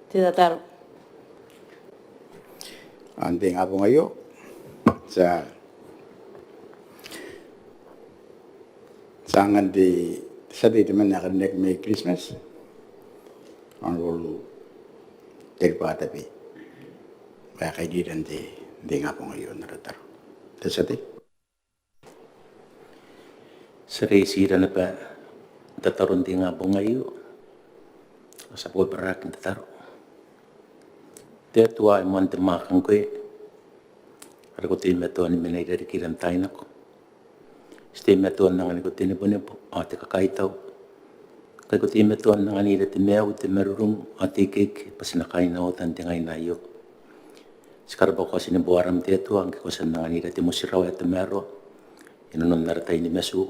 Titataro. Ante nga po ngayon sa sangan di sa di man nakarinig may Christmas. Ang rolo terpatapi. Kaya kaidiran di nga po ngayon narataro. Tasati. Sira na pa tataron di nga po ngayon. Sa po barakin tataro. Tetua ay monte makang ko eh. Arakutin meto ni minay dari kiran tayo na ko. Stay meto na nga ni ko tinipo ate kakaitaw. Kaya ko meto na nga nila timew, timerurong, ate kik, pasinakain na otan tingay na iyo. Sekarang ko kasi nibuaram tetua, ang kikusan na nga nila timusiraw at timero. Inunon naratay ni mesu.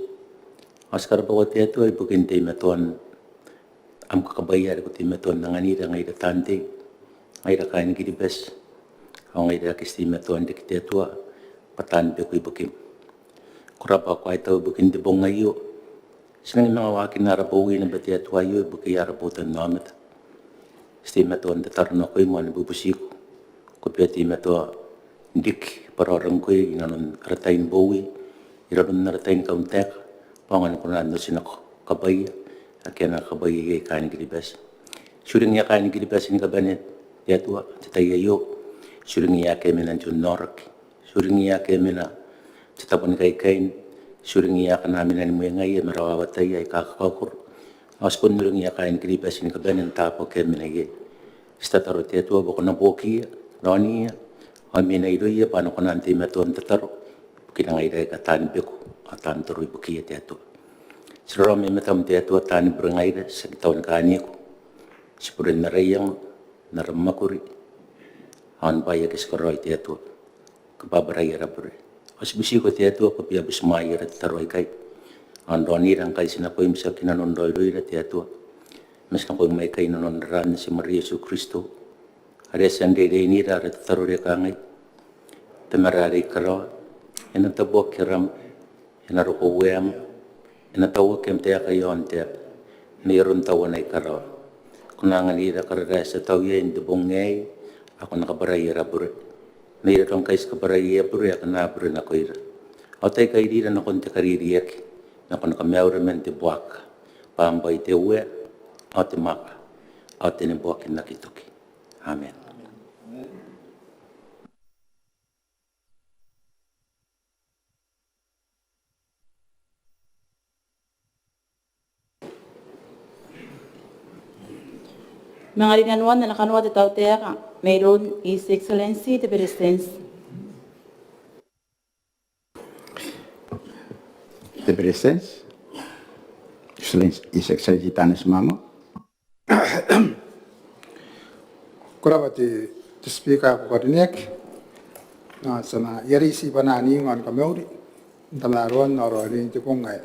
Sekarang ko tetua, ibukin tayo meto am kakabayar ko meto na nga nila ngay datante. Ngay rakain gidibes. Ang ngay rakisti meto ang dikitetua, patan pe ko ibukim. Kurapa ko ay tao bukin di bong ngayo. Sinang mga wakin na rabawi na bati at wayo, buki arabutan namin. Sti meto ang datarno ko mo ang bubusiko. Kupiati meto dik parorang ko inanon ratain bawi. Iranon na ratain kauntek. Pangan ko na ando sinako kabay. Kaya na kabay kain gilibes. Suring niya kain gilibes ni kabanet. Yatwa, titayayo. Suring niya kay minan jun norak. Suring niya kay minan Citapun kain, suring iya ka namin na mo yung ngay, marawawatay ay kakakakur. Awas pun nulung iya kain kilipas ini kabanan tapo kaya minagay. Istataro tetua bako na boki, roni iya. O minay do iya, paano ko nanti matuan tataro. Kinangay day katan beko, atan taro ibuki iya tetua. Siro may matam tetua tani berangay sa taon kanya ko. Sipurin na rayang, naramakuri. Awan baya kiskaroy tetua. Kababaray rabure. As bisi ko tetua ko pia bismaya rat taroy kay andoni rang kay sinapoy misa kinanondoy rat tetua mas na ko may kay nanonran si Maria Jesu Cristo are sande de ni rat taroy ka ngay temerari karo ena tabok kiram ena roko wem ena tawo kem te kayon te mayroon tawo na karo kunangan ira karara sa tawyen de bongay ako nakabaray rabure May ratong kais kabaraya puro ya kana puro na koira. O tay kay di na konti kaririyak na kono kamewremente buak. Pambay te uwe o te maka o te ne buak na kituki. Amen. Mga linanuan na nakanuwa ti tao teka, mayroon His Excellency, the President. The President. His Excellency Tanas Mamo. Kurabati the speaker ko kadinek sana yari si banani ngon kameuri tamaron oro rin ti pongay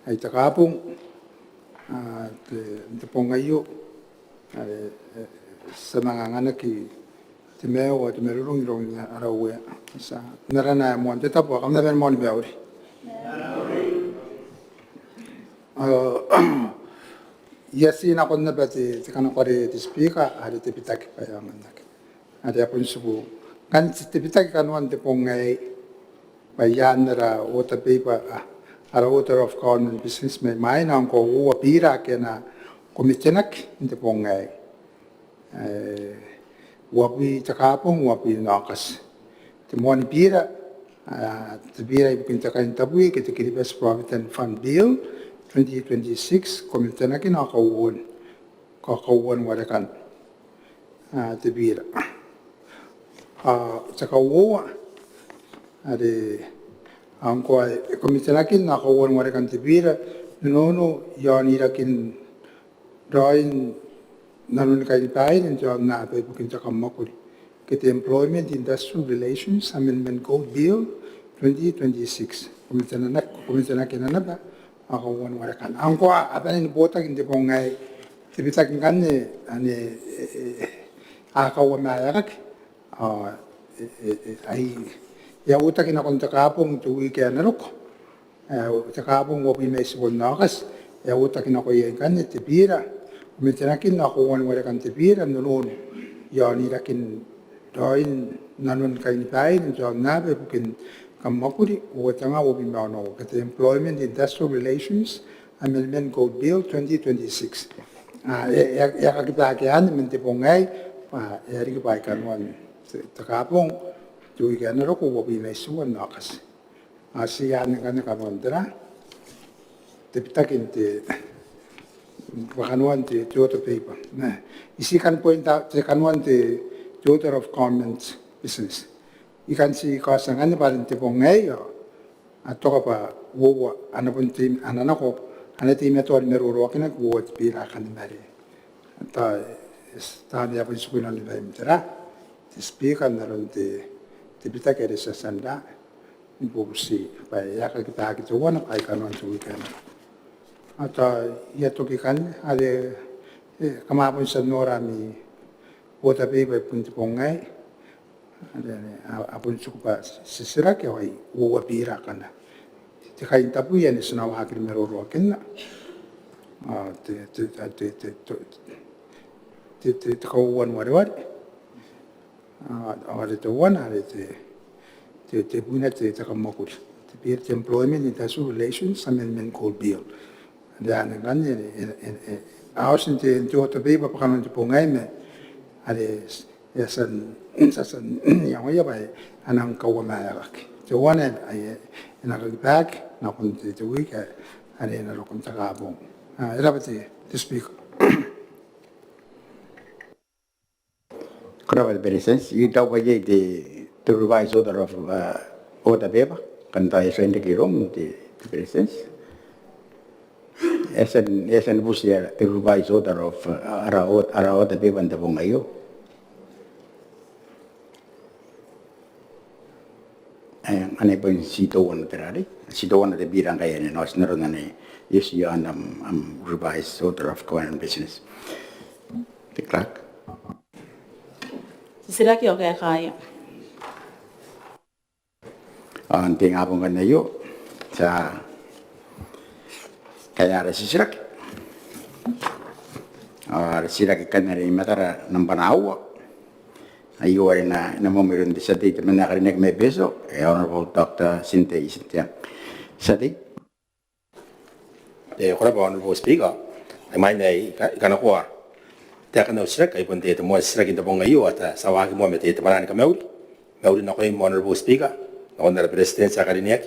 ay takapong ti pongayo sa mga nganak ti meo at merurong irong arawe sa narana mo ti tapo kam na ben mo ni meuri Yasi na kon na bati tikana kore ti speaker hari ti pitaki payangan nak. Ada pun subu kan ti pitaki kanuan ti pongay bayan ra water paper ara water of common business may na ko wa pira kena komitenak ti pongay. Wapi takapong wapi nakas. Ti mo ni pira ti pira ibukin takain tabui kiti Kiribati Provident Fund Bill 2026 komite na kinakauwan warakan tibira sa kauwa ade ang ko komite na kinakauwan warakan tibira nono yan irakin drawing nanon kay pain and job na pe bukin sa kamakuri kiti Employment Industrial Relations Amendment Code Bill 2026 komite na kinanaba ako wan warakan. Ang ko apa ni botak hindi po ngay tibitak ngani ani akaw mayak ay ya utak ina kon takapong tuwi kaya narok. Takapong wapi may sibon nakas ya utak ina ko yan kan tibira Mitinakin ako wan wala kan tibira noon yani lakin doin nanun kain pain so nabe bukin kamakuri o tanga o bimano kat Employment Industrial Relations Amendment Code Bill 2026 ya kagibagian mente pongai pa eri ba kanwan takapong tuwi kan ro ko binay suwan nakas asiyan kan kamandra tipitakin te Bakanuan te Toyota paper. Nah, isi kan point out te kanuan te Toyota of Commons business. Ikan si kasangan ni parin te pongay atau apa wo ana pun tim ana ko ana tim itu ada meruru kena wo pira kan mari. Ata stadi apa sukunan ni baim tera. Te speaker naron te bita kere sasanda ni bobusi pa ya ka kita gitu wana ai kanuan tu weekend. Atau ia tokikan ada kemampuan senora mi wota bebe pun pongai ada apun cukup sesirak ya wai wo pira kana tikain tapu ya ni sunawa hakir meroro kenna te kawan wari ada te wan ada te punya te kamakuri te bir Employment Industrial Relations Amendment Code Bill. Dan kan ini awas nanti Toyota paper pakai nanti pongai me ada yasan yang apa ya anang kau mana lagi. Jawaban nak bag nak pun itu week ada nak rokok takabung. Ada apa sih? To speak. Kenapa beresens? Kita wajib to revise order of Toyota paper kan tayo sa hindi kirom di beresens. Esen bus ya to revise order of Toyota paper anda pong ayo. Ane po yung sitawan na terari. Sitawan na birang kaya ni nos naroon na ni yes yan revised order of common business. Tikrak. Sila kyo kaya kaya. Ang tingapong kan na yo sa kaya resirak. Resirak kan na rin matara ng panawa. Ayo rin na meron di sa dito man nakarinig may beso. Honorable Dr. Cynthia Sadi. Honorable Speaker, may ikanakuha. Teka na usirak, ay punti ito mo sirak ito pong ngayon at sa wakil mo may ito panan ka Mauri. Mauri na ko yung Honorable Speaker. Ako na President sa karinig.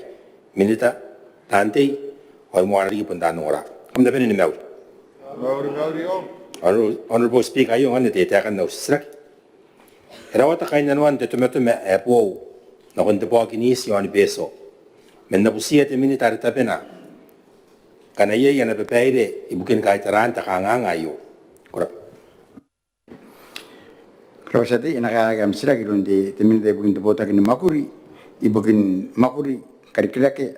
Minita, tante, o yung mga nagiging punta nung ora. Kung na ni Mauri. Honorable Speaker, yung ano teka na usirak. Rawat kain nanuan te tumeto me epo na kunte po kinis yon beso. Men na busia te militar tapena. Kana ye yana bepeire ibukin kai taran ta kanga ayo. Kora. Kalau saya ini nak agam sila kirun di temin de bukin tebota kini makuri ibukin makuri karikira ke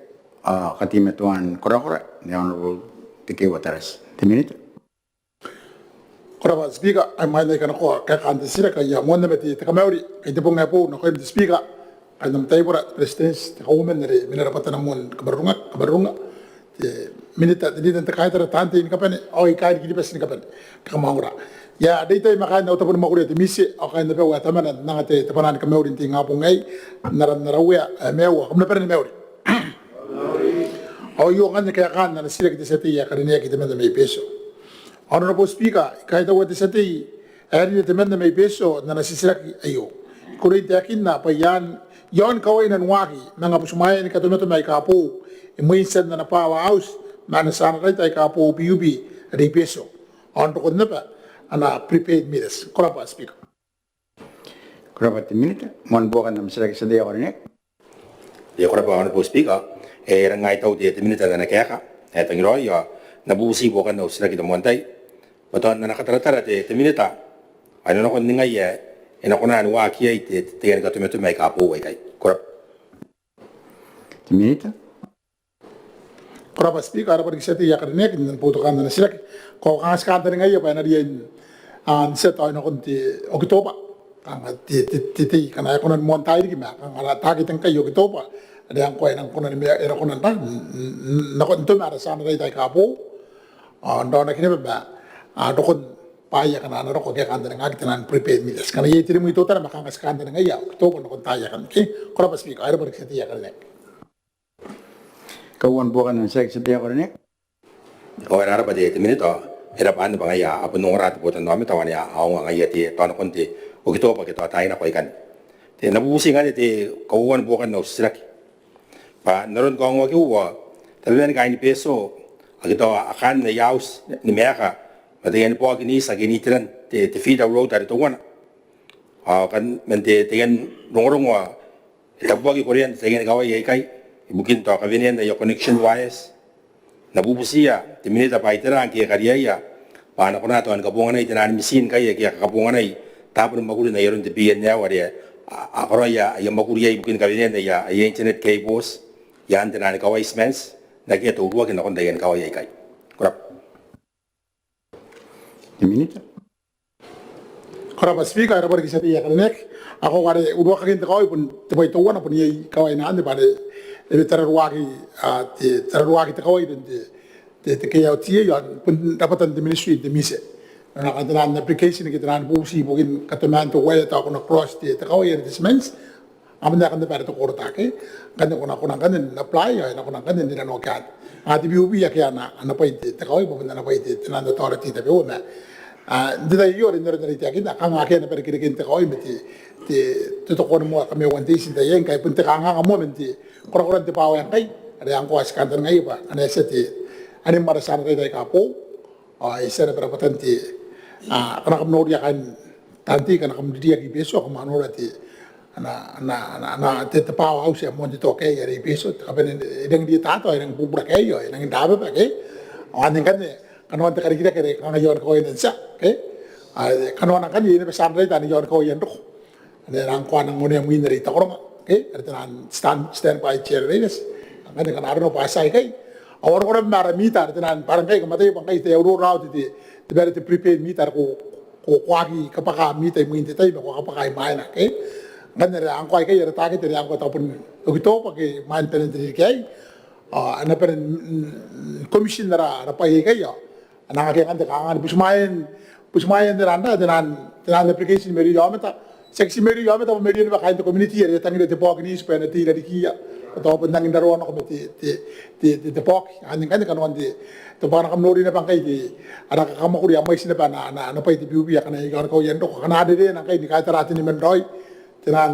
katime tuan kora ni honorable tike wataras temin itu. Koraba speaker ay may na ko kakante sila kaya mo na beti takamauri kay tepong nga po na ko speaker ay namatay pura presidents ka women na minarapatan namon kabarunga minita dito takay tara tante in kapan oy kay gidi pas ni kapan kakamawra ya dito ay makain na utapon makuri at misi okay na ba tama na nangate tapanan kamauri tinga po ngay narawya mewa kumna pa rin mewa o yung kanya kaya kan na sila kita sa tiya karinya kita man may peso. Honorable Speaker, kahit awat sa ti, ay temen na may peso na nasisirak ayo. Kulit yakin na pa yan, yon kaway nan waki, mga pusumayan ni katunato may kapo, imuinsan na napawa house, manasana rin tayo kapo PUB, rin peso. Honorable ko na pa, ana prepaid meters. Kura pa, Speaker. Kura pa minute, mon bukan na masira sa dia korinek. Dia kura pa Honorable Speaker, rangai tau dia minute na nakaya ka, tangiroy nabusi po ka na sila kita muantay. Baton na nakataratara te minita. Ano na ko ningay ina ko na nuwa kiya te tiyan ka tumeto may kapo ay kay. Korap. Minute. Kura pa Speaker, para pag isati yakarinek, putukan na sila. Kung kangas-kanta rin ngayon, pa na riyan set tayo na kunti Oktoba. Titi, kanaya ko na muantay rin kima. Kang alatagit ang kayo Oktoba. Ada yang kuai nang kunan dia era kunan ta nakon tu mara sana dai tai kapo ando na kini ba dokon paya kana na roko kaya kanda nga kita nan prepared mitas kana ye tiri mo ito tara makangas kanda nga ya to ko dokon taya kan ke kora pas speak ayro barik setiya kan nek Kawan bukan ng sex setiap orang ni. O era pa de minute era pa anda bangaya apa nongra to botan no tawan ya aw nga ya ti ton kon ti o kito pa kito tayo na ko ikan te nabusi nga ti kawan bukan no sirak pa naron ko ang waki wa talben ka ni peso agito akan na yaus ni meka madayan po kini sa ginitiran ti feed the road ari to wana kan mente tegen nongrong wa itabuwa ki korean tegen kawai kai mungkin to kavinian da yo connection wires nabubusiya ti minita pa itera ang kiya kariya pa na kuna to an kabungan ay tinan misin kaya kiya kabungan ay tapon maguli na yaron ti biyan niya wari akroya ay maguriya mungkin kavinian da ya ay internet cables yan tinan kawai smens na kiya to uwa kina konda yan kawai ay kay kurap Minute. kora pas speak ayro barik setiya kan nek ako wari udwa kakin kawai pun tiboy to wana pun ye kawai na ande pare ebe terarwagi te kawai den te kaya tie yon pun dapatan di ministry de mise na kadalan application kita nan busi bugin kataman to waya ta kuna cross te kawai de smens amanda kan de pare to korta ke kan kuna kan apply ya na kuna kan dina no kat ati biubi ya kaya na pai te kawai bo na pai te nan authority te bo na dida yo rin rin te akina kan ake na pare kire te kawai meti te to kono mo kami wanti sin te yen kai pun te kanga mo menti kora te pawa yang kai ada yang kuas kantor ngai pa ane seti ane marasan re dai kapo isera berapa tanti kana kam nodia kan tanti kana kam dia ki beso kam anora ti ana te pawa aus ya mo to ke ya re beso kaben edeng dia tato edeng bubra ke yo edeng dabe pa ke ane kan kana te kari kira kere kana yon ko inen sa ke kana kan ni besan re tani yon ko yen ro ane rang kwa nang ngone mo ineri ta korong ke artinan stand by chair redes ngane kan arno pasai kai awar mara mitar artinan parang kai kamate bangkai te euro route ti bere te prepaid mitar ko kwagi kapaka mitai mo inte tai ko kapaka mai na ke ngane re ang kai kai re ta ke te ang ko ta pun ogito pa ke man pen te kai ana pen commission ra pa kai ya ana ke kan te kangan pusmayen deranda tenan application meri yamata seksi meri yame ta meri ni bakain to community area tangi te pok ni spena ti dari kia to pendang indaro no te pok aning kan kan wandi to bana kam nori na bangkai di ada kam ko dia mai sine bana na pai ti biubi kana i ko yendo kana de na kai ni ka tarati ni mendoi tenan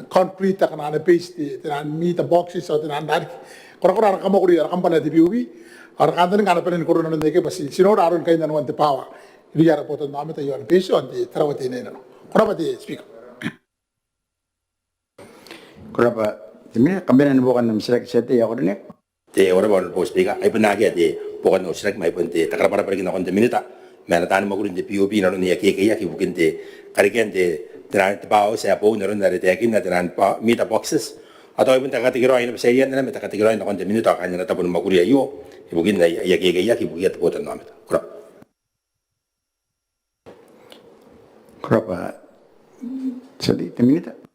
concrete kana na paste tenan meat boxes so tenan dar ko kam ko dia kam bana ti biubi ar kan tan kana pen ko no ndeke basi sino daron kai nan wante pawa ri yara poto na meta yon peso anti trawati ne no ko pati speak Kenapa? Demi kambinan bukan ng sex setiap orang ni. te ora bon po speak ay panagi te bukan no sirak mai ponte takara para pergi na konte minita mena tan magurin te POB na no ya ke ya ki bukin te kariken te tran te pao sa po na ron na te akin na tran pa mita boxes atau ibun ta kategori na sa yan na meta kategori na konte minita kanya na tapon maguri ayo ibukin na ya ke ya ki bukiat po tan no meta kura Kenapa? Jadi minute.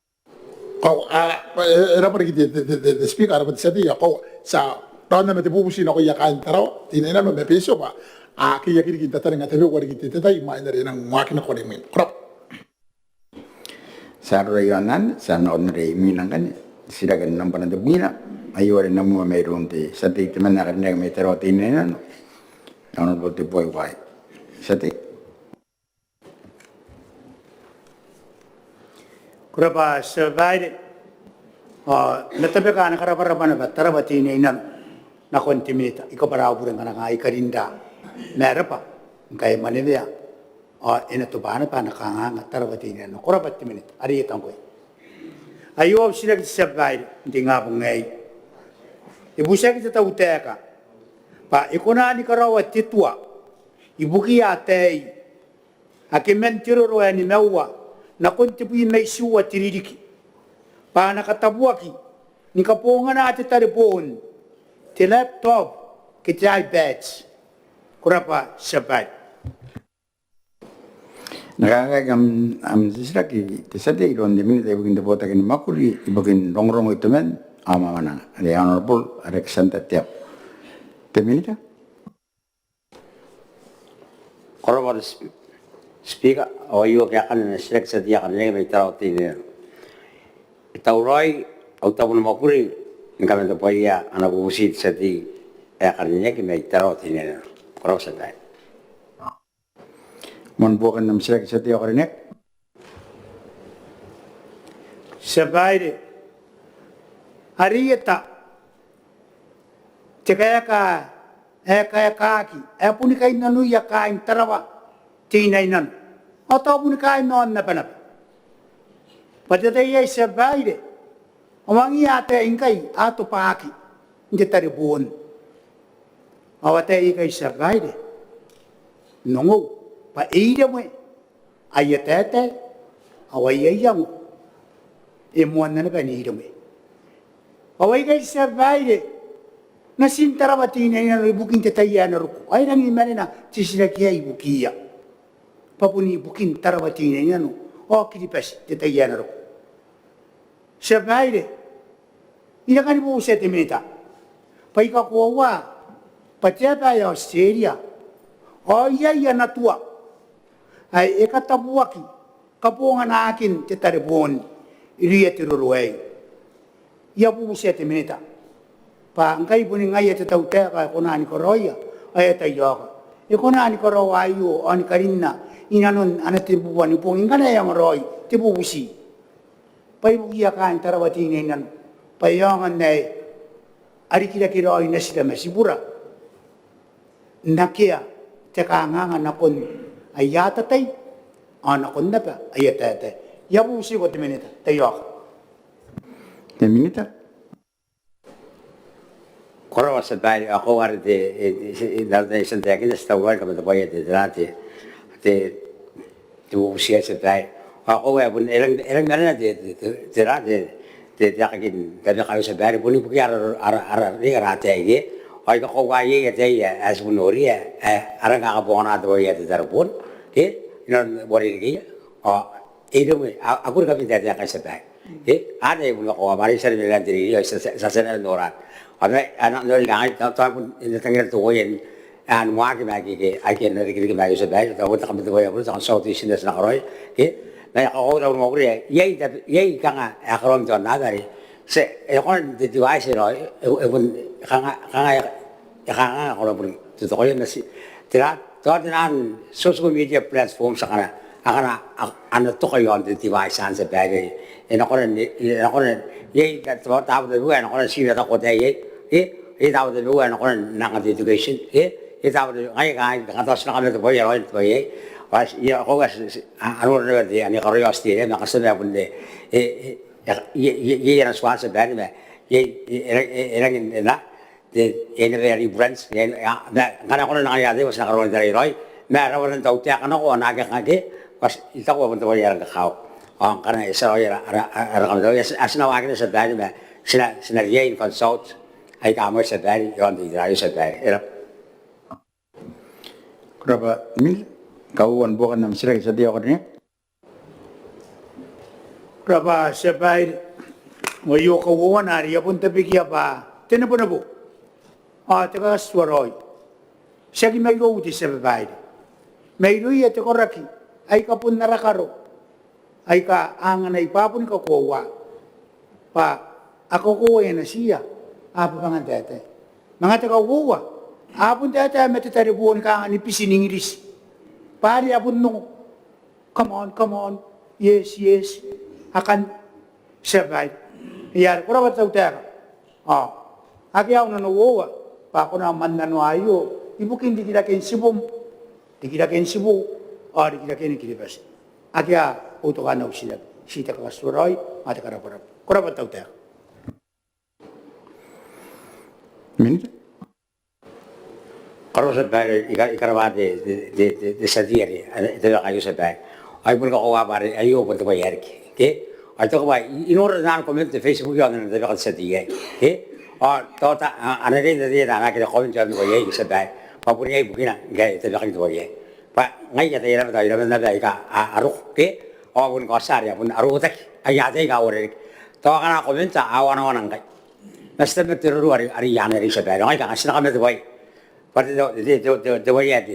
kau era pergi de speak ara pati sati ya kau sa tanda mete bubusi na ko ya kan taro tinena no me peso pa ki ya kiri kita tanga tebe ko kiri kita tai mai na nang makin ko de min krop Sa rayonan, sa noon rin minang kan. Sila kan nang panang mina. Ayo rin namu mayroon ti. Sa ti teman na kan may taro tinena no. Ano po ti boy white. Sa ti. Kurapa survive natabe ka na karaparapan na tarabati ni inan na kontimita iko para uburan ka na nga ikarinda mera pa kay manibya ina to bana pa na kanga tarabati ni no kurapa timinit ari itang ko ayo sila survive hindi nga po ngay ibusa kita tauteka pa ikona ni karawa titwa ibuki ate akimentiro ro ni mewa na kontibuin na isuwa tiririki. Pa nakatabuaki, ni kapunga na ati taripon, ti laptop, kiti iPads, kurapa sabay. Nakakagam sila ki tisate iron di minute ibugin depota kin makuri ibugin rongrong itu men ama mana. The Honorable Alexander Tiap. 10 minutes. korban speaker o iyo kaya kan select sa dia kan may tao tin tauroi au tabu mo kuri ngam to poia ana busit sa di kan nya ki may tao tin korban sa dai Mon bukan nam sila sa tiyo karinek. Sebaire arieta tekaya kaki puni kai nanu ya kai tarawa tinai nan atau puni kai non na panap pada ye sebaire awangi ate ingkai atu paki ndetari bon awate ikai sebaire nongo pa ida mo ayatete awayayang emuan na kan ida mo away kay sebaire na sintarawati na yung buking tataya na ruko. Ay nang imani na sisilagya ibukiya. Papuni buking tarawati na yung o kilipas tataya na ruko. Sebaire, inakan po sa timinita. Paikakuwa, patya Australia, o iya na tuwa. Ay ikatabuaki, kapungan na akin titaribon, iriya tiruruay. Iya po sa timinita. Pa ang kayo po ni ngaya tataw teka ko na ni koroya ay tayo ka. Ko na ni koroya ayo ani karinna inanon anatin buwan ni pong ingana yang roy tibubusi. Pay buya kan tarawati ni nan payangan na ari kira kiroy na sila masibura. Nakia teka nga nakon ayata tay anakon na pa ayata tay. Yabusi ko timinita tayo ka. Teminita. korban sa dai ako ar de dalda isan de akin sta wal kam to poia de drate te usia sa dai ako wa bun elang na de drate de akin kada ka sa dai buni buki ar ri rate ai ay ko wa ye de as bunori ara ka bona to poia de darbun ke ino bori ri itu aku dah minta dia kasih baik. Ada yang punya kau mari saya bilang diri saya sana noran. Ada anak nol yang tahu pun ini tengah tu yang anu maki maki ke, akhir nanti kita maki sebaik. Tahu tak betul ya, betul. Saud di sini senak roy. Nah kau tahu mau kiri, yai kanga akron tu nagari. Se, ekor di device roy, pun kanga kalau pun tu kau yang nasi. Tidak, tu ada social media platform sekarang. Anak tu kaya on the device an sebagai nak ye tahu tu bukan nak sih tak kau tahu ye tahu tu bukan nak education tahu tu ayah kata senang tu boleh orang tu pas ya kau anu dia ni kalau pasti nak sesuatu pun deh ye yang suara sebagai orang nak ini very brands karena kalau nak ada macam orang dari roy mereka orang tahu tiap anak orang agak pas ita ko punta wala ka kao karena isa ya ara kam daw asna wa kina sa dali ba sina yain consult ay kamo sa dali yon di dali sa dali era Kenapa mil kauan bukan nam sila sa tiyo karinek. Berapa sebaik mayu kawan hari ya pun tapi kia apa tena pun abu teka suaroi segi mayu uti sebaik mayu ya teko raki ay ka pun narakaro ay ka angan ay papun ka kuwa pa ako kuwa na siya apa pangan tete mga teka kuwa apun tete metitari buon ka ni pisining iris pari apun no come on yes akan survive yar kura bat tawtera akiaw na nuwa pa ako na man na ayo ibukin di kita ken sibum dikira kini kiribas. Akia utukan na usilag. Sita kasuroy, mata karaparap. Kurapat tau tayo. Minute. Kalau sebab ikarabat de sadiri, itu kayu sebab. Ay pun kau apa ayo pun tu bayar ki. Ay tu kau inor dan komen di Facebook yang ada dekat sadiri. Tahu tak anak ini dia anak kita komen jadi bayar sebab. Papurnya ibu kina, gay itu dekat tu bayar. Pak ngai jatuh ialah betul ialah benar ika aruk ke awak pun kasar ya pun aruk tak ayat ika orang tahu kan aku minta awan ngai nasib betul hari yang hari sebab ngai kan asal kami tu baik Pati the way at the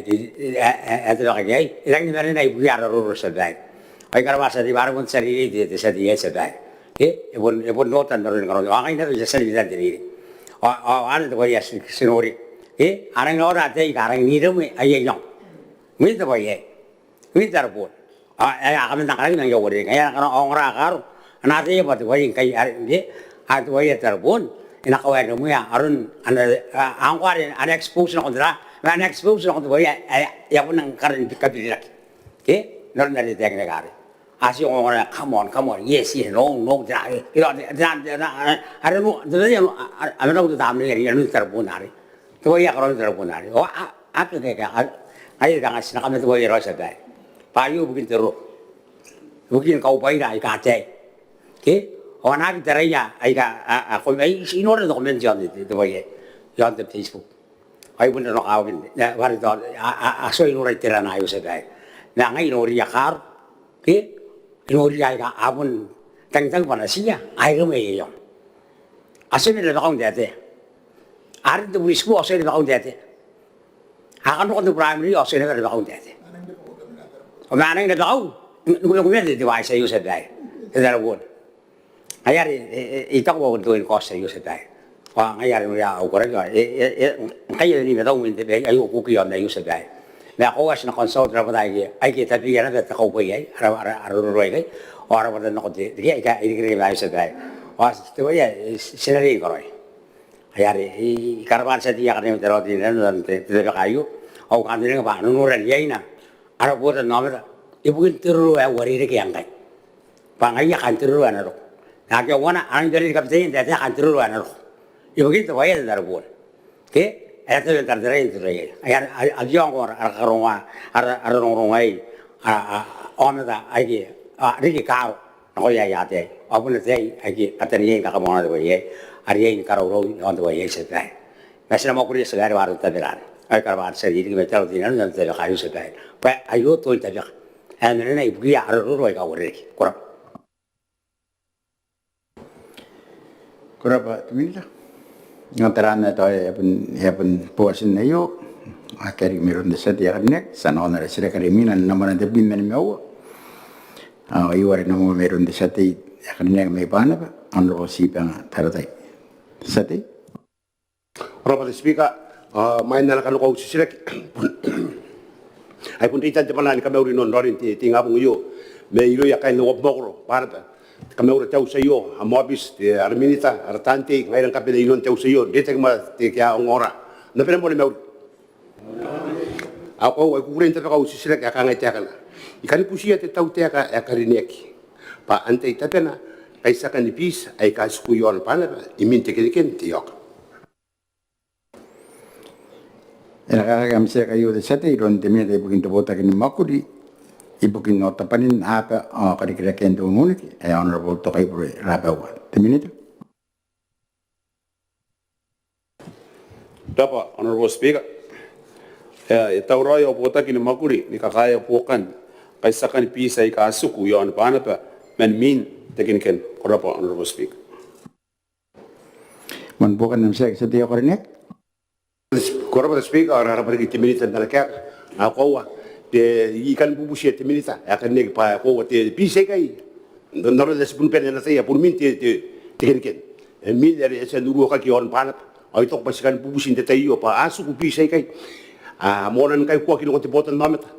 okay, it ain't very nice. We are a rural survey. I got a di bar won't say it said yes at that. It would not under I never just said that on the way as Sinori. I know that they got I need them a young. With the way, with that board. I haven't done your wedding. I am on Ragar, and I think about the way at the way at their bone. In a way, we are an exposure on an exposure on the way I wouldn't current cabinet. Okay? Not that it's technical. As you want to come on, yes, no, I don't know, I don't know the damn Bonari. The way I run the Bonari. Oh, after that, I can't come the way I was at that. By you begin to row. You can go by that, I can't say. Okay? O anak teraya, ako may sinora na comment yan the way yan the Facebook. Ay pun na kawin. Na wari to aso inora tira na ayo sa bay. Na ngay inori yakar, ke inori ay ka apun tang pa na siya. Ay may yon. Aso nila na kaung dete. Ari to pulis ko aso nila kaung dete. Akan ko to primary aso nila kaung dete. O manang na daw. Nukulang kumiyad device ayo sa bay. Ito won. Ayari itong mo doon cost sa USD. Wa ngayari mo ya o correct. Kaya ni daw mo hindi ayo ko kiyon na USD. Na ako as na consult ra ba ay kita bigyan na ta ko ay ara roy kay o ara ba na ko di ka idigre ba USD. Was to ya sinari ko roy. Ayari karban sa diya kanimo tero din na te kayo. O kanila ba nunuran yay na. Ara po na namara. Ibukin tiro ay wari re kayang kay. Pangaya kan tiro na ro. Nake wana ang dari kapten dati kan tiro na ro. Ibukin to waya na ro. Ke eto yung tardere ito re. Ayar adyong ko arkarunga ararungai onada ay riki karo. Ako ya yate. Apo na tay ay ataniyen ka kamona de waye. Ariyen karo ro on the way sa tay. Masina mo kuri sa gari waru tabiran. Ay karban sa dili metal dinan nan tay kayo sa tay. Pa ayo to tabak. Ano na ibuki araro ka wari. Kurap. Kurapa tumila. Ngataran na tayo yapon puasin na yo. Akari meron de sa dia kanek sana ona sira kariminan naman de bimen mewa. Iwari na mo meron de sa ti kanek may pana ba. Ano ko sipang taratay. Sa ti. Kurapa de speaker main na kan ko sira ay pun itan teman ni kami uri non rorin ti ngabung yo. Me iro ya kain lo bogro para kami ura tau sayo amobis te arminita artante ngayon kapila inon tau sayo dite ma te kya ngora na pera mo ni mau ako ay kuren te ka usisira ka ngai te kana ikan pusia te tau te ka akarineki pa ante tapena kaisa kan pis ay ka skuyon pana iminte kediken te yok Kami saya kayu de sate iron temia de bukin to bota kini makuri ibukin no tapanin apa kira-kira kento muniki ay honorable to kay rabawa teminito. Dapa honorable speaker itaw royo bota kini makuri ni kakaya pukan kaisa kan pis ay ka skuyon pana pa men min tekniken korapa honorable speaker. Man bukan nam saya sate korinek. Korapa the speaker ara pergi timinita na kaya ako de ikan bubusi timinita akan nek pa ko te bise kai ndoro des pun pen na saya pun min te ken min dari esa nuru ka ki on pana ay tok pasikan bubusi te tayo pa asu ku bise kai monan kai ko ki no te botan mamata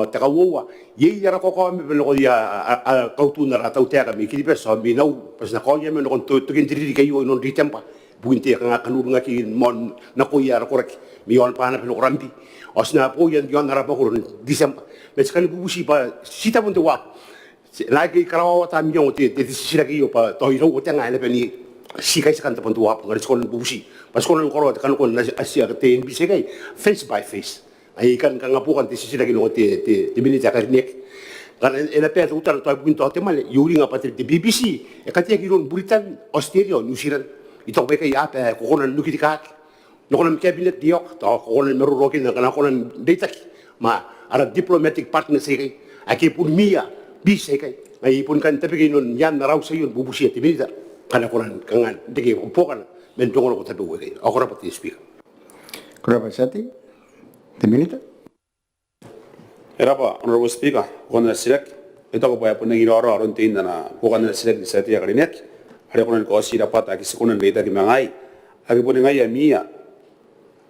ta ka wowa ye yara ko ko mi no ya kautu na ra tau te ka mi ki peso mi no pas na ko ye me no to ken diri kai yo no ditempa buinte nga kanuru nga ki mon na ko yara korek mi on pana pelo rampi osna po yan yon na pa ko disemba mes kan bubusi pa sita bunte wa la ki karawa ta mi yon te sira ki yo pa to iro o tanga ele peni si kai kan ta bunte wa ngar skon bubusi pas kon ko kan ko na asia te en bise kai face by face ai kan kan ngapu kan te sira ki no te minita ka nek kan ela pe utar to bunto te male yuri nga pa te BBC e ka te ki ron Britain Australia New Zealand ito ba kay apa kukunan nukitikak nukunan cabinet diok to kukunan merurokin na kukunan data ma ara diplomatic partner say aki pun mia bisa kay ay pun kan tapi kinon yan na raw sa yun bubusiya timinita kana kunan kangan digi pokan men tungo ko tabi kay ako ra pati speaker Kurabasati, the minute. Erapa, Honorable Speaker, kung select, ito ko pa po nang inoro aron tin na bukan na select sa tiya karinet. Hari ko ko si dapat aki sikunan data ki mangai. Aki po ngai mia.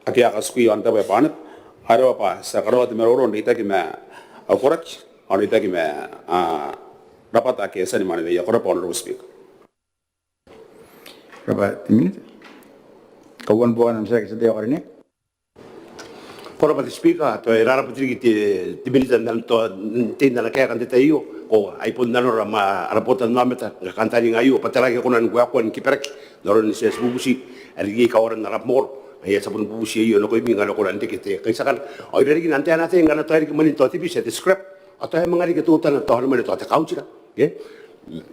Aki akas ku yon ta pa panat. Hari pa sa karo at meron data ki ma akurak, on data ki ma dapat aki sa ni man ya ko pa Honorable Speaker. Kuraba, the minute. Kawan bukan ang sa tiya karinet. Kora pa speaker to rara patri ti minita nan to tin na kaya kan tayo ko ay pun nan ma rapotan na meta kan tani ngayo patara ke kunan gua kon kiperek doron ni ses bubusi ari ka oran na rapmor ay sa pun bubusi yo no ko mi ngalo kunan tikite kaysa kan ay ri nan tana te ngana to ri manin to ti bi set script ato ay mga ri ke tutan to har man to ta kaunchira ke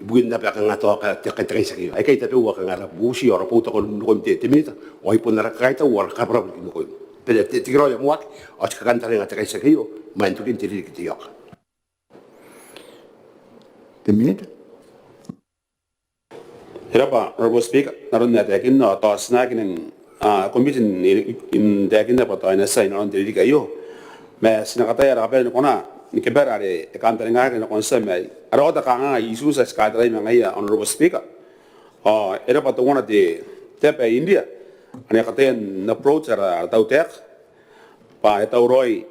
buin na pa kan ato ka te sa ay kay tapu ka ngara bubusi ora puto ko te minita ay pun na kaita war ka pro ko pero te tigro ya muak o te cantare nga te kai sakio ma entu kin tiri ki yok The minute. Hirapa Honorable Speaker naron na te kin no to snack in committee in te kin na pato ina sai naron tiri kayo me sinakata ya rape ko na ni ke berare e cantare nga ke no konsa me aro ta kanga isu sa skadrai me ngai Honorable Speaker era pato wona te pe India ani katen na approach ara tautek pa etauroi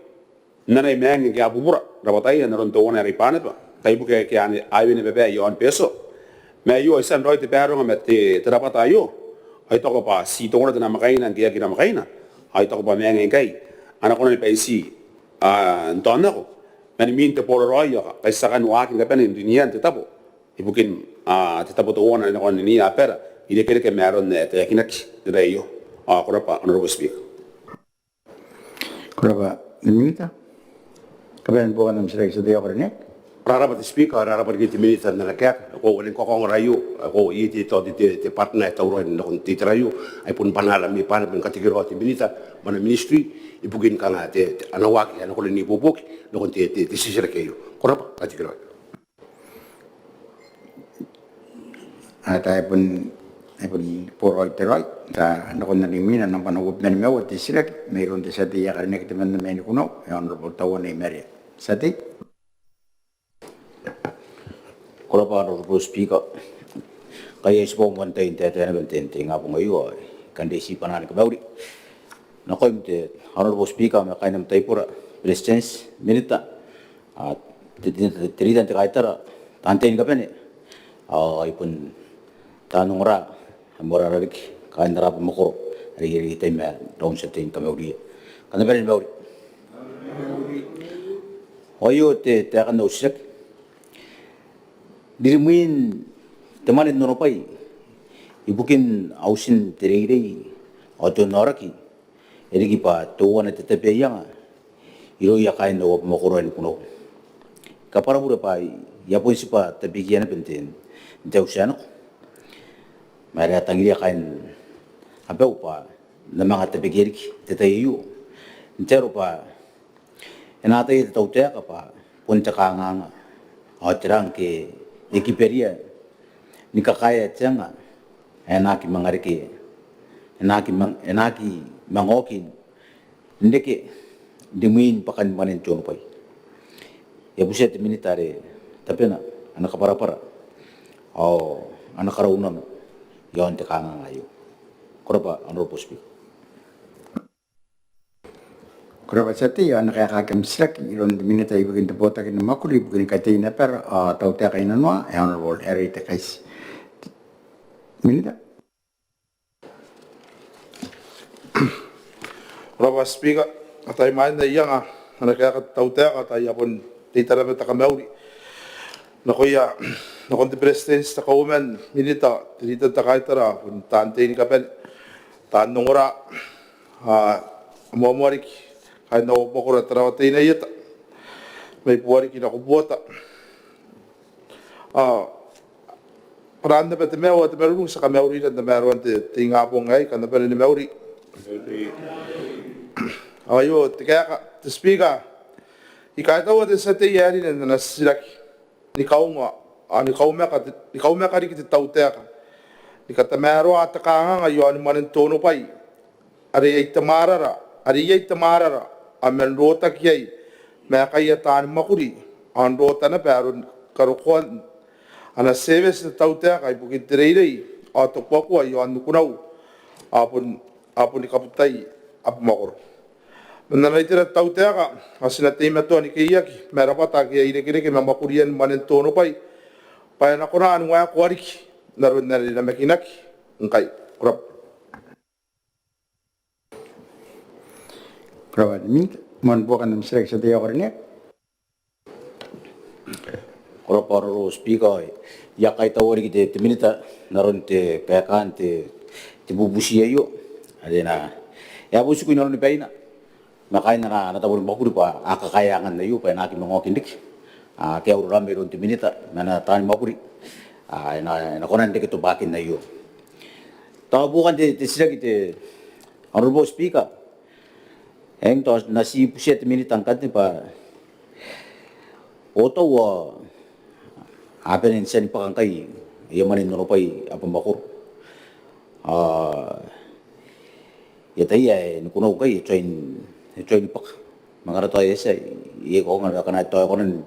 nanai meng ke abubura rabatai na ron to wona ri panet pa tai buke ke ani aiwene bebe yon peso me yo isan roi te pero ngame te rapata yo ai to pa si to wona na makaina ke kira makaina ai to pa meng kai ana kono pe si ndonna ko mani min te polo roi yo kai sakan wa ke pen dunia te tapo ibukin te tapo to wona na kono ni apera ide kere ke meron ne te kinak de yo kurapa Honorable Speaker. Kuraba, the minute. Kabayan bukan ang sa tiya karinet. Rara pa Speaker, rara pa kiti minita na nakak. Ako walin ko kong rayo. Ako iti to ti partner ito rin na kung titirayo. Ay pun panalam ni panap ng katigiro at minita. Mana ministry, ibugin ka nga ti anawaki. Ano ko rin ibubuk. Na kung ti sisira kayo. Kurapa, katigiro. At ay pun puro iteroy sa nakon na limina ng panagop na nimewa ti sila mayroon ti sa tiya karinet ti man na may kuno yung honorable tawa na Maria sa ti Kora pa Honorable Speaker kaya ispo mantay te na bentente nga po ngayon kandi isipan na kabauri na ko imte Honorable Speaker may kainam tay pura presidents minita at tiritan ti kaitara tantain ka pene ipun tanong ra mora ralik kain rap mokoro ri tay me down sa tin kabauri kana pene bauri oyo te kan no sek dirimuin temanin nonopai ibukin ausin terei oto noraki erigi pa tuwa na tetepe yang iro ya kain no mokoro ni kuno kapara bura pa ya pun sipa tabigian pentin deusano mara tangiria kain abau pa na mga tabigirik tetayu entero pa enatay tautea ka pa punta kanganga otrang ke ekiperia nikakaya tsenga enaki mangariki enaki mangokin ndeke dimuin pakan manen chono pai ya buset militare tapena anak para anak karaunan yon te kanga ngayo korba Honorable Speaker. kuraba sa ti anak kaya kakam sila iron di minita ibigin te bota kin makuli ibigin kay na per tau te kay nanwa honorable eri te kais minita. Raba Speaker, atay main na iya nga, kaya tautaya atay apon titara ta kamauri. Nakuya, nakon ti president ta kaumen minita, tinita ta kay tara, tante ni kapen, tanong ora, momorik, kay na mokora tara tay na yata. May puwari kinakubota. Paraan na pati mewa, at meron sa kamauri na meron ti ngapong ngay, kan na pala ni meuri. Ayo, kaya ka, to speaker, ikatawa din sa tiyari na nasilaki. Ikaw nga, ikaw ka rin kita tauteka. Ikatamero at ka nga ngayon man ang tono pa'y. Ari ay tamarara, ari yai tamarara amen rota kiai me kai tan makuri an rota na peru karukon ana service tau te kai bukin terei a to poku ai an kunau apun kaputai ap makor menalai tira tau te ka asina teima to ni kia ki me rapata ki ire kire ki me makurian manen tono pai na kona anu wa kwariki narun nari na mekinaki ngai kurap Kurap minta mon bukan nam selek sa dia korne. Kalau para speaker ya kai tahu lagi te minita naron te kayakan te bubusi ayo ada na ya busi kuino ni paina makai na tahu bakuri pa akakayangan na yu pa na ki mengokin dik kaya uram meron te minita mana tan bakuri na konan dek to bakin na yu tahu bukan te sila kita honorable speaker eng to nasi puset minita angkat ni pa oto wa apen sen pakangkai yamanin nopai apa bakor ya tai ya kuno kai join pak mangara to esa ye ko ngara kana to konen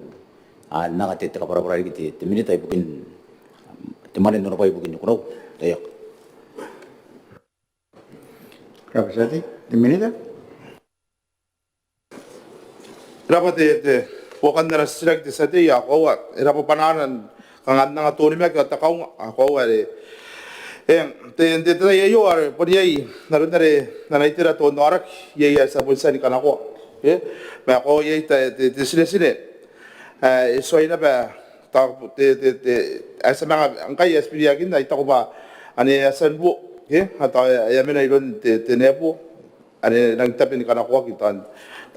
na ka te ka para para gitu te minita bukin temanin nopai bukin kuno tayak Kurap sati, di minita. Rapa te pokan na sirak te sate ya ko wa rapa pananan kangan na to ni me ka takaw ako wa te yo ar pori ai narun na naitira to norak ye ya sa bulsa ni kana ko me ko ye te sile so ina ba ta te asa mga angkai espiriya kin na ita ko ba ani asan bu ata ya me na iron te nepo ani nang tapin kana ko kitan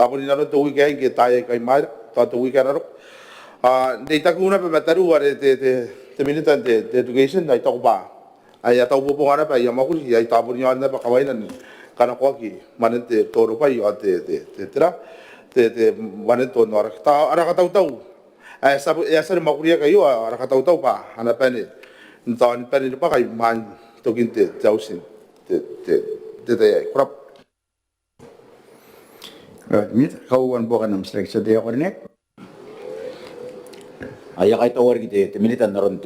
tapos nila to weekend ke tayo kay mar to weekend aro data ko na pa mataru are te militan te education na ito ba ay ataw po nga na pa yamakul ay tapos niya na pa kawainan kana ko ki manen te toro pa yo te manen to no ara kataw ay sa makuria kayo ara kataw pa hanapan nton pa ni pa kay man to kinte tausin te crop Kurap minta kau bukan nam selek sa dia korne. ya kai tahu lagi te minita naron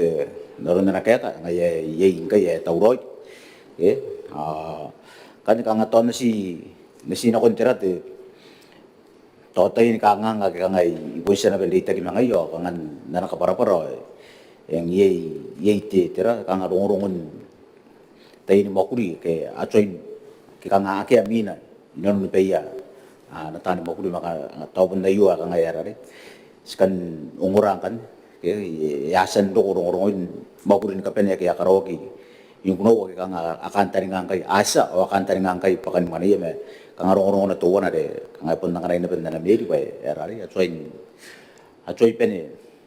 na kaya ngaya ye ingkay tauroi kan kangaton si na kontera te totay ni kanganga kangay ipuisa na bendita ki mangayo kangan nana kapara-para yang ye te tera kangarungun tay ni makuri ke achoin ki kanga ake amina inon ni peya natani makuri maka taupun na yu kanga yarare sekan ungurang kan yasan do orang-orang makurin kapen ya kaya karaoke yung kuno kaya kanga akan tari ngangkay asa o akan tari ngangkay pakan mana ya me kanga orang-orang na tuwa na de kanga pun nangaray na penda na meri pa yarare achoy pene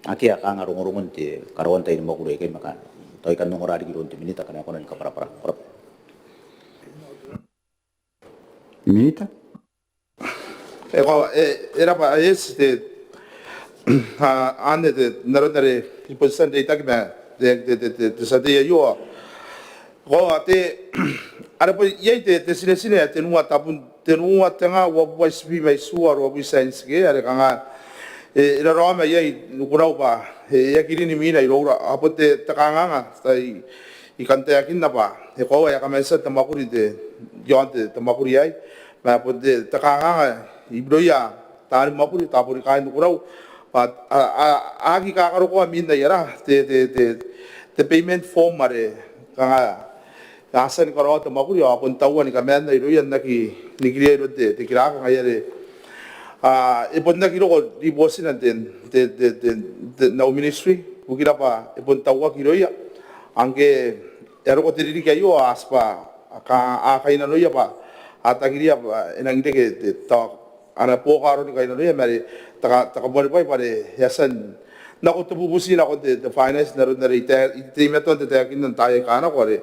akia kanga orang-orang ti karawan tayo makuri kay maka toy kan nungurari giron ti minita kana konan kapara-para Minita. Era pa ane de naronare iposan de takme de sate yo ko ate ara po ye te sine te nuwa tapun te nuwa tanga wa voice bi mai suar wa sense ke ara kanga era roma ye nukurau pa ya kirini mina irora apote takanga tai ikante akin na pa ko ya kamesa tamakuri de yonte tamakuri ai ma apote takanga ibroya tani makuri tapuri kain nukurau agi kakaro ko amin na yara te payment form mare kanga asan karo to makuri apun tawa ni kamen na iruyan na ki nigriya ro te kira ka yare ipon na kiro ko dibosin natin na ministry bukira pa ipon tawa kiroya angke ero ko tiriri kayo aspa ka akay na noya pa atagiriya inang ke ta ana po karo ni kayo noya mari takabali pa pare yasan na ko tububusin ako the finance na ron na retail itimeton te takin ng tayo kana ko re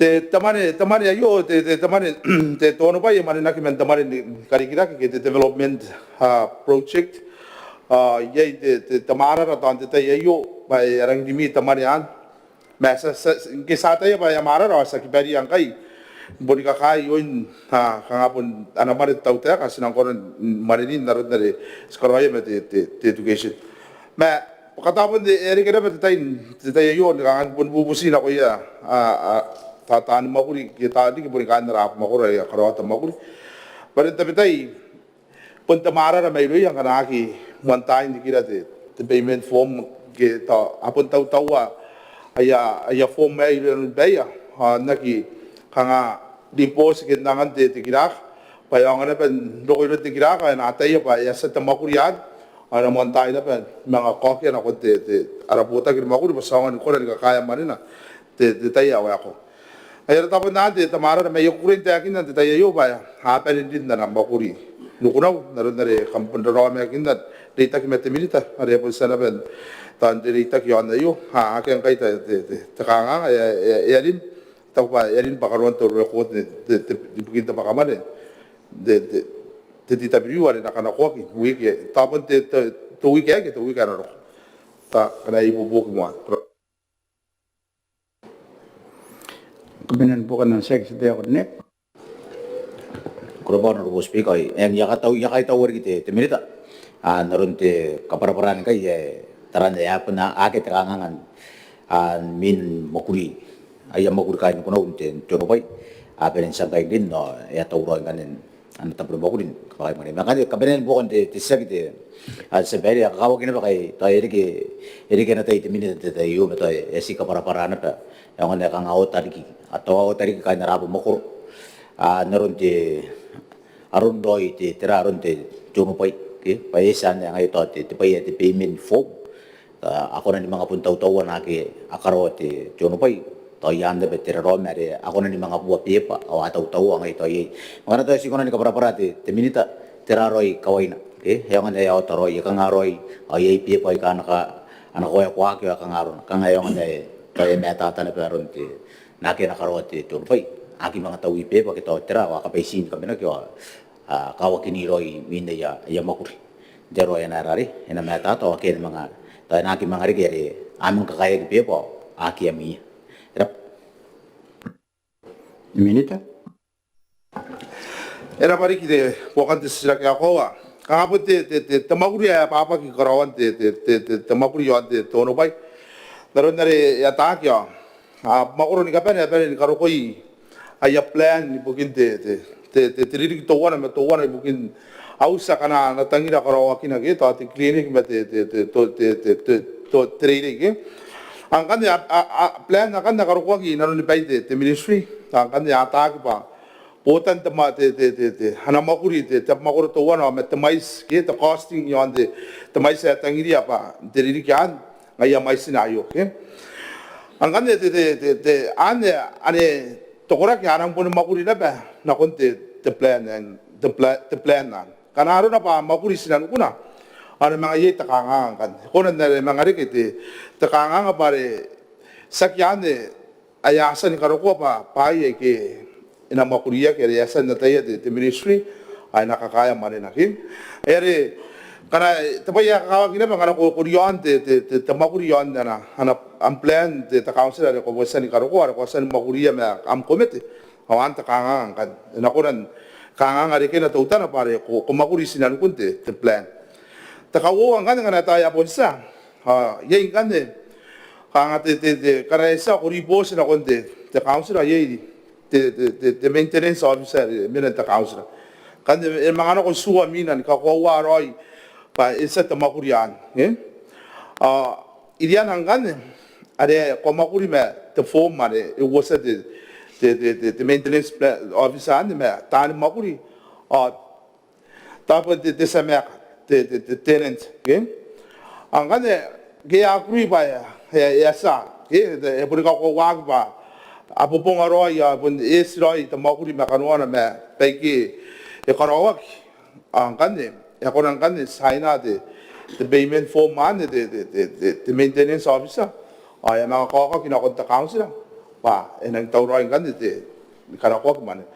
te tamane ayo te tamane te tono pa yamane na kimen tamane karikira ke te development project ye te tamara ra tante te ayo ba arang dimi tamane an masa ke sata ya ba yamara ra sa kibari ang kai boni ka kai yoin ha kangapon ana mari tau te ka sinang koran marinin narot nare sekolah ya te education ma kata pun de eri kena betai yon kan pun bubusi na ko ya tatan makuri kita di boni kan rap makuri ya karawat makuri pada betai pun tamara na may yang kana ki mantain di kira te payment form ke ta apun tau aya form may baya naki kanga deposit ke nangan te kira payang na pen dokoy te kira ka na tayo pa ya sa tamakurian ana mantain na pen mga kokya na ko te araputa ki makuri pasangan ko na kaya manina te tayo ako ay tapos na te tamara na may kurin te akin na te tayo pa happen din na makuri nukunaw naron na re kampon ro may akin na data ki metemilita are po sana ben tan data ki on yo ha akin kay te kanga yarin tau pa yarin pakaron to record de kita pakamane de data view are na kana ko ki wiki tapon te to wiki ke to wiki ro ta kana ibu buku mo Kemudian bukan yang seks dia konek. Kurang na rubo speak ay yang yakay taw kita te minita naron te kaparaparan kay taran ya puna ake terangangan min makuri ayam makuri kain kuno unten jono pai apelen sampai din no ya taw ro nganen an tapro makuri kapay mani makanya kabenen bukan te sagite sebeli akaw kina bakay tayo erike na tayo te minita te yo mata esi kaparaparan pa yang ane kang awat tadi atau awat tadi kain rabu makuro naron te arun doi te tera arun te jono pai ke paisan yang ay te pai te payment form ako na ni mga puntaw-tawa na ke akaro te jono pai to yanda be tera ro mare ako na ni mga buwa pepa o ataw-tawa ang ito ay mga to si kono ni kapara te minita tera roi kawaina ke yang ane yaw taro ya kang aroi ay pepa ka anak ko ya kwa ke kang aron kang ayon ane to ay meta ta na peron te nake nakaro te jono pai aki mga tawi pepa kita tera wa kapaisin kami na kyo kawakini roi winda ya makuri jero ya narari ena meta to ke mga tayo naki mga rigere among kakaya ki pepa aki ami rap Minita. era pari kite pokan te sira ka ko wa kapon te tamakuri ya papa ki karawan te tamakuri yo te tono bai daron nare ya ta kya makuro ni kapen ni karo koi aya plan ni bukin te tiri to wana bukin ausa kana na tangira karo wakina ke to ati clinic me to training ke angkan ya plan akan na karo waki na ni pai te ministry angkan ya ta pa potan tama te hana makuri te makuro to wana me mais ke to costing yon te mais ya tangira pa tiri kan ngaya mais sinayo ke angkan te ane tokora ki anang pun makuri na ba na konte the plan na kanaro na pa makuri sinan kuna ano mga ye takangang kan kunan na mga rikiti takangang pare sakyane ayasan ni karoko pa paye ke ina makuriya ke ayasan na tayo the ministry ay nakakaya maninakin ere kana tapaya kawag ina mga kuryon te makuriyon na ang plan te council ay ko bosan ni karoko ay ko san makuriya ma am komite awan takangang kan nakunan kangang ari kena tautan pare ko makuri sinan kunte te plan takawo ang kan nga tayo ponsa yain kan de kanga te kana isa ko ribos na kunte te council ay te maintenance officer mena te council kan de mga ano ko suwa minan ka ko waroi pa isa te makurian irian ang kan are ko makuri me te form mare it was the maintenance officer and me tan makuri tapos de samek the tenant okay ang kane kaya akuri ba ya sa ke puri ka ko wag ba apo pong aro ya pun israel ta makuri makanwana me peki e karawak ang kane ya ko nang kane saina the payment form man the maintenance officer ay mga koko kinakonta council pa enang tawroin kan dite karakok man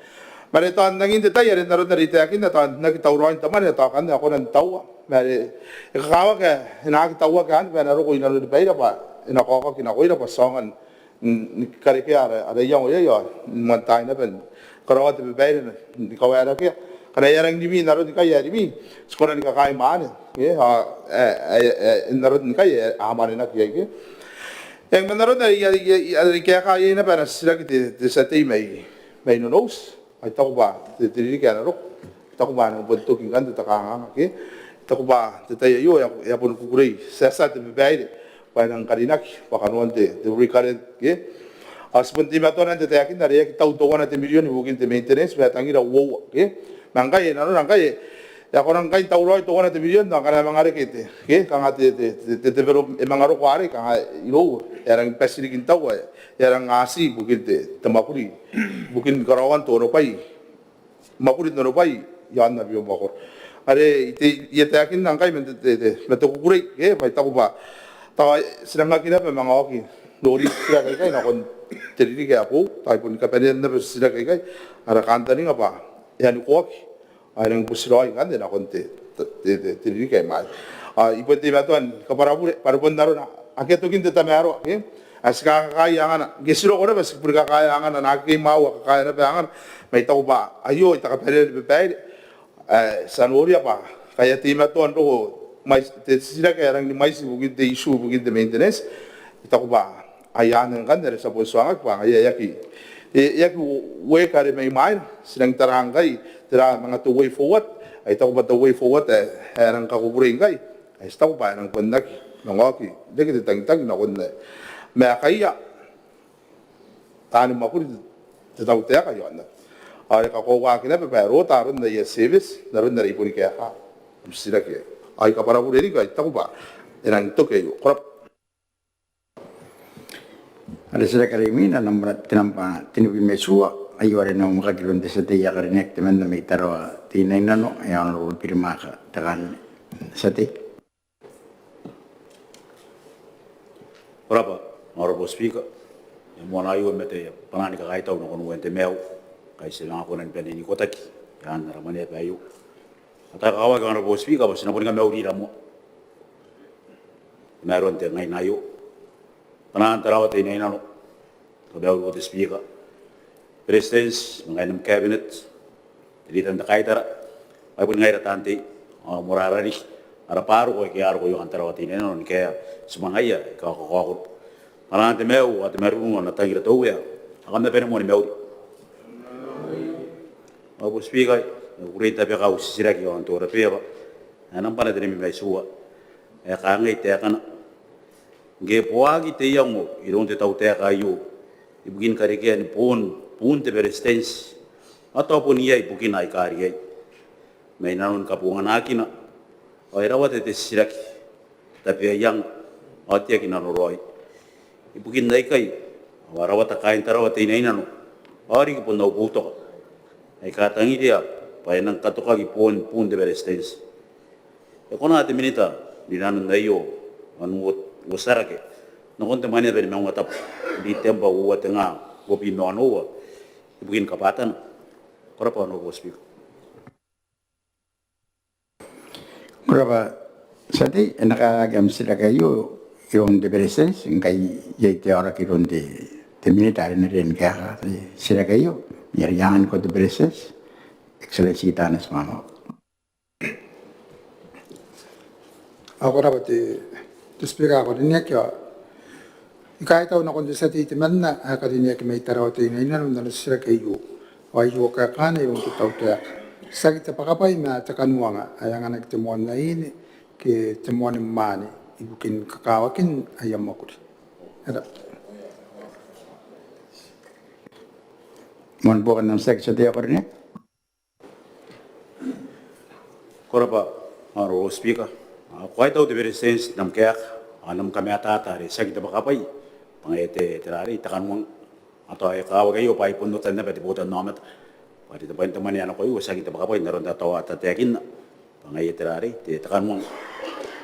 mare tan nangin dita yare naro na rite akin na tan nagtawroin taman ta kan ako nang tawa mare ikawa ka hinag tawa kan ba naro ko inaro de bayra pa inakoko kinakoy na pasongan kare ke ara yang yo mantai na ben karawat be baire ni kawara ke kare yarang di mi narod ka yari mi skora ni ka kai man ye ha narod ni ka ye amane na ke yang menarod na ya ke ka ye na para sila ke te sa te mai no nos ai tau ba te ri ke na ro tau ba no bonto king kan te ka nga ke tau ba te te yo ya pun kukurei sa te be baire pa nang karinak pa kanuan te recurrent ke seperti matuan te yakin dari ya kita utuhan te milion mungkin te maintenance ba tangira wo ke nangkai naro nangkai ya korang kai tau roi tuhan te milion na kana mangare kete ke kanga te develop mangaro kware kanga ilo yarang pesiri kin tau yarang ngasi mungkin te temakuri mungkin karawan to no pai makuri no pai yan na bio bakor are ite ya te yakin nangkai te kukurei ke pai tau ba tawa sedang kita memang oke lori sila kai na kon teriri ke aku tai pun kapenen na sila kai ara kanta ni apa yani kuak ayang pusroi kan na kon teriri kai mai ipo te batuan kaparabu parpon daro na ake to kinte tamaro ke aska kai angana gesiro kore bas purka kai angana na ke mau kai na bangan mai tau ba ayo ita kapenen be pai sanori apa kaya te batuan ro mais te sila kaya orang di mais bugin te isu bugin te maintenance ita ko ba ayan kan dari sa puso angak pa ay yaki we kare may mai silang tarangay tira mga to way forward ay ita ko ba to way forward erang kakuburing kay ay sta ko ba nang pandak nangaki deke te tangtang na kon me kaya tani makuri te tau te kayo na ay ka ko wa kina pa ro taron na yes service naron na ipuni kaya ka sila kaya ay kaparabu rin ka ito ba inang ito kayo korap Ada sila karimi na namrat tinampa tinupin mesua ayo rin na makakilon sa tiya karinek teman na may taro tinay na no ayan lo pirma ka takan sa ti. Berapa? Honorable Speaker, yang mau naik mete panani ka kaitaw no kunu wente meu kay sila ako nan peni ni kotaki yan ramane payo. Ata kawa ka Honorable Speaker bas na pun ka meu di ramo. Meron te ngai nayo. Panan tarawat ini nano. Ka meu the Speaker. Presidents ngai nam cabinet. Jadi tan kaitara. Ay pun ngai ratante morarari. Ara paru ko kiar ko yung tarawat ini nano kaya sumangaya ka ko. Panan te meu at meru na tangira to ya. Akam na pena mo ni meu. Honorable Speaker, urita pe ka usira ki on to repeba. Anam pana deni mai suwa. E ka ngai te kana. Nge poagi te yango iron te tau te ka yu. Ibugin kare ke ni pun te resistance. Ataupun ia ibugin ai kari ai. Mai nanon kapungan akina. Ai rawat te siraki. Tapi yang atia kina noroi. Ibugin dai kai. Warawat kain tarawat ina ina no. Ari ko no buto. Ai katangi dia pa nang katoka ki pun de resistance. E kona te minita di nanon dai yo anu wasarake. No konte mane be me ngata di tempo wa tenga gopi no anoa. Ibugin kapatan. Kora pa no speak. Berapa sati nakagam sila kayo yung depressions kay yete ora kilon de militar na rin kaya sila kayo yariyan ko depressions excellency tanas mama. Ako dapat speaker ako din niya kahit ako na kundi sa titiman na akadinya may taraw tayo na inanon na sila kayo ayo ka kana yung tutaw tayo sakit pa kapay matakanuwa nga ay nga nagtimuan na ini ke timuan ng mani ibukin kakawakin ayam ako rin Mon bukan ng section tayo ko rin Kora pa Honorable Speaker. Kuai tau de resistance nam kaya anam kami atata re sakit pa kapay pangete terari takan mo atau ay kawa kayo pa ipunutan na pati butan namat pati tapan teman yan ako sakit pa kapay naron tatawa tatayakin na pangay terari takan mo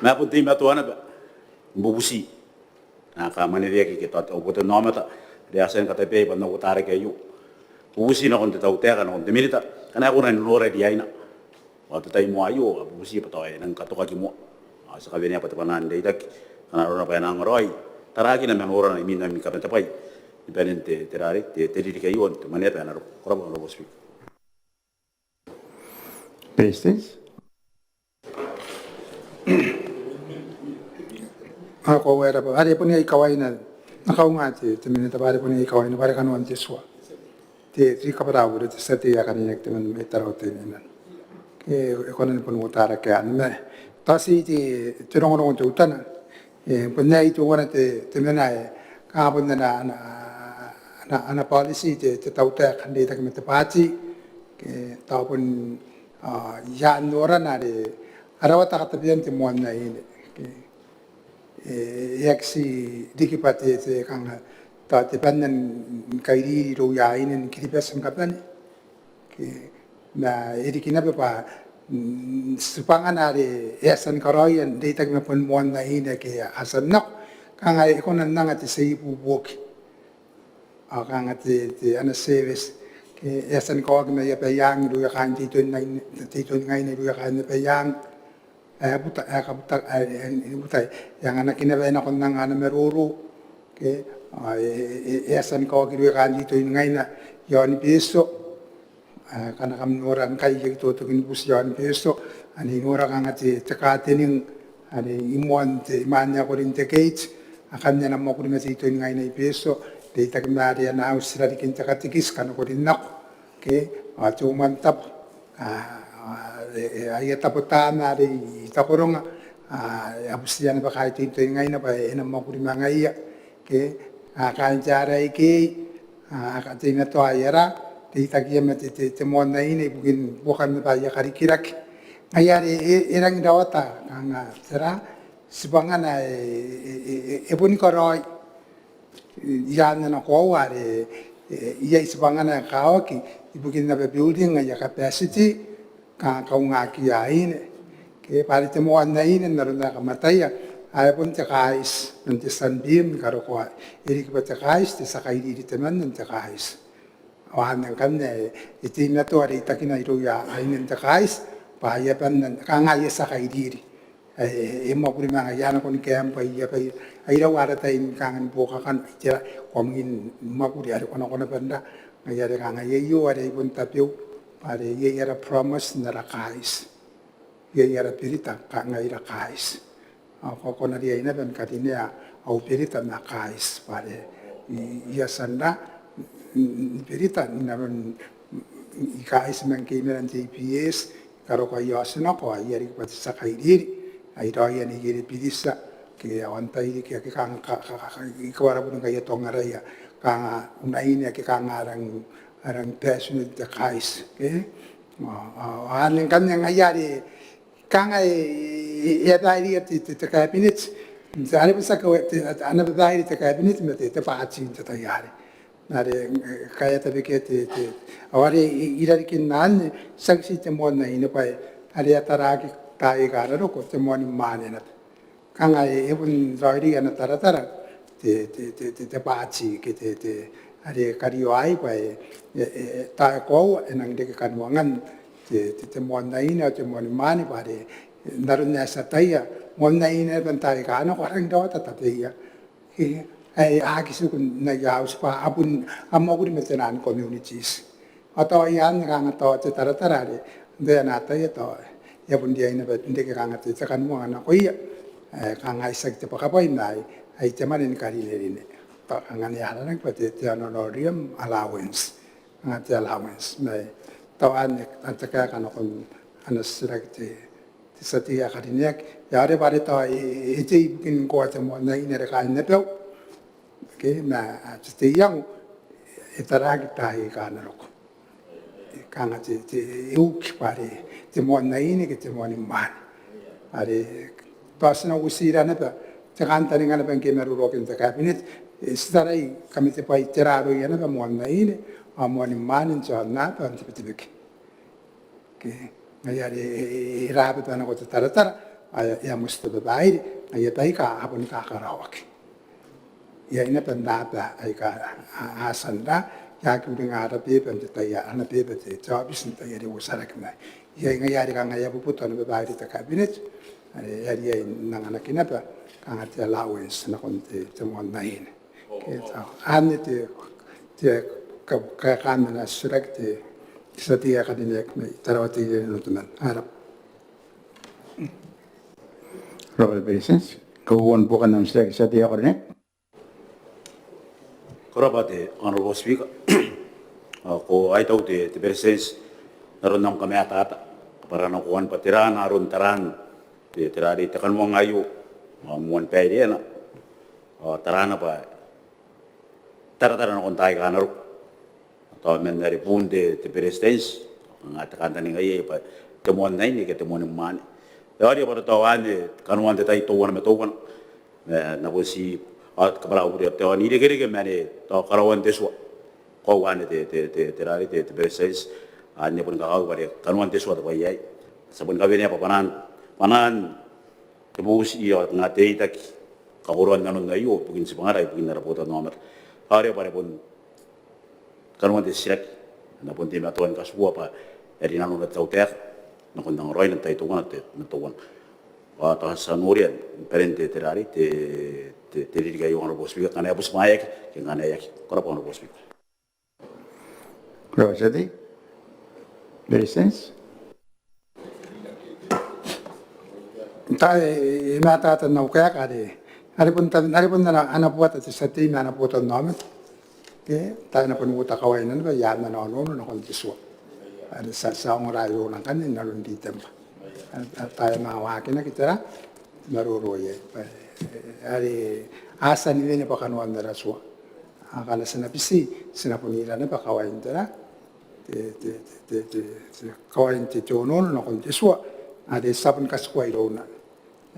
napun tim atuana ba bubusi nakamaniriya kita butan namat dia asen kata pe pa no utare kayo bubusi na kon tataw teka na kon minita kana ako na nore di aina waktu tayo mo ayo bubusi pa tayo nang katoka mo sa kabina pa tapanan day tak kana ron pa nang roy taragi na memora na imin namin kapit tapay ibanen te terare te diri kai on te mane pa na koraba no speak. Presidents? Ako era pa. Ari po niya ikaway na nakaunga te minita pare po niya ikaway na pare kanuan te swa. Te tri kaparawo te sa te ya kanina te man me taro te na. Ke ko na po no tara ka na. Tasi te rongo te utana. Po niya ito wana te mena ka po na ana policy te tauta kandi ta kemete pati ke tapon ya nora na de arawata katapian te mo na ine ke yaksi dikipate te kanga ta te panan kairi ro ya ine kiripesan kapani ke na edikina pa supangan are yasan karoyan de ta kemepon mo na ine ke asan nak kanga ikonan nanga te sei bubuki kanga te ana service ke yasan ko agme ya payang ru ya kan ti tun ngai ne ru ya kan payang buta buta yang anak ina ba na kon nang ana meruru ke yasan ko ru ya kan ti tun ngai na yon piso kana kam orang kai ye to kin bus yon piso ani ora kanga te tekatening ani imon te manya ko rin te gate akan na mo ko rin ti tun ngai na piso de tak mari na usra di kinta katikis kan ko din nak ke ato mantap ay tapotana de taporong abusian ba kai tin ngai na ba ena mo ko mga iya ke kan jara iki akatina to ayara de tak yema te mo na ini bukan ba ya karikirak ayari irang dawata kanga sera sibangana ebun koroi yana na ko ware ia isbangana kaoki ibukin na building ya capacity ka kaunga ki aine ke parite mo na ine na runa ka mataya ay pun te kais nanti sandim karo ko iri ki te kais te sakai di teman nanti kais awan kan ne itina to ari takina iru ya aine te kais pa ya pan ka nga ya sakai diri mo prima nga yana kon kem pa ya pa ai ra wara ta in kangen boka kan ira komgin makuri ari kono kono benda ngaya nga ye yo ari pun tapio pare ye era promise na ra kais ye era pirita ka nga ira kais ko kono ri ina ben katinia au pirita na kais pare ya sanda pirita na kais men ke men TPS karo ko yosna ko ayari pa sa kaidiri ai raya ni gere pidisa ke awantai ke kang ikwara pun kaya tongaraya kang unaini ke kang arang passionate the kais ke anen kan yang ayari kang ai ya dai ti cabinet zare pun sa ko ana dai ti cabinet me te paati te tayari nare kaya tabe ke te awari irari kin nan sagsi te mo na ina pa ari ataraki tai gara ro ko te mo ni mane na kanga ebun zairi ana taratara te paati ke te ari kario ai pa ta ko enang de kan wangan te mo na ina te mo ni mane pa de narun na sa taya mo na ina ban tai ka no ko rang do ta ta ya ai akisu kun na ya uspa abun amoguri metenan communities atau yan kanga to te taratara de na ta ya to ya pun dia ina bet ndeke kanga te kan mo ana ko iya kanga isak te pakapai mai ai teman ni kari le ne ta kanga ni ala nang pate te honorarium allowance ngate allowance mai tawan antaka kana kon anasrak te satia karinek ya re bare ta ite kin ko te mo na ina re ka ne pe ke na te yang itaragi tai kana ro kanga te uk pare te mo na ini ke te mo ni man are pasna usira na pa te kanta ni ngana ben ke meru ro ken te cabinet starai kami te pai teraro yana pa mo na ini a mo ni man in cha na pa te te ke ngayari irabe pa na ko te taratara ya musto ba bai ya pai ka apun ka karawak ya ina pa nata ai ka asanda ya ku nga ra pe pen te ya ana pe pe te cha bis te ya de usara kna ya nga ya ri ka nga ya bu puton be ba ri te cabinet ya ri na nga na kina pa ka nga te allowance na kon te mo na in Gitu. Ani ti kakan na surak ti sa tiya kadinek may tarawati nutuman. Harap. Robert Beresens, kahuwan po ka ng sa tiya ko rin. Korabate, Honorable Speaker. Ko ay tau te Beresens naron nang kami atata para nang kuan patiran naron taran te tirari te kan mo ngayo muan pede na tarana pa tara na kontay ka naro to men dari punde te Beresens nga takan tani ngayi pa temuan nai ni ke temuan man dari para tawan kanuan te tai tuan me tuan na bosi at kabala uri te ni de gere mane to karawan te so ko wane te rari te Beresens anya pun kau bare kanuan te so ta bayai sabun kawene pa panan te bus iyo ngate itaki kaguruan nanon ngayo pugin si pangaray pugin na rapota nomor hari bare pun kanuan te sirak na pun te matuan kasua pa eri nanon na tauter na kun nang roy na tai tuan te tuan wa ta sanurian perente te rari te dirigayo Honorable Speaker kana bus mayak kana yak kora Honorable Speaker. Robert Beresens. Tayo imatatan na kaya kadi. Haripun na anapuat at sa team na anaputan namin. Okay, tayo na punmuta kaway na ba yan na nono na kontiswa. Sa ang rayo lang kanin nalunditan pa. At tayo mahawakin na kita maruruye. Ari asa nila na pa kanuan na raswa. Akala sa napisi sinapunila na pa kaway na kawain ti tono na kontiswa ade sapon kaskway do na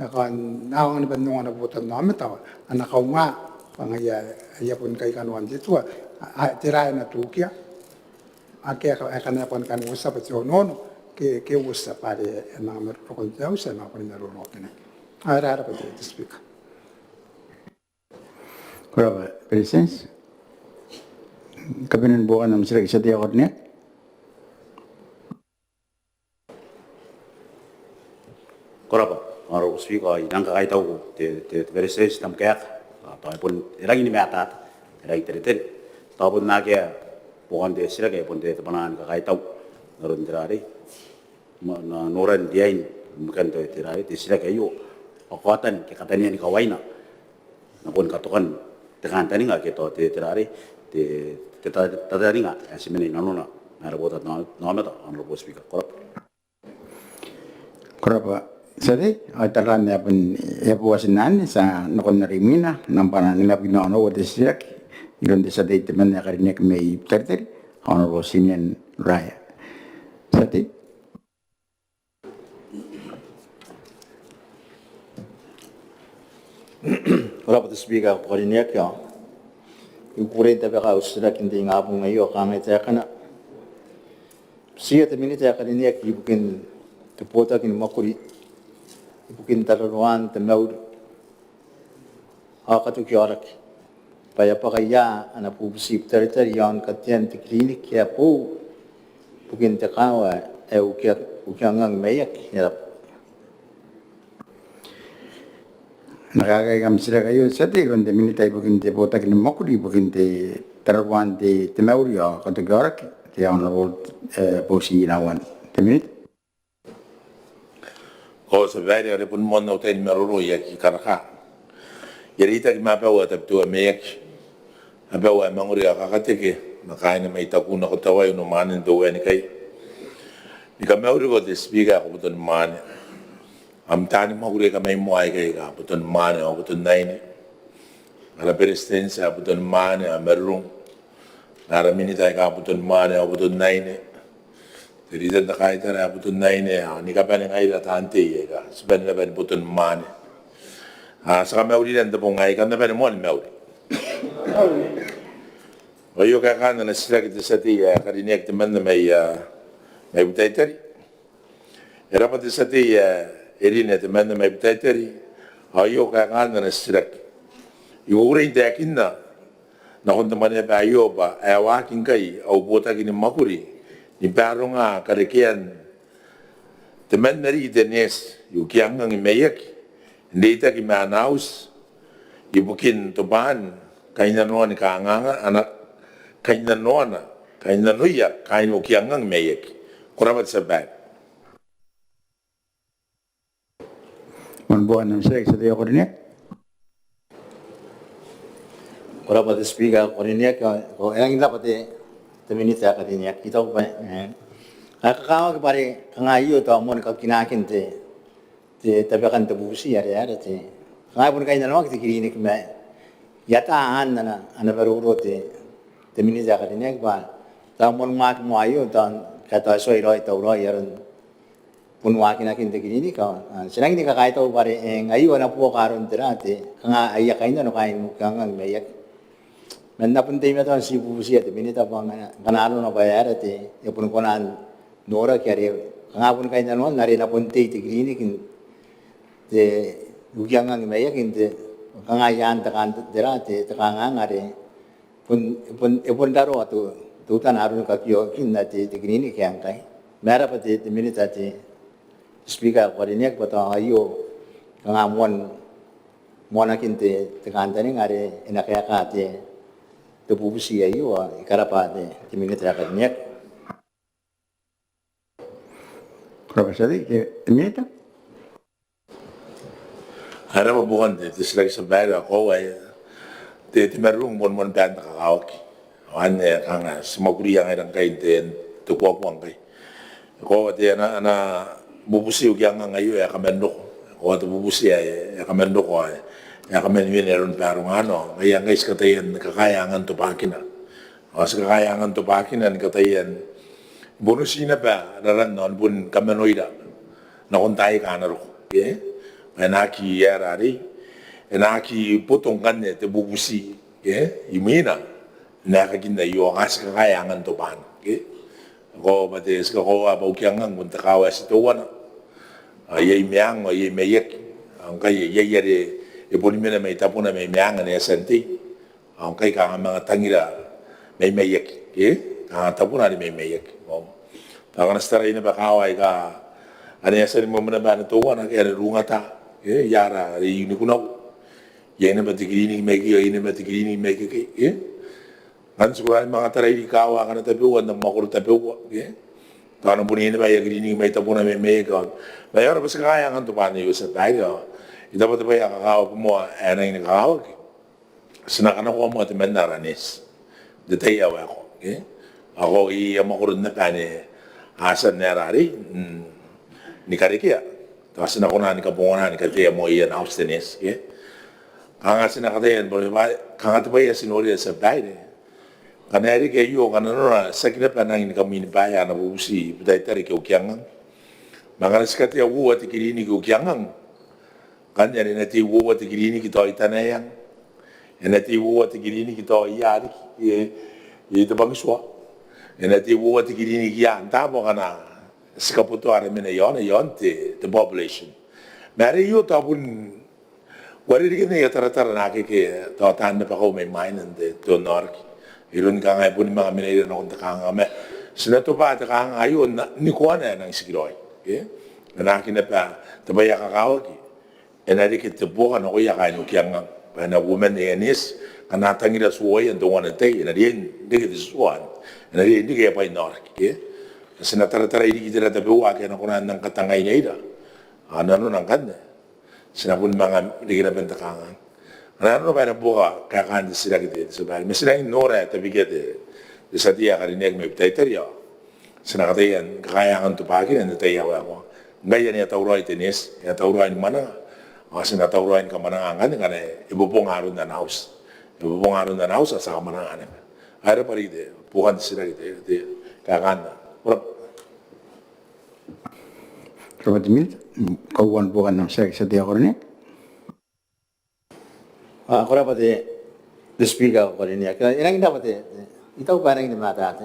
kan nawan ban nung anabutan namin tawa anakaw nga pangaya ayapon kay kanuan dito tiray na tukia ake kana pon kan usap ti tono ke usap pare mga merokon daw sa mga pinarorokin ara pa ti speak Robert Beresens. Kabinan bukan ng sila sa tiya ko rin. Korapa, Honorable Speaker, idang kakay tau ko, te Beresens tam kayak, tayo pun irang ini meatat, irang teritin, tayo pun nakaya, bukan te sila kaya pun te tepanan kakay tau, naron tirari, na noran diain, bukan te tirari, te sila kayo, akuatan, kekatanya ni kaway na pun katukan, tekan tani nga kito te tirari, te tadari nga, asimini nanuna, narabotat namata, Honorable Speaker, korapa. Korapa. Sari, taran ya pun ya puasin nani sa nakon narimina nampana nila pinono what is sirak iron desa de teman ya karinek may terter Honorable Sinian Raya. Sati. Korapa to speaker karinek ya. Ikure tabe ka usrak hindi ngapong ngayo kangay tayo kana. Siya temini tayo karinek ibukin tepota kin makuri bukin tararuan tamaud akatu kyarak paya pakaya ana pubsip teritorian katyan ti klinik ya po bukin takawa ukiangang mayak yarap Nakakagam sila kayo sa ti kundi minitay bukin te bota kin makuri bukin te tararuan te tamaud ya katugarak ti Honorable Posi Inawan. Teminit. O sa veri ore pun mon no ten meruru ya ki karaka. Yari ta ma pa wa tap tu me yak. Aba wa manguri ka ka teke makaina mai ta kuna ko tawai no manin do wen kai. Ni ka meuri ko de speaker ko butun man. Am tani maguri ka mai mo ai kai ka butun man o butun nai ni. Ala persistenza butun man a merung. Nara minita ka butun man o butun nai ni. Rizal na kahit na butun na ini, ni kapan yang air tante ya ka, sebenarnya pen butun mana, sa kami dan tepung ay kan na pen mo ni mauli. Wayo ka kan na sila kita sa tiya, karinig teman na may butay tari. Era pati sa tiya, erin na teman na may butay tari. Wayo ka kan na sila. Iurin takin na kung teman na bayo ba, ayawakin kay, au buta kini makuri. Ni baru nga karikian teman nari denes yu kiang ng mayak ndita ki manaus ibukin tuban kaina noa ni kaanganga ana kaina noa na kaina nuia kaina ukiangang meyek kurabat sabay Bukan ng sila sa tayo ko rin Ora pa speaker ko rin ko ang ila pati minutes ka din yak ito pa kakakawa pare kangayo to mo ka kinakin te tabakan to busi yare te ngapun kay nalawag ti klinik me yataan na ana baruro te minutes ka din yak ba ta mo mak mo ayo ta kata so iro ito ro yaron punwa kinakin te klinik ka sinang ni kakay to pare ngayo na po karon tira te nga ayak kay no kay mo kang meyak Napunta mo ito si Busi at minita pa kanalo na bayar at yapun ko na Nora kaya ngapun kayo na noon nari napunta iti klinik te lugyang ang imayak hindi kangayan takan dira te takangang ari pun daro at tutan arun kakyo kin na ti klinik yang kay mera pa ti minita ti speaker ko rin yak pato ayo kangamon mo na kinte takantaning ari inakaya ka ti Bubusi ayo ikarapate ti minute ya kadniak Kurang sali minute Ara mabukan te sila sa bayo ako ay te marung mon ban kakawak wan kang sumaguriya ng kay te po kay ko te na bubusi ugyang ngayo ya kamendo ko te bubusi ay kamendo ko ya kami meron parang ano kaya guys katayan kakayangan tupakin na o sa kakayangan tupakin na katayan bonusina pa naran non bun kamenoida na kuntay ka na ro okay enaki yarari enaki potong kanne te bubusi okay imina na kaginda yo as kakayangan tupan okay ko bates ko aba ukyangan kun takawas to wana ay miang ay meyek ang kay yayare Ipunimena may tapuna may miangan ya senti, ang kay kang mga tangira may mayek, kang tapuna ni may mayek. Taka nastara ina bakaway ka, ano ya sani mo muna ba na tuwa na kaya rungata, yara yuni kunaw, yan na batigilinig may kiyo, yan na batigilinig may kiyo, kan siguro mga taray di kawa ka na tapiwan na makuro tapiwa, taka na punin na ba yagilinig may tapuna may mayek, mayroon ba sa kaya nga tupan niyo sa tayo, ito pa tayo kakakawa po mo, ano yung nakakawag. Sinakanakuha mo at mandaranis. Detayaw ako. Ako iyamakurod na kani asan na rari, ni karikia. Tapos sinakuna ni kapungunan, ni katiya mo iyan austenis. Kanga sinakatayan, kanga tayo sinuri sa bahay. Kanari kayo, kanano sa kinapan ng kami ni Baya na bubusi, patay tari kayo kiyangang. Mga nasikatiya uwa at ikilinig kayo kiyangang. Kanya ni nati uwa at ikilinig ito ay tanayang. Nati uwa at ikilinig ito ay yari. Ito bang iswa. Nati uwa at ikilinig yan. Tamo ka na sa kaputo aramin na yon, the population. Mari yun tapon, wari rin na yung tara-tara nakiki, tawatahan na pa ko may mainan to norki. Iron ka nga po ni mga minairan akong takangame. Sinato pa, takangayon, ni kuha na ng sigiroy. Nanakin na pa, tabaya kakawag. Enarikit na po ka na kuya kain ukyang na woman ni Anis, kanatang ila suway ang tungan na tayo, enariyan, hindi kita suwan, enariyan, hindi kaya pa yung norki. Kasi natara-tara, hindi kita na tabiwa, kaya nakunan ng katangay niya ila. Ano nang kanya? Sinapun mga, hindi kita bentakangan. Ano pa na buka, kakanda sila kita sa bahay. May sila yung nora, tabi kita, sa tiya karinig may ptayteryo. Sinakatayan, kakayangan tupakin, ang natayaw ako. Ngayon, yatawroy tinis, yatawroy mana. Kasi natawroy ka manangan, kaya ibupong aron na house. Ibupong aron na house, asa ka manangan. Ayra pa rin, bukan sila kita, kakanda. Robert Mills, kauwan po ka ng sex sa diya ko rin Ako na pati, the speaker ko rin niya. Inang ina pati, ito pa nang inimata.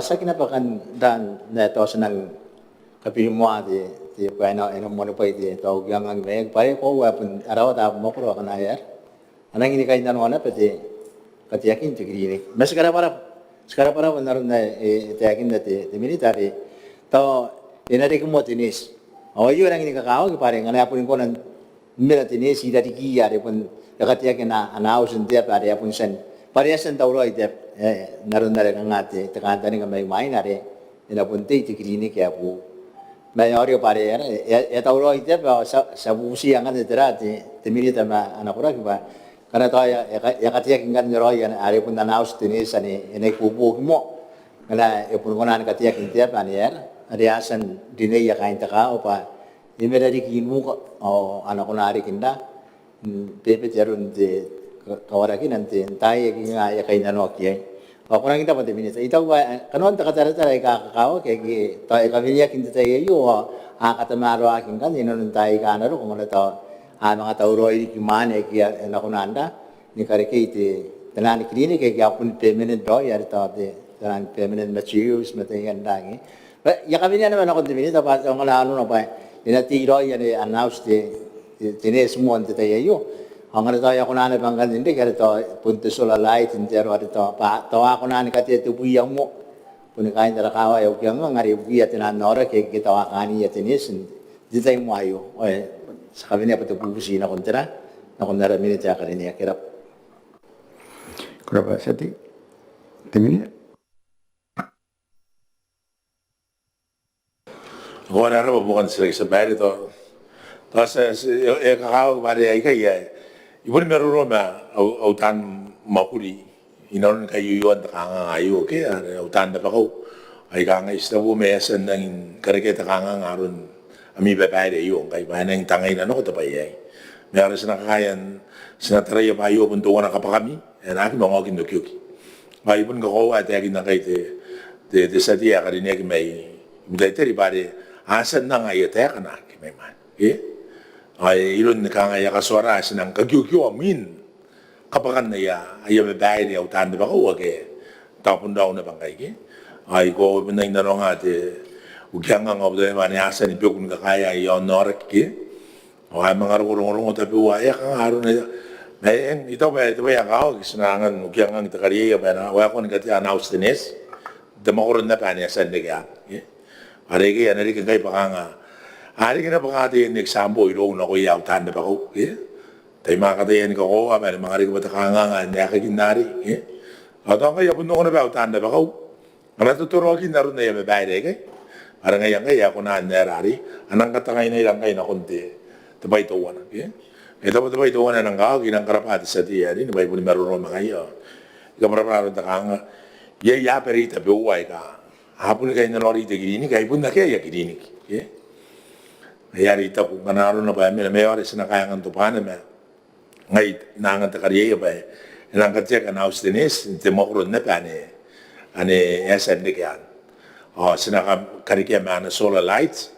Sa kinapakan dan na ito sa nang kapimwa di pa ina mo pa iti ito yung ang may pare ko wapun araw ta mo ko kana yar. Anang ini kay nan wana pati katiyakin ti klinik. Mas kara para naron na tiyakin na ti military. To inari ko mo tinis. O yun ang ini kakao pare ngana apun ko nan mira tinis ida di are pun katiya kena anausin dia pada pun sen pariasan tauro ite naron dare ngate tekanta ni kamay main are ina pun ti klinik ya pu may ori pare ya tauro ite pa sa busi ang ate terate temilita ma anakura ba karena tahu ya katiya kingan nyoro ya are pun anaus tinis ani ene kubu mo karena ya pun konan katiya kintia panier ariasan dinay ya kain taka o pa imera di kimu o anak kunari kinda pepe jarun de kawaraki nanti entai ya kain anok ya o kunang kita pati minisa itaw ba kanon ta katara tara ka kakao ke to e kamiya kinta tayo yo katamaro akin kan inon tai ka naro kung ano to mga tauroi kimane ki anak kunanda ni kareke ite tanan klinik ke apun permanent do ya to de tanan permanent materials matayan dangi ya kami niya naman ako dimini tapos ang ano na pa inatiro yan announce tines mo ante tayo ang ano tayo ako na banggan hindi kaya to punto sola light intero at to pa to ako na kati tubuyang mo kung kain tara kawa yung kaya nga ngari buya tinanora kaya kita wakani ya tines di tayo mo ayo sa kami niya patupusin na kontera na kung naramin niya ka rin niya kirap Kuraba sati. Timini. Wala na bukan sila sa bayan ito. Tapos, kakao ba rin ay kaya, ibu ni meron ma, autan mapuli, inon kayo yun, kangangayo, kaya autan na pa ko, ay kangais na bumesan ng karaketa kangangaron, ami babae yun, kaya ba nang tangay na no, tapay ay. Meron sa nakakayan, sinatarayo pa yun, puntuan na kapakami, yan akin mga kinukyuki. May ibon ko at yakin na kayo, de sa diya ka rin yakin may, dahil pare, asan na nga yata ka na, may man. Ay, ilon na ka nga yakaswara, sinang kagyugyo amin. Kapakan na ya, ay babae niya, utan na ba ko, wag tapon daw na bang kayo. Ay, ko, nang nanong ate, ugyang nga nga, mani asan, ipiyok nga kaya, yon norak ki. O ay, mga rurong-rurong, tapi waya ka nga, haron na, may, ito ba yung kao, sinangan, ugyang nga, ito kariya, waya ko nga tiyan, house dinis, damakuron na pa niya, saan na kaya. Hari kaya narikin kayo pa nga. Hari ka na pa nga tayo example, ilong na ko yaw tanda pa ko. Tayo mga katayan ko ko, mga rin ko ba nga, hindi ka kinari. At ang kaya puno ko na ba, tanda pa ko. Ang natuturo ko naroon na yung babae kay. Parang ngayon kaya ako na nerari. Anang katangay na ilang kayo na kunti. Tabay tuwan. Ito po tabay tuwan na ng kao, ginang karapati sa tiyan. Nabay po ni marunong mga kayo. Ikaw marapararon na ka nga. Yaya perita, buway ka. Hapon kayo na lori ito kilinik, kayo po na kaya kilinik. Kaya rito, kung kanaro na ba, may oras na kaya ng tupanan, ngay nangan ta kariya ba, nang katya ka na austinis, demokron na pa, ane SND yan. O, sinaka kariya na solar lights,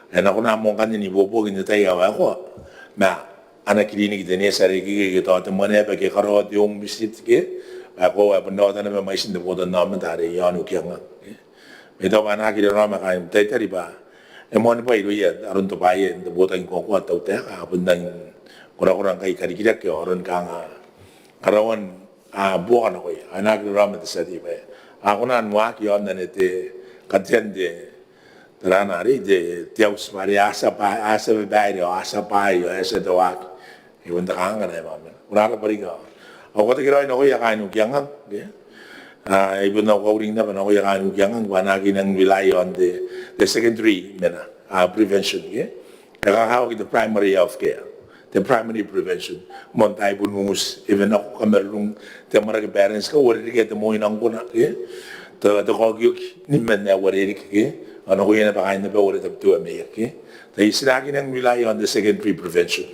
ako na mong kanyan ibubugin na tayo ako, anak kilinik din sa rigi, ito, at mo na pa kikarot yung bisit, ako, panotan na may sindaputan naman tari, yan, ukya nga. Ito ba nakakita naman kayo, tayo ba? E mo na pa ilo yan, aron to bayan, nabutan ko ako at tawte ka, abundang kurang-kurang kay karikidak yun, aron ka nga, karawan, bukan ako yan, nakakita naman sa di ba? Ako na anwak yun, na nete, katyan de, taranari, de, tiyaws pari, asa babae, asa payo, asa dawak, iwan ta ka nga na yung kurang ka pa rin ka. Ako katagirawin ako, yakain mo kiyang ibon na ako rin naman ako yung anugyang wanagin ang rely on the secondary prevention. Nakakawag the primary health care, the primary prevention. Montay bunungus, even ako kamerong tamarag parents ka, wala rin kaya mo inang ko na. The kogyuk, niman na wala rin kaya. Ano ko yan na pakain na ba wala tapos amayak. Dahil sinagin ang rely on the secondary prevention.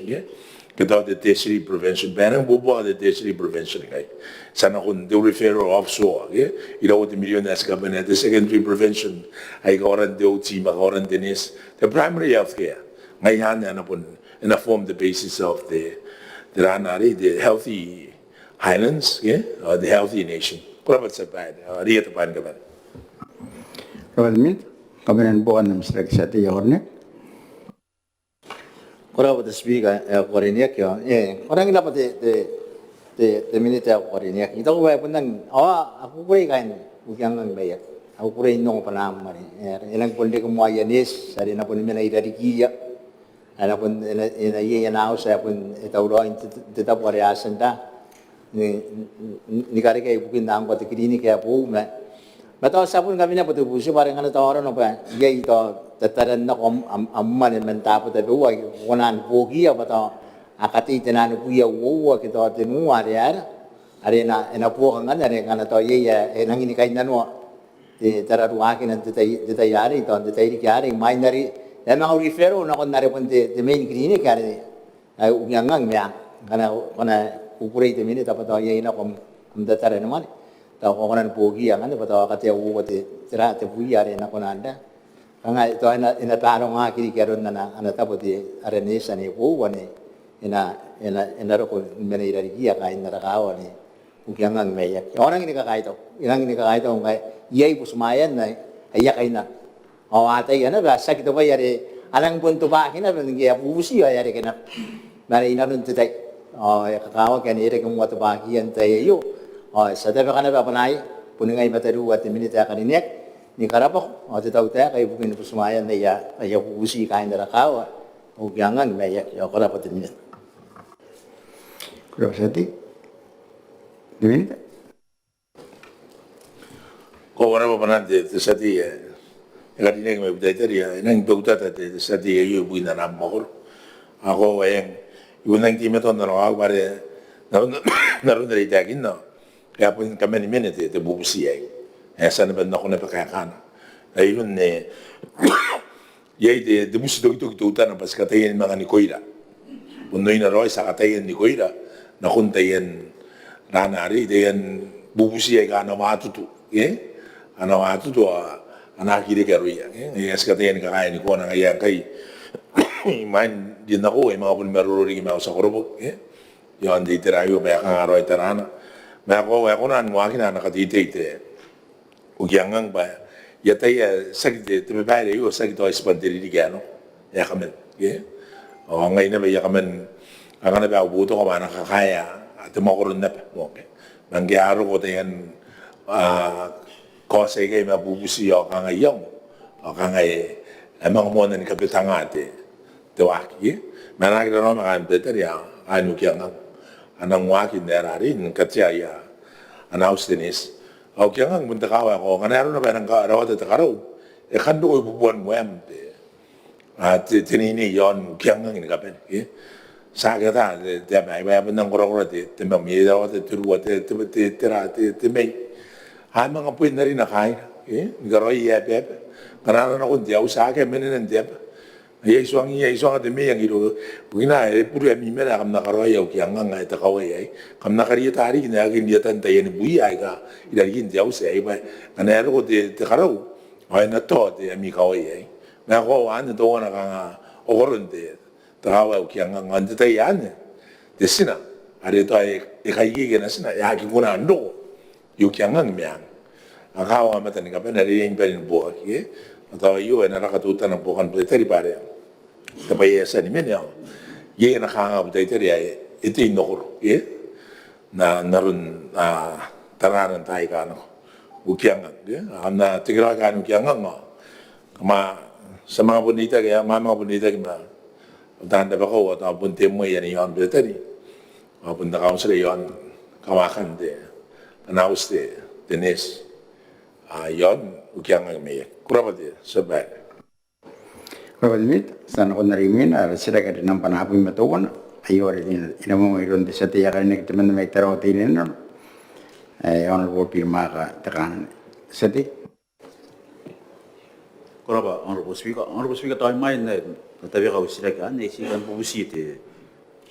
Kita the tertiary prevention, parang bubuo the tertiary prevention kay. Sana kung the referral offshore, ilaw the millionaires cabinet, the secondary prevention ay kawaran the OT, makawaran dinis, the primary health care. Ngayon na po na form the basis of the healthy highlands, the healthy nation. Kurabat sa bayan, riyat pan kaban. Kurabat min, kabanan bukan ng Mr. Kisati Yornek. Kurang betul speaker koreaniak ya, orang ini dapat de minute koreaniak. Itu aku bayar punang, aku kurang kain, bukan ang bayar. Aku kurang nong panam mari. Ilang pun dia kemuayanis, hari na pun mina ida dikiya. ana pun ina ye na house pun etaulo intita pore asenta ni kare ke bukin nang ko tikini ke apu me mata sapun kami na patu busi bareng ana tawara no pa ye to tataran na kom amma ne menta pa te wa wonan pogi apa to akati tenan puya wo ke to tenu are na po kan are kana to ye nang ini kai nanu te tararu akin te yari to te iri kare mainari na ma rifero na kon nare pun te main kini kare uyangang me kana upure te mini ta pa to ye na kom datare na mani ta ko konan pogi ang ano pa to kate wo te tira te puya are na konanda kanga to ina taro nga kiri karon na ana tapoti are ni sa ni po wane ina ro ko mena ira kia ka ina rakawa ni ukiangang meya orang ini kakaito ngai yai pusmayan na ayak ina o atay ana ba sakit ba yare alang punto ba kina bengi apusi yare kina mari ina nun tutay o kakawa kan ire kung wato ba kian tayo o sa tabi kana ba panay puningai mataru at minita kaninek ni karapok o tataw tayo kay bukin pusmayan na ya pusi kain na rakawa ukiangang meya yo karapot minit Kurang sati. Diminta. Ko wana pa panan te sati kadine me budai tari nang bauta te sati yo buina na mogor ako wayang yunang ti meton na ako bare naron dari takin no kaya pun kami ni minute te bubusi ay sana ben nako na pakakana ayun ne yai de busi to utan pas katayen mga ni koira unoy na roy sa katayen ni koira na kuntayen ranari deyan bubusi ay kana matutu ana matutu ana kiri karuya yes katayen ka ni ko na ngaya kay man din ako ay mga pulmeruri ma sa korobok yon di tirayo ba ka roy tarana ma ko wa ko nan mo akina nakatite ugyangang ba yatay sagde te ba yo sagdo espanteri digano ya kamen o ngay na ba ya kamen ang na ba buto ko ba nakakaya at mo ko rin na okay nangyaro ko tayan kose kay mabubusi o kangayong o kangay amang mo na ni kapitangate tewaki managro no mga better ya anu kyang anang wakin nerarin katsaya anaus dinis o kyang ang bunta kawa ko kanaro na ba nang karaw at karaw kando ko bubuan mo empe at tinini yon kyang ang inikapen sa kata de mai ba nang kororo de mami daw de tuwa de tira de mai ha mga puin na rin na kain garoy ya bebe kanaro na kun diaw sa ke menen de ye suang de me yang iro bugina puru mi mera kam na karoy o kyang nga ta kawai ai kam na kariya tari na gin dia tan tayen bui ai ga ida gin diaw se ai ba kanaro de karaw ai na to de mi kawai ai na ko an do na ka ogoron de tawa o kyang nga ande tayan de sina are to ai kai ge na sina ya ki kuna ndo yu kyang nga miang akawa mata ni ka pena ri en perin bo ki atawa yu na rakatuta na bukan pleteri pare tapay sa ni menyo ye na ka pleteri ay ito inokor na narun taranan tay ka no ukyang na tigra ka no kyang nga kama sa mga bonita kaya mga bonita kaya tanda ba ko at punte mo yan yon pleteri punta ka sa yon kawakan de anaus de tenis yon ukyang nga may kurapati sabay Kawalimit, sana ko narimin, sila ka rin ang panapoy matuwan. Ayun, ina mo mayroon din sa tiyakan na kita man may taraw tinin nun. Honorable Pirma ka, takanan. Sa ti? Kuraba, Honorable Speaker, tayo main na natabi ka sila ka, naisikan po busiti.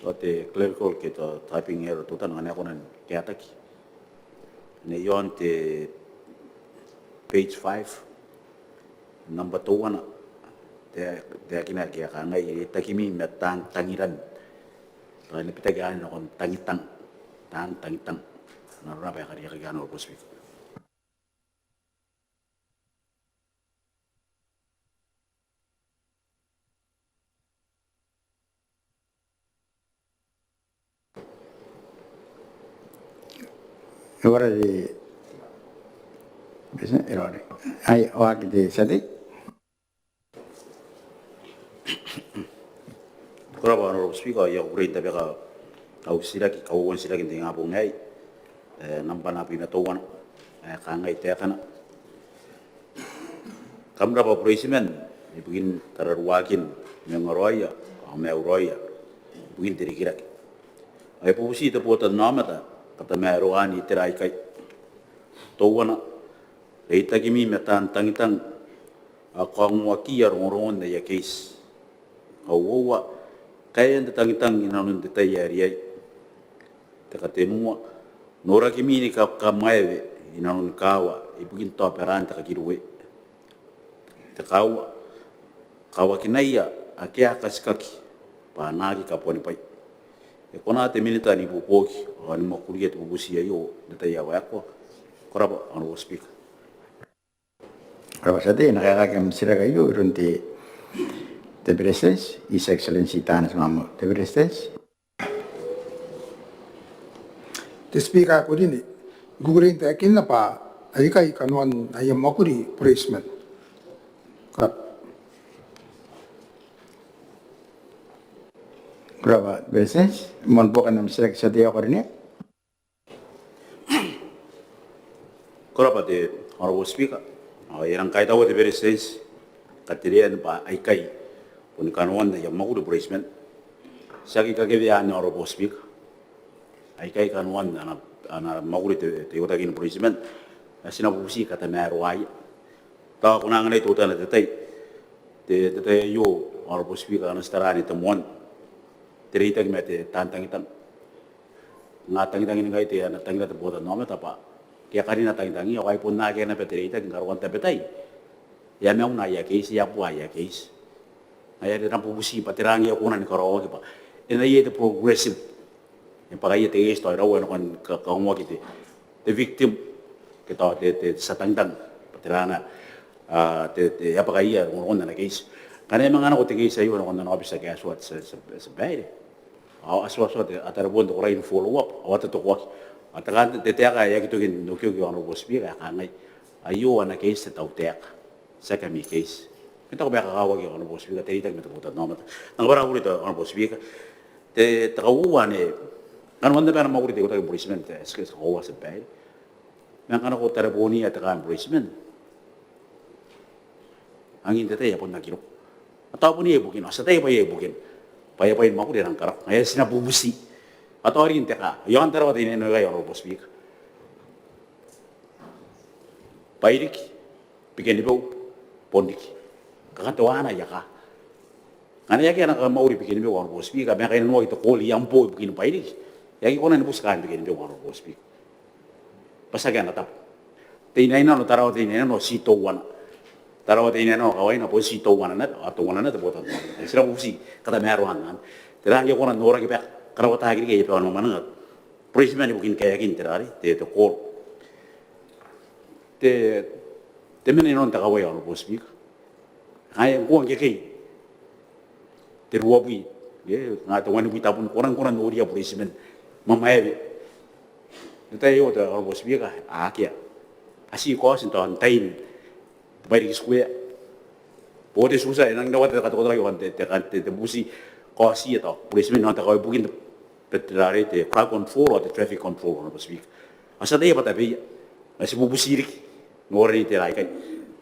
Ate clerical kita typing error, tutan nga ako ng kayataki. Yon te page 5, number 2 na. Dia kina kaya ka ngay takimi metang tangiran. Kaya napitagaan akong tangitang. Tangitang. Naroon na pa kaya kaya Honorable Speaker. Ahora de... Errore. Ay, o aquí de Sadi. Kuraba Honorable Speaker, ya uri tabi ka silaki kauwan silaki ndi ngapong ngai nampan api na tuwan kangai te kana. Kamra pa president ibugin tararuakin mengoroya ameuroya bugin dirikirak. Ay pusi ito po namata kata meroani tirai kai tuwana reita kimi metan tangitang akong wakia rongon na ya case. Awawa kaya ang tangitang inanon detayari ay takatemua nora kimi ni kamaewe inanon kawa ibugin to operan takakiruwe takawa kawa kinaya akia kaskaki panagi kaponi pai e kona te minita ni bupoki ani makuria te bubusia yo detayawa ako koraba Honorable Speaker. Kalau saya nakakagam sila kayo runti the President, His Excellency Tanas Mamo, the President. The Speaker ko din gugurin te akin na pa ay kay kanuan ay makuri placement. Kap. Berapa President? Mon bukan nam sila sa dia ko rin. Koraba te Honorable Speaker. Yang kaya tahu te President katirian pa ay kay pun kanuan na yung makuri placement. Saki kagebihan ni Honorable Speaker. Ay kay kanuan na makuri te yotagin placement. Sinabusi kata meruay. Tawa ko na nga na itutan na tatay. Tatay yo Honorable Speaker na starani temuan. Tiritag me te tantang-tang. Nga tangitangin nga iti na tangita te botan no tapa. Kaya kanina tangitangin okay pun na kaya na petiritag ngaruan tapetay. Ya meong na ya case ya po ya case. Ay ada rampu busi patirangi ako na ni karawa pa. Ina yete progressive. Yung pagaya te isto ay rawan kon kaumwa kiti. The victim kita te sa tangtang patirana te ya pagaya kon na case. Kanaya mga anak ko te case ayo kon na office sa aswat sa bayre. Aswat atarabon to rain follow up awat to ko. Atakan te te ka ya kito kin no kyo Honorable Speaker kanay ayo na case ta utek. Sa kami case. Kita ko ba kakawag yung Honorable Speaker, tiritag na taputan naman. Nang barang ulit Honorable Speaker, takawuan ano man na ba na makulit ko tayo embracement, sa kawa sa bahay. Mayang ano ko taraboni at taka embracement. Ang hindi tayo po nagkiro. At ako po niya ibukin, sa tayo pa niya ibukin. Payapayin makulit ang karap, ngayon sinabubusi. At ako rin teka, yung tarawa tayo na kayo Honorable Speaker. Pairik, bikin di ba, pondik. Kakatawa na yaka. Ano yaki anak mauri bikin mo Honorable Speaker, may kayo nanuwa ito koli yang po bikin pa ini. Yaki ko na nabuskaan bikin mo Honorable Speaker. Pasagyan na tap. Tinay na no taraw tinay na no sito wana. Taraw tinay na no kaway na po sito wana na ato wana na taputan. Sira busi kata meron nan. Tira yaki ko na nora kipek karawat hagi kay pa no manangat. President ni bikin kaya kin tirari te to call. Te menon takaway Honorable Speaker. Ay kuang kay terwabi ye ngata wani kita pun kurang uria policeman mamae tayo ta Honorable Speaker akia asi ko sin ton tain bari square bode susa nang dawat ka to ko te busi ko asi to policeman nata ko bugin petrare te crowd control or the traffic control Honorable Speaker asa dai pata be asi bubusirik ngori te lai kai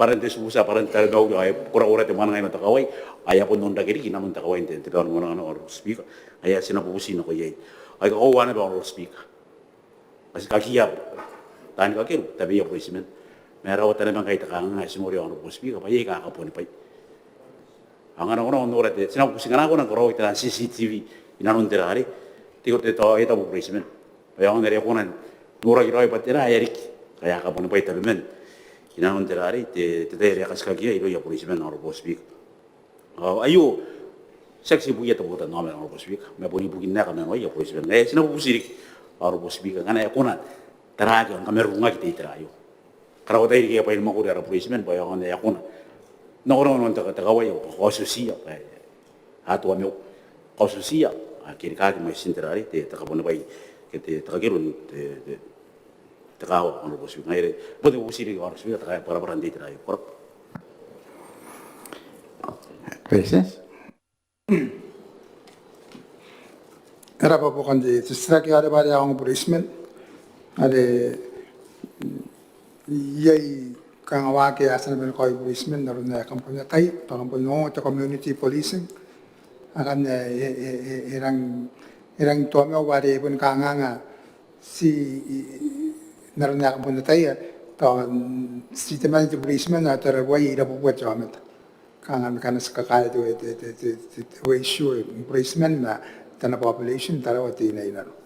parentes usa parentes daw ay kura-ura te mana ngayon takaway aya po nung dagiri kinamon takaway te pero ano Honorable Speaker aya sinapupusin ako yay ay ko wana ba Honorable Speaker kasi kakiya tan ka kiro tabi ya policeman meraw ta naman kay takang nga simuri Honorable Speaker pa yay kakapon pa ang ano nora te sinapupusin ako ng kuro ita CCTV inanon tirari tiko te to ita po policeman ay ang nere ko nan nora giroy pa tira ayarik kaya kapon pa ita men inanon tirari te tere kaskagia ilo ya policeman Honorable Speaker. Ayo seksi buya tabutan namin Honorable Speaker. May bugin na kami ya policeman. Eh sinabubusirik Honorable Speaker kana ya kuna taraga ang kamerunga kita itirayo. Karaw tayo kaya pa ilmo ko dara policeman pa yung ya kuna. Nakuron ta takaway ko susiya pa. Ato amo ko susiya kiri kagi may sinterari te takabon bay kete takagirun te takawa Honorable Speaker. Ngayon, pwede po sili Honorable Speaker, takaya para dito tayo. Korap. President? era pa po kandi stra ki are bare ang policeman are yai kang awa ke asan ben ko policeman na na kampanya tai to kampanya to community policing akan irang to me ware pun kanganga si naroon kampanya tai to si teman di policeman na tara wai ira po po jamet kangan kanas kakaya to issue policeman na tana population tarawati na inaro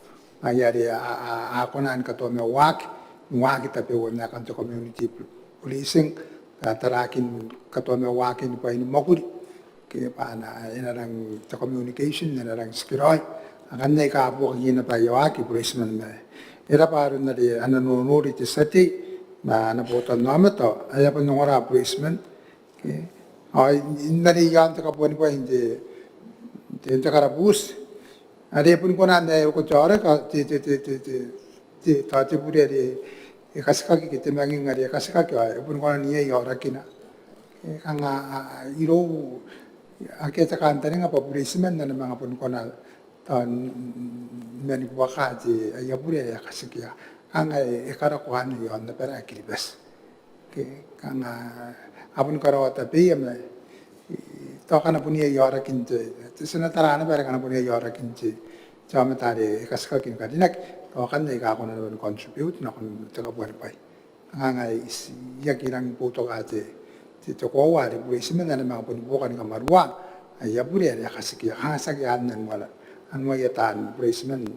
ayari ako na an kato me wak tapi wala kanto community policing tarakin kato me wakin pa ini makuri kaya pa na inarang ta communication inarang skiroy akan na ikapo kagina pa yawaki policeman me ira pa rin na di ananunuri ti sati na naputan naman to ay pa nung ora policeman ay nariyan ta kapuan pa hindi karabus ada pun kau nak ko cara ka ti puri ada kasih kita mengi ngari kasih kaki pun kau ni ya orang kina kanga iro akhirnya kantor ni apa policeman dan memang pun kau nak tahun meni buaka ti ya puri ya kasih kia kanga ekara kau ni ya anda pernah kiribas kanga apun karo tapi ya to kana punya yara kinte tisna tarana bare kana punya yara kinte jame tare kaska kin ka dinak to kan ne ka ko na contribute na kon taka buat pai nga yakirang puto ka te to ko wa de buismen na ma pun bukan ka marwa ya bure ya kasiki ha sa ya nan wala anwa ya tan buismen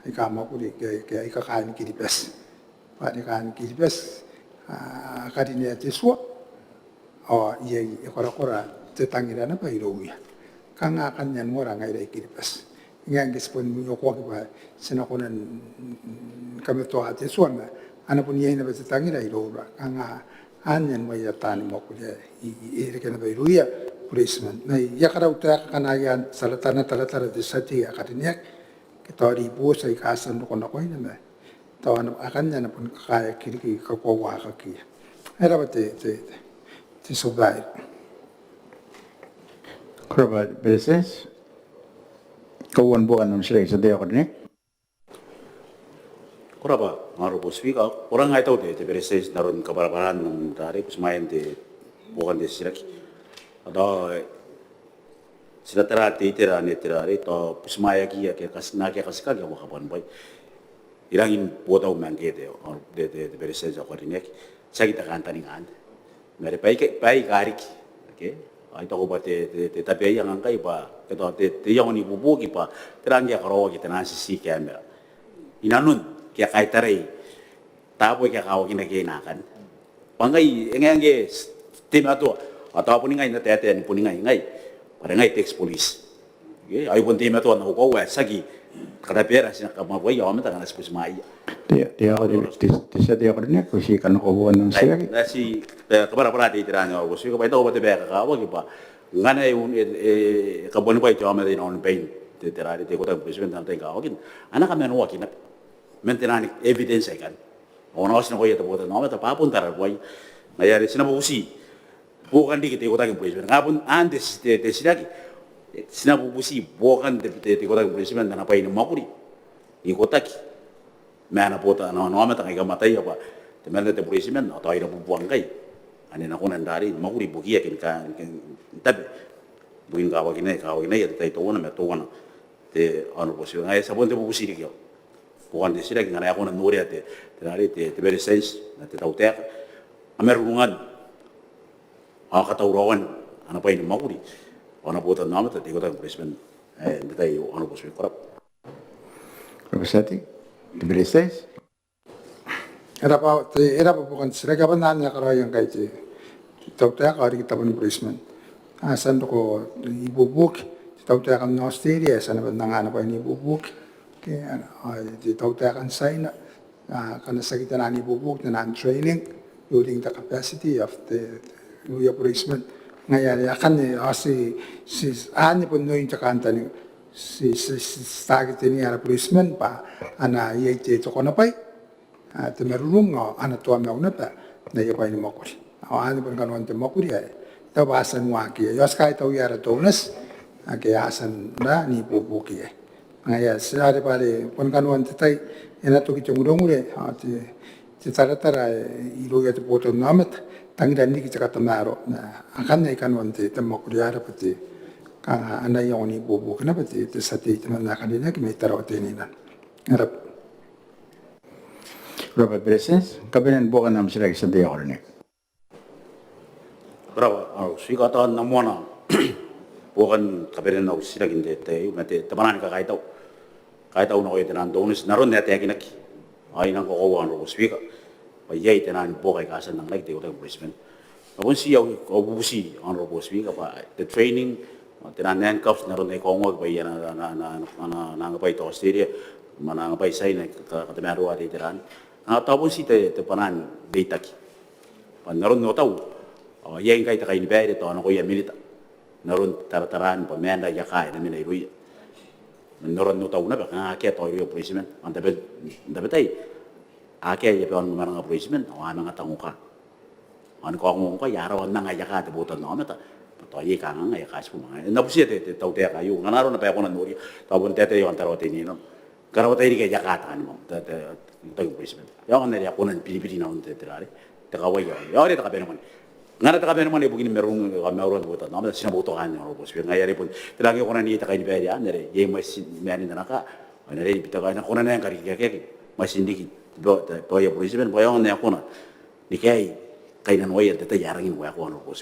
ai ka ma puri ke ai ka kan ki dipes pa ni kan ki dipes ka dinia te so o ye kora tetangira na pa iroya kanga kanyan mora ngai dai kiripas ngang gespon mu ko ba sinakonan kami to ate suana ana pun ye na ba tetangira iroya kanga anyan mo ya tani mo ko ye ire kana ba iroya policeman nai ya kara uta kana yan salatana talatara de sati akadinya kitori bu sai kasan ko na ko ina na tawan akan na pun kaya kiri ka ko wa ka ki era ba te survive. Korba beses kawan bukan nam sila sa dia ko ni koraba ngaro po speak orang ngai tau de beses naron kabarabaran ng dari kusmayan de bukan de silaki ada sila terati terani terari to kusmaya ki ya ke kasna ke kaska ke wakapan bai irangin botau mangke de beses ko ni sa kita kantani ngand mere pai karik okay ai tahu bate tapi yang angkai pa kita te yang ni bubu ki pa terang ya karo kita nasi kamera inanun kia kai tarai tapo kia kau kina kena kan pangai engenge tim atu atau pun ngai na tete ni pun ngai pada ngai teks polis okay ai pun tim atu na ko wa sagi kada pera sina ka ma boy ya mata kana spus mai dia ko ni ko si kan ko bon sila ki nasi kabara di tiranya ko si ko bai tahu bate beka ka wa ki pa ngana ka bon bai jama de non pain te terari te ko ta president tan ka wa kin ana ka men wa kin mentenani evidence kan ono sina ko ya ta bota no mata pa pun tar boy ngayari sina busi bukan di te ko ta president ngapun antes te silaki sina busi bukan te ko ta president na pa ini makuri ni ko ta ki mana bota no mata ngai ka mata ya pa te mel te president atau ira buang kai ane na kunan dari makuri bukia kin kan tabi buin ka wagine ya tai to na me to na te anu posio ngai sabon te busi ri bukan de sira ngana ako na nuri ate dari te very sense na te tautek amerungan akataurowan ana pa ini makuri ona bota na mata te ko ta president de tai anu posio korap Profesati beses era pa bukan sila ka na nya karo yang kai ti tauta ka ri kita pun policeman asan ko ibubuk tauta kan no steria sana ba nangana pa ni ibubuk ke di tauta kan saina kana sakita na ni ibubuk na training building the capacity of the new policeman ngaya akan si ani pun no inta kanta ni si stagit ni ara policeman pa ana yete to kona pai te merulung ana to me una pa na ye pai ni mokuri ani pun kan wante mokuri ai ta basan wa ki yo skai to yara to nas ake asan na ni bubu ki ngaya sare pare pon kanuan tai ena to ki chungurongure ti taratara iro ya te poto namet tangira ni ki katamaro na akan nei kanuan te mokuriara pati ka ana yoni bobo kana pati te sate te na kanina ki me taraw te ni nan arap Robert Presence, kabinan bukan nam sila sa day orne. Bravo, sika ta namona. Bukan kabinan na sila kinde te mate tabanan ka kaitaw. Kaitaw na ko itinan donis naron na te kinaki. Ay nang kokowan ro sika. Payay tinan bukai kasan ng like te ko Brisbane. Apun siya ko busi ang ro sika pa the training tinan nan cups naron ay kongog pa yan na ngapay to Australia. Manangapay say na katamaro ati tiran. Tapos si te panan data ki. Naron no tau. Yang kay takay ni bayre to ano ko ya milita. Naron tarataran pa menda ya kay na minay ruya. Naron no tau na ba nga kaya to yo policeman. Ang dapat ay ake ya pa mga policeman o mga tango ka. Ano ko ang ko yaraw na nga ya ka tabutan no mata. To ye ka nga ya kas po mga. Napusi te tau te kayo. Naron na pa ako na nuri. Tapon te yo ang tarote ni no. Karawatay ni kay Jakarta ano mo. Tayo Brisbane. Yang na ako ng Pilipinas na tetrare. Takaway yo. Yo rin takabe naman. Nga na takabe naman ibugin merong meron buta. Na sinabuto kan ng robos. Ngayari po. Tilagi ko na ni takay ni Beria nere. Ye mas meron na naka. Nere bitagay na ko na yang karikake. Mas hindi to ya Brisbane boyo na ako na. Ni kay nanway at yarangin ko ako ng robos.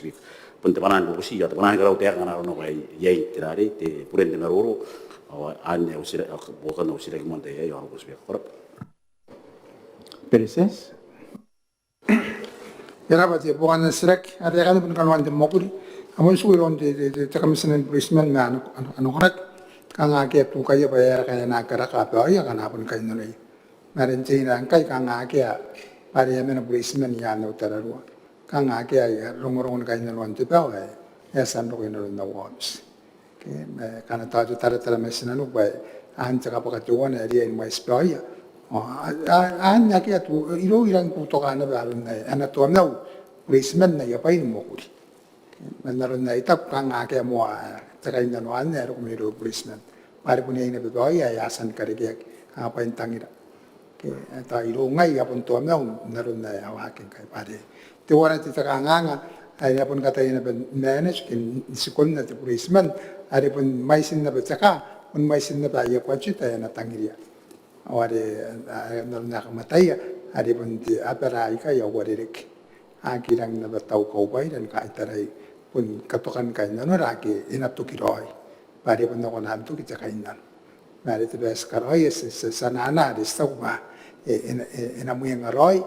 Punta panan ko siya. Panan karaw te nga naron kay ye tirare te puren de meroro. Ane usira bukan usira ki monte ya ang kusbi korap. Presence? Era pati bukan srek ada kan pun kanuan de mokuri amon suiron de takamisan Brisbane na ano korak kang ake tu kaya bayar kaya nakara ka pa ya kan apun kay nolay marin china kay kang ake pare yamen Brisbane ya no tararua kang ake ya rongorong kay nolwan te pa ya san ko nolwan na wons karena tahu tara mesin anu baik cakap pakai tuan dia ini mais bahaya nak ya tu ilo irang putokan na baru na anak tuan nau Brisbane na ya pain mo kuri menaron na itap kang ake mo cakap ini anu ane ro kumiro Brisbane pare punya ini bahaya ya san karek apa yang tangira ta ilo ngai ya pun tuan nau menaron na ya wakin kai pare tuan itu cakap nganga ay pun kata ini manage kin sikon na Brisbane ada pun maisin na becaka pun maisin na ba ya kwachita ya na tangiria aware na kamataya ada pun di apara ika ya warek akirang na batau kau bai dan ka itarai pun katokan kai na no rake ina to kiroi pare pun na konan to kita kai nan mari te bes karoi sanana de sauba ina muyang aroi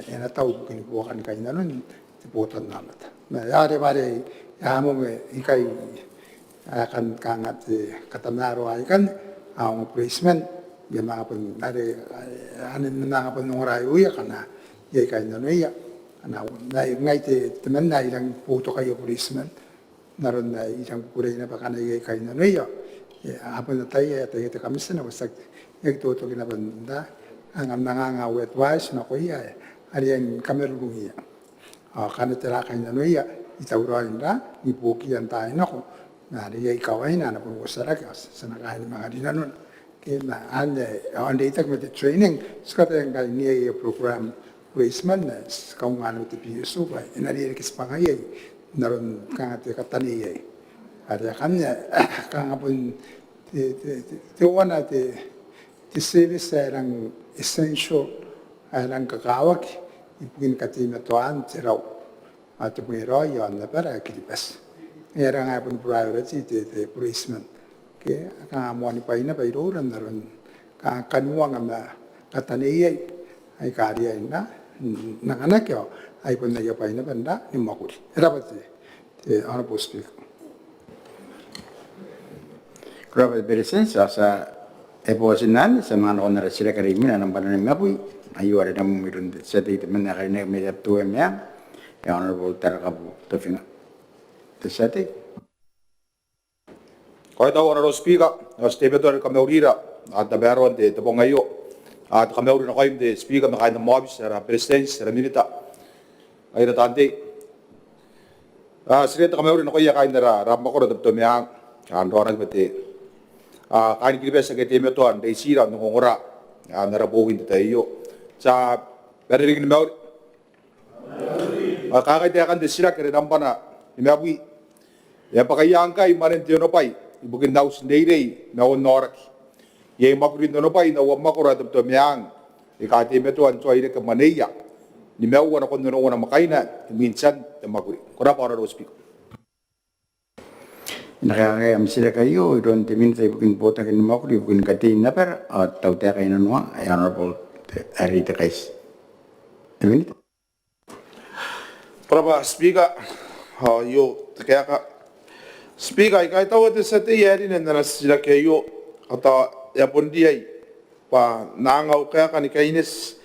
ina tau kin bukan kai na non tiputan namat na yare bare ya mo ikai akan kangat katamaro ay kan ang Brisbane ya mga pun nare anin na pun ngoray uya kana ya kay nanoya ana ngai te temen na ilang puto kayo Brisbane naron na ilang kuray na baka na kay nanoya ya apon na tayo te kamisa na wasak yagtuto kinabanda ang nangangawet wise na kuya ari ang kamerungiya kana tira kay nanoya itawrain na ipukian tayo nako na dia ikawai na pun wasarakas sana kahit mga dinanon kaya na ande itak met training skata yang kay niya program Brisbane na kung ano ti piso ba inari kis pangayay naron kang katani ada kanya kang pun ti wana ti service ang essential ang kakawak ipugin katima toan tiraw at puiro yon na para kilipas era nga pun priority te Brisbane ke ka mo ni pa ina pa iroran naron ka kanuang ama kataniye ay karya ina nanganak yo ay pun na pa ina banda ni makuri era pa te honorable speaker Robert Presence sa eposinan sa mga nakon na sila karimin anong pananim nga po ayo ada nam mirun sa dito man na karinig may tuwem ya honorable Tarakabu Tofina Tesate. Kaya tahu orang speaker, step itu kami urira, ada baruan de pongayo, ada kami urira kau de speaker makai na mobis, era president, era milita, ayat tante. Sering kami urira kau ya kau indera, ramah kau dapat tu miang, orang bete, kain kiri besa ke teme tuan dei sira ngongora nara bogin tayo sa berin mau kakai te akan desira kere nampana imabui ya pakai angkai manen te no pai ibukin daw sendiri na onorak ye makurin no pai na wa makura to miang ikate me tuan choire ke maneya ni mau wana kon no wana makaina minsan te makuri kora para do speak Nakakaya sila kayo, iron timin sa ibukin po takin mo ako, ibukin katiin na per, at tau tayo kayo na nuwa, honorable Arita Kais. Timin ito. Praba, speaker, yo, kaya ka, speaker, ikay tawad sa tiyari na sila kayo, at yapon diyay, pa nangaw kaya ka ni kainis,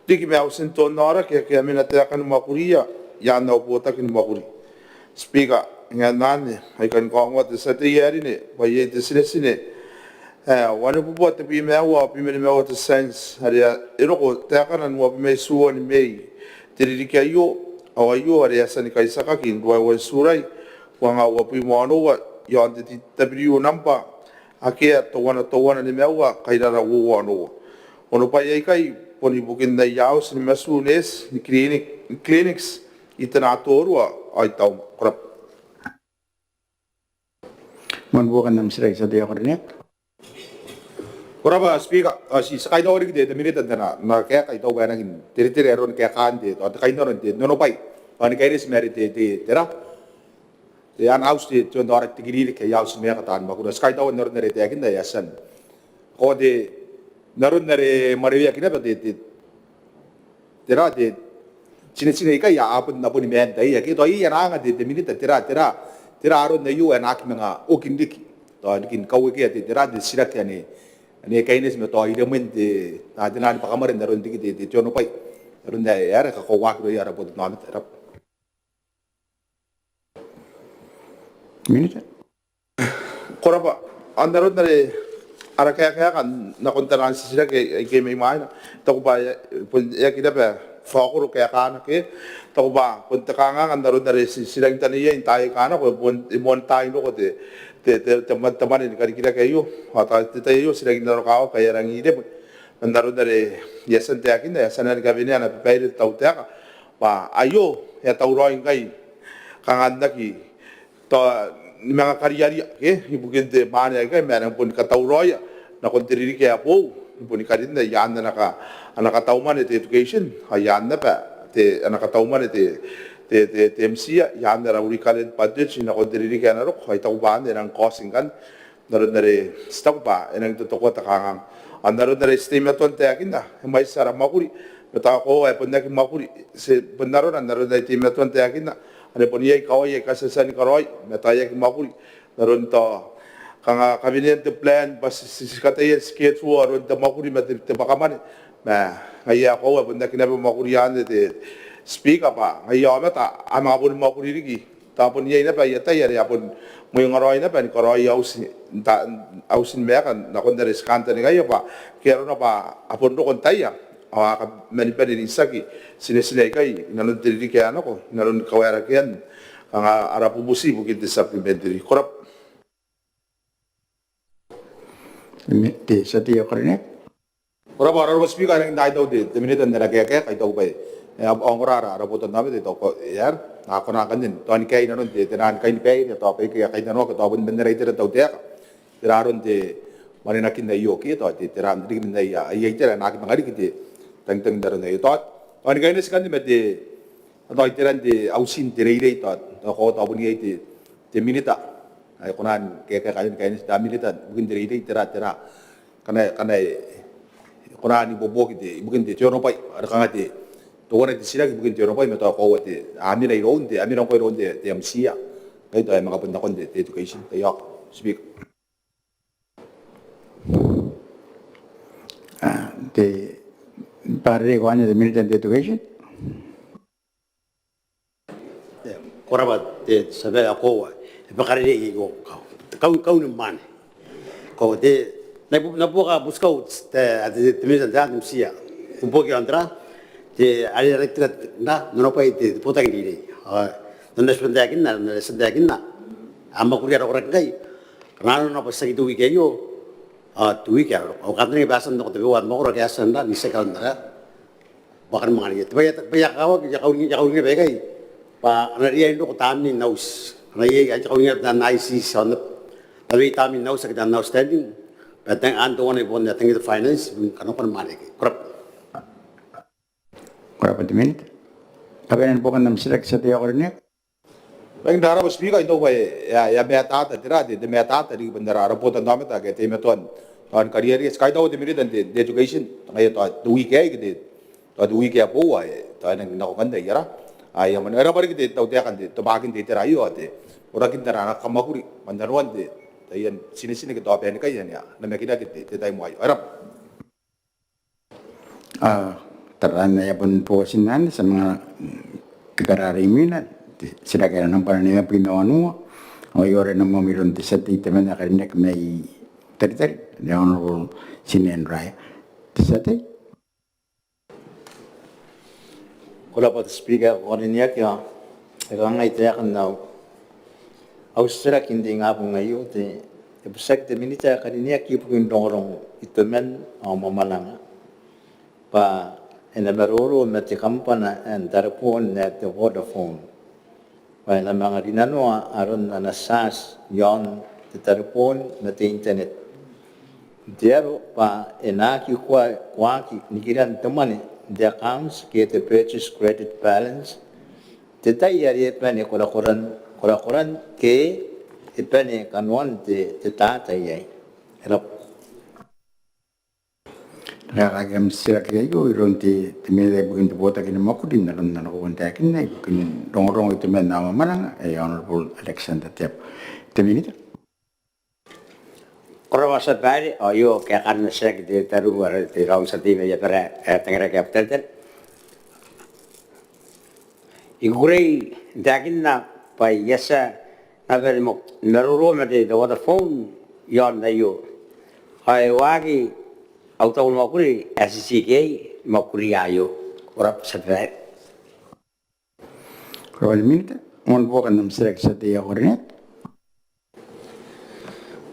di kami ako sinton nara, kaya minatayakan ng makuriya, yan na po takin makuri. Speaker, nga nani ay kan ko ang wata sa tiyari ni baye de sine wanu po te pi mewa te sense haria iro ko te kana no me suo ni mei tiri ki ayo ayo haria sani kai saka ki ndo wa surai wa nga wa pi mo no wa yo ante ti w nampa ake to wana ni mewa kai ra wo no ono pa ye kai poni bukin na yaus ni masunes ni clinics itana torwa ai tau krap Manbukan ng sila sa diya ko rin Kuraba speaker si sakay daw rin de minute na kaya kay daw ba nang tiri ron kaya kan de to kay no ron de no pai ani kay ris merit de tera de an house de to ndor tigiri kay house me katan ba kuda sakay daw no ron de yakin da yasan ko de naron nare mariya kina ba de tera de chine kay ya apun na puni men dai ya ki to iya na nga de minute tera aron na yu anak mga okindiki to anikin kawe kaya de tera de sirak yani ani kainis me to ide men de adinan pa kamarin naron diki de jono pai naron da yara ka ko wak do yara bod namit rap minute koraba andaron nare ara kaya kan na kontaran sila ke may maina to ba ya kita ba fakuro kaya kana ke to ba punta ka nga andaron nare sila taniya intay kana ko mon tayo no ko de teman-teman ini kali kita kayu atau tayo sila ginaro kao kaya rang ide andaron nare yasan te akin yasan na gabini ana pair tau te pa ayo ya tau roin kai kanganda ki to mga karyari ke ibukin de mana kai meron pun katauroy na kontriri kaya po pun karin na yan na nakatauman ite education ayan na pa te nakatauman ite MCA yan na rawi kalit budget na kontriri kaya na ro kay tauban ng costing kan naron na re stock pa enang totoo takangang naron na re estimate on te akin na may sara makuri mata ko ay pun na makuri se naron na estimate on te akin na ano po niya ikaw ay kasasan karoy metaya ki makuri naron to kanga cabinet plan bas sikatay schedule aron ta makuri mate bakaman na ngaya ko ay bunda kinabe makuri yan de speak apa ngaya mata ama pun makuri rigi tapon niya na pa yatay ari apon mo yung karoy na pa ni karoy ausin mekan na kon deres kanta ni ngaya pa kero na pa apon ro kon taya awak manipad ni saki sine kay nanon diri kay ano ko nanon kawara kyan ang arapubusi bukid supplementary korap di sa diya ko rin korap ara ro speak ang dai daw de minute na kaya kay daw pa ang orara araputon namin dito ko yar ako na kanin to ni kay nanon de tanan kay ni pay to pa kay nanon ko to bun benerator daw de tiraron de maninakin na iyo kito at tiram din na iya ay tira na mga kiti tang daron na ito to ni kay ni skan met de to tiran de ausin direi to ko to bun yai de minita ay kunan kay ni da minita bugin direi tira kana kunan ni bobo kiti bugin de jono pai ar kanga de to wala de sila bugin jono pai meto ko de amira iron de amira ko iron de MCA kay to ay mga punta kon de education tayo speak de parre ko anya de minute de education Koraba de sabe ako bakari de go kau ni man ko de na buka buskau te minute de MCA un poco andra de ali recta na no pa de puta que ni non es pendakin na amma kuria ro kai rano na pasa gitu wi kayo tuwi kya o kadri basan no tabi wan mo ro kya sanda ni se kalndara bakar mangani ya kawa ya kawni begai pa na riya ndo ko tamni naus na ye ya kawni da nice son tabi tamni naus ka naus standing patang anto ne bon na tingi finance kano pan mane krap Kurang minit. Kapan bukan nam sirak sa tiya kornek. Bang dara bos speaker ito ba ya meta ta tira de meta ta di bandara report ang dami ta kaya temeton on career is kahit ako dimiri dan de education ngayon to week ay gid to week ya po ay to nang nakukanda yara ay man era bari gid to kan de to bagin de tira yo ate ora kin dara na kamakuri mandarwan de tayan sinisini gid to apen kay yan ya na makina gid de tay mo ay era Terana ya pun posinan sa mga kagarariminan. Sila kaya ng pananima pinawanua. O yore na mamiron sa titaman na karinek may territory. The Honorable Sinen Raya. Tisate? Kula pa speaker ko rin niya kaya ngay tayakan na Australia hindi nga po ngayon ibusak de minita kaniya kipu yung dongorong ito men ang mamalanga pa inamaruro mati kampana and darapon net the Vodafone pa na mga rinanwa aron na nasas yon the darapon mati internet diaro pa enaki kwa nikiran tamani the accounts get the purchase credit balance tetayari pa ni kurakuran ke ipane kanwan te tatayay erap Ragam sirak kayo iron ti timile bukin ti bota kini makudin naron na nakukunta kin na bukin rong itu men nama manang Honorable Alexander Tiap. Timinita. Orang masa bari, ayo kayak karena saya di taruh di raung sati meja pera tengah kapten ten. Igurei dakin na pa yesa na beri mo naruro mati the Vodafone yon na yo. Hai wagi auto makuri SCK makuri ayo orang sebab. Kalau minta, mon bukan nam sirak sa tiya kornet.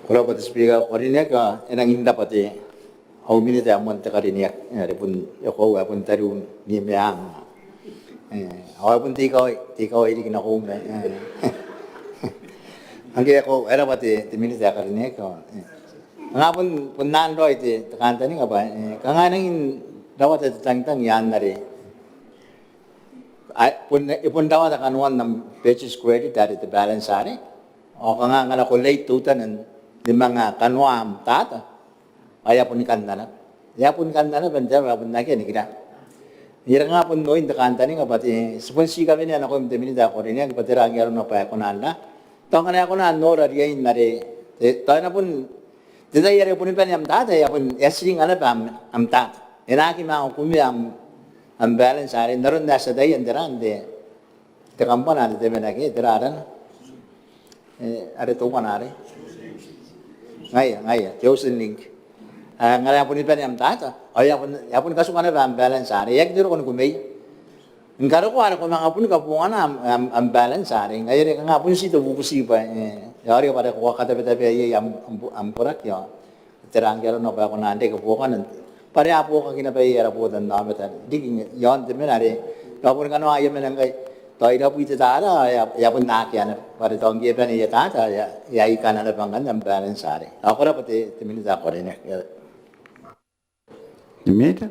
Kula pa speaker ko rin niya ka enang hinda pati au minute amon ta karin niya repun yoko wa pun tarun ni meang aw pun tikaw ini kina ko na angge ako era pati minute karin niya ka nga pun nan roi ti kanta ni nga ba kanga nang dawat tang yan na ri pun dawat kanwan ng purchase credit dari the balance ari o kanga nga ko late tutan di mga kanwam tata aya pun kandana ya pun kandana benda pun nake ni kira ira nga pun noin de kanta ni ngapati sponsi kami ni anako de minida ko ni ngapati ra ngaro na pa ko nanda to kana ko na no ra ri nare to na pun de dai ira pun pa ni am tata ya pun yasring ala pa am tata ina ki ma ko mi am balance are naron na sa dai andaran de kampana de menake deraran are to kanare ngaya Jocelyn link ngara pun ipan am tata ya pun kasukan na balance are yak diro kon kumay ngaro ko ara ko mga pun kapungan am balance are ngaya nga pun si to bukusi pa yari para ko katabi ay am purak ya terangero no pa ko nande ko bukan pare apo ka kinabay ara po dan namatan diging yon de menare kapun kano ayam menangay Toy na puita tara ya pun nak ya pada tahun dia pun ya tata ya ikan ada panggan dan balance sare. Aku dapat temin tak kau ini. Timinita.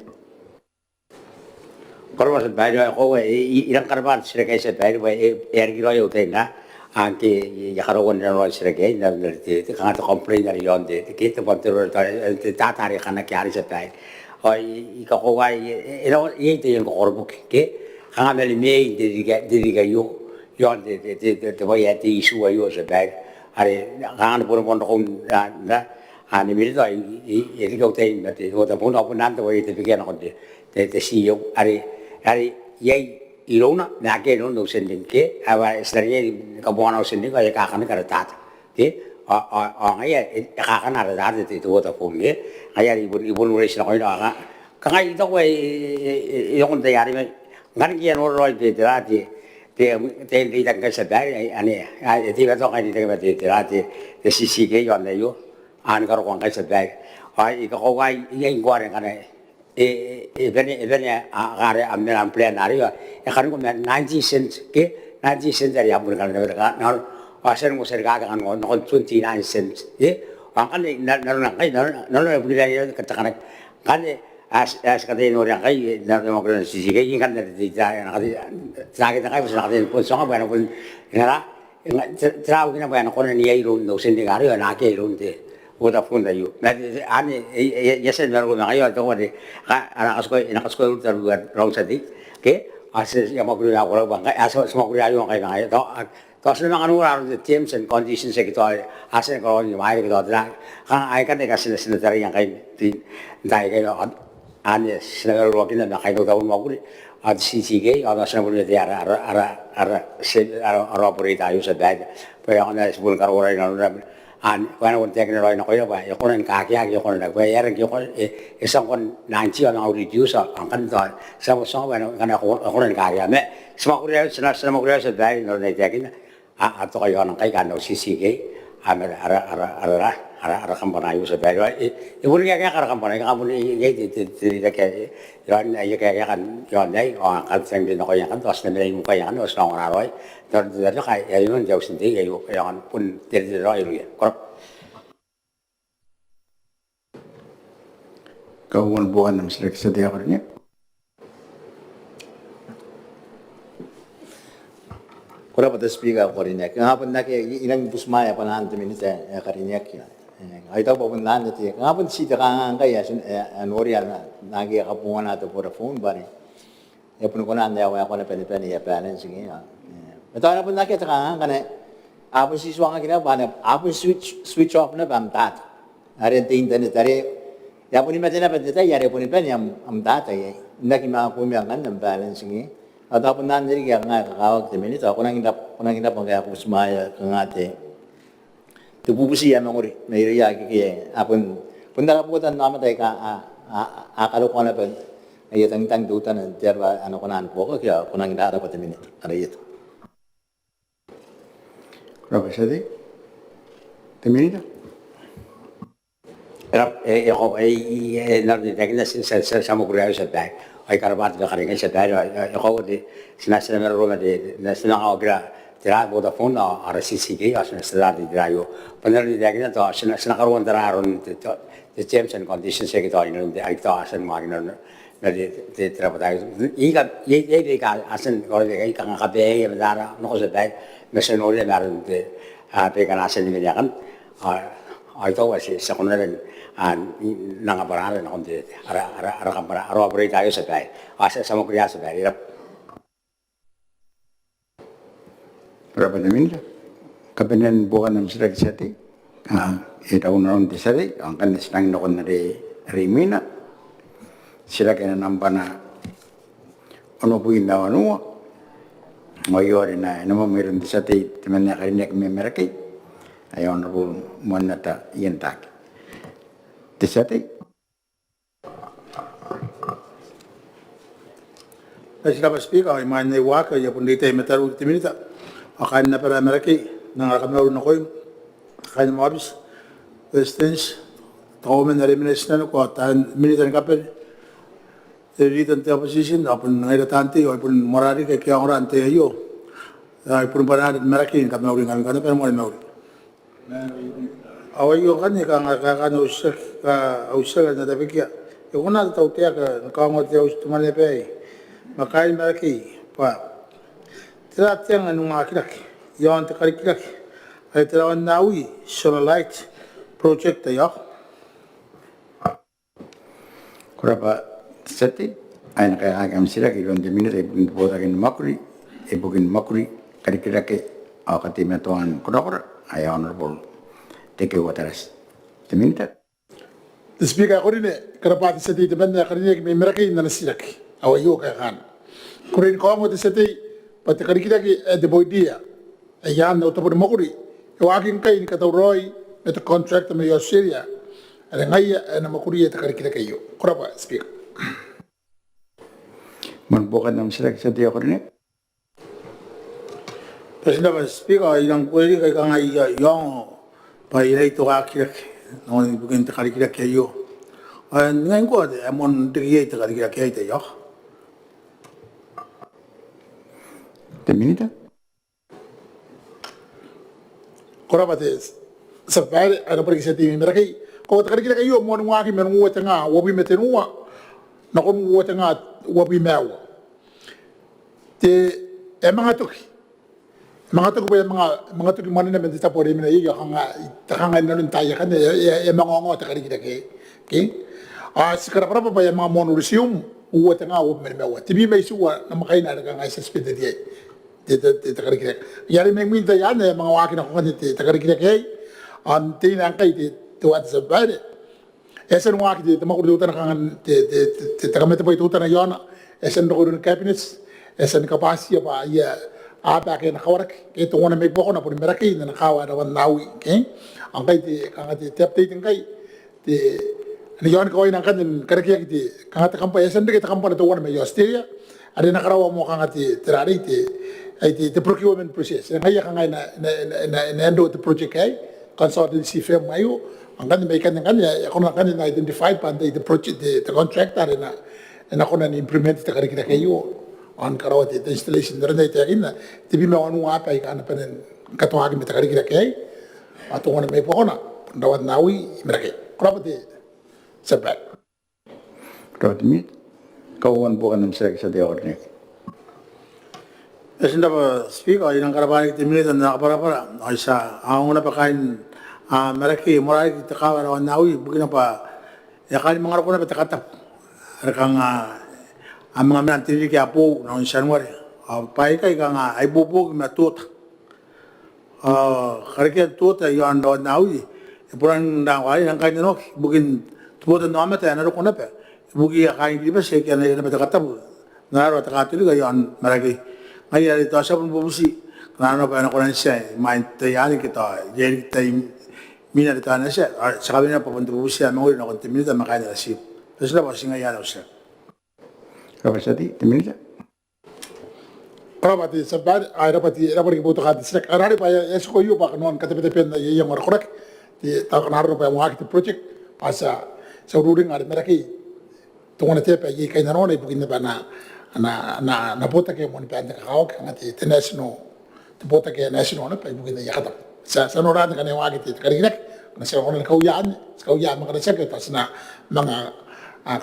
Kalau masuk bari aku irang karban sebagai sebagai kira yo tena angke ya karogon dan orang sebagai dan dari kangat komplain dari yon de kita bantu tata hari kana kiari sebagai. Oh ikaw ini itu yang kau orbuk ke. Kanga meli mei diri kayo yon de boy at isu ayo sa bag are kanga pun kon na ani mi to i ko te na te ho ta pun op nan to i te pigen ko te si yo are ye irona na ke no sending ke ava estrie ka bona sending ka ka kan ka ta te ngaya ka kan ara da te to ta pun ye ngaya ibun res na ko na ka ngai to yon te yari ngan kian orang itu terati, di tengah sebelah ani, di betul kan di tengah terati, di sisi ke yang ada yo, an kalau orang ke sebelah, Ai ko wai ye ngore kana evene agare amena plan ari e kan ko 90 cents ke 90 cents ari abur kan na asen mo ser ga kan no 29 cents kan na kai na buli ya katakan kan as kata no yang kai na mo kan si kai kan di na kati sakit kai pun sakit pun so ba na pun na trao kina ba na ko ni ai ro no sen de gari na ke ro de udah pun dah yuk. Nanti ane ya sen baru nak ayat tu ada. Anak sekolah terbuat rong sedih. Okay, asal yang mau kuliah orang bangkai, asal semua kuliah yang kai ngai. Tahu senang anu orang terms and conditions segitu. Asal kalau ni mai gitu ada. Kan ayat kan dekat sini cari yang kai di dai kai ane senang orang kita nak kai tahu mau kuliah. Ada sisi kai, ada senang kuliah dia ara operate ayu sedai. Paya ane sebelum karo orang yang when one taking it right now, you couldn't kayak, you couldn't like where you is someone 90 on our reducer, and can die. Some when I couldn't kayak. Smoke reals, not some reals at very no taking. I thought you on a kai no CCK. I'm a company use a very. It wouldn't get a company, I wouldn't get it. You can your day or I think the Noyan, was the name Kayan or Song Roy. The I even jokes in the day on pun the royal. Kawan bukan nam selek sedia orangnya. Kurang pada speaker korinya. Kenapa nak ilang busmaya panahan tu minta karinya kira. Ay tahu pun nanti. Kenapa sih terang kaya Noria nagi kapungan atau pura phone bari. Ya pun kau nanti awak kau nak pen ya balance ni. Betul apa pun nak terang kan? Apa sih suang kira bana? Apa switch off na bamtat. Hari internet hari. Ya pun macam apa tu? Ya hari pun pen yang amtat ya. Nak ima aku miangan nam balance ni. Atau pun nanti kaya kawak tu minit. Aku nak kita pakai aku semaya kengate. Tu bubusi yang menguri, mereka kaya apun pundara putan nama mereka akalu kona pen, ayat tentang dutan terba anak konan pokok kaya konan kita ada pada minit, ada itu. Berapa sih? Teminit? Nanti kita sama kuliah sedai, ay karabat berkaringan sedai, kau di senasa mereka di senang awak Tira Vodafone or CCK or Senada di Drayo. Benar di daerah itu senakaruan terarun the terms and conditions secretary in the actors and margin dari terapatay. Ika asan kalau dia ika ngakabe yang dara no sedai mesenori meron de pekan asan ni dia kan. Itu masih sekolah nangabaran on de ara kampara ara operate ayo sedai. Asa sama kuliah sedai. Berapa minit? Kabinan bukan nam selek seti. Ita unaron di sari, ang kanis nang nokon na rimina. Sila kaya nampa na ano po inawa nuwa. Ngayon na naman meron di sati, timan na karinig may meraki. Ayaw na po muna ta iyan taki. Di sati. Sila pa speaker, iman na iwaka, yapon dito ay mataru di minita. Akain na para meraki, nangakamaro na ko yung akain na mabis. Distance, tao man na reminis na ko, tahan minita ng kapel. Dito ang opposition, apun nangiratante, apun morari kay kaya orang ante ayo. Apun panahal meraki, kamaro kami kana pero mo na away yo kan ka kakano usik ka usik na tabi kaya. Yung na tao tiya ka nakawangot tiya ustuman na pe. Makain meraki pa. Tira tiang anong akirak, yon te karikirak, ay tirawan nawi solar light project tayo. Kurapa seti, ay nakakagam sila kilon di minit ay bukin potakin makuri, karikirak katim na tuan kura ay honorable. Thank you wataras. Di minit. The speaker ko rin karapati sa dito ba na karinig may meraki na nasilak, awayo kaya kan. Kurin ko mo sa dito. Pati karikita ki de boidia ayan na utapon makuri aking kay ni katawroy ito contract na yo Syria ala ngaya na makuri ito karikita kayo kurapa speak Man bukan nam selek seti ako rin. Kasi na speak ilang pwede kay kang yung pa ilay ito kakirak nung bugin ito karikita kayo Ngayon ko, amon tigiyay ta kaya kaya tayo. Teminita? Korabate sa pare ano pa sa timi meraki ko ta kaya kayo mo nung aki men ngwa nga wabi metenua na ko ngwa nga wabi mewa te mga tuki pa mga tuki man na men ta pore men iyo kanga nan taya kan mga ngo ta kaya okay sikara para pa mga monorisium ngwa nga wabi mewa tibi may suwa na makaina nga suspended ye te kaya yari may minta yan mga waki na ko kan te kaya anti nang kay tuwat sa bade esen waki te makudutan kan te tagamete pa itutan na yon esen doon cabinets esen kapasya pa ya apa kay nakawarak kay to na may poko na pud meraki na nakawa na nawi okay ang kay te kanga te update kay te ni yon ko ina kan karakiya te kanga ta kampa esen de ta kampa to na may yosteria ari nakarawa mo kanga te terari te ay te procurement process ngaya kanga na endo the project kay consultancy firm mayo ang kan may kan ako na kan na identified pa the project the contractor na ako na implement ta kari kayo on karawat the installation na rin ita ina tibi mo anu apa ay kan pa nen katuwag mi ta kari kay ato na may po na dawat nawi merake karawat sabat Karawat mi? Kawan po ka ng sa di orne. Kasi na speaker inang karabanig timinit na nakapara-para ay sa ang una pa kain meraki moray kita kawan awan nawi bugina pa ya kali mga ko na patakatap rekang ang mga manantili kaya po noong January pai kay nga ay bubog matut karikian tuta yon do nawi ipuran na wali nang kain no bugin tubutan no amata na ko na pa bugi kain di ba siya kaya na patakatap ngaro takatili ga yon meraki ngayon ito sa pun bubusi kanano pa na ko na siya main tayani kita jadi tay mina de tana siya sa kabila pa punta po siya mga na kontiminita makain na siya tapos na po siya ngayon siya Kapasati, teminita? Rapati sa bad ay rapati kibuto ka disek arari pa yeso ko yu pa kanon katepeten na yung korek di ta kanaro pa mo akit project asa sa ruling ar meraki tungo na tepe yi kay nanon ay bugin na ba na puta ke mon pa na kaawak ngati international te puta ke national na pa bugin na yakatap sa noran ka na yung agit karikinak na siya ko na kauyan mga nasyak tas na mga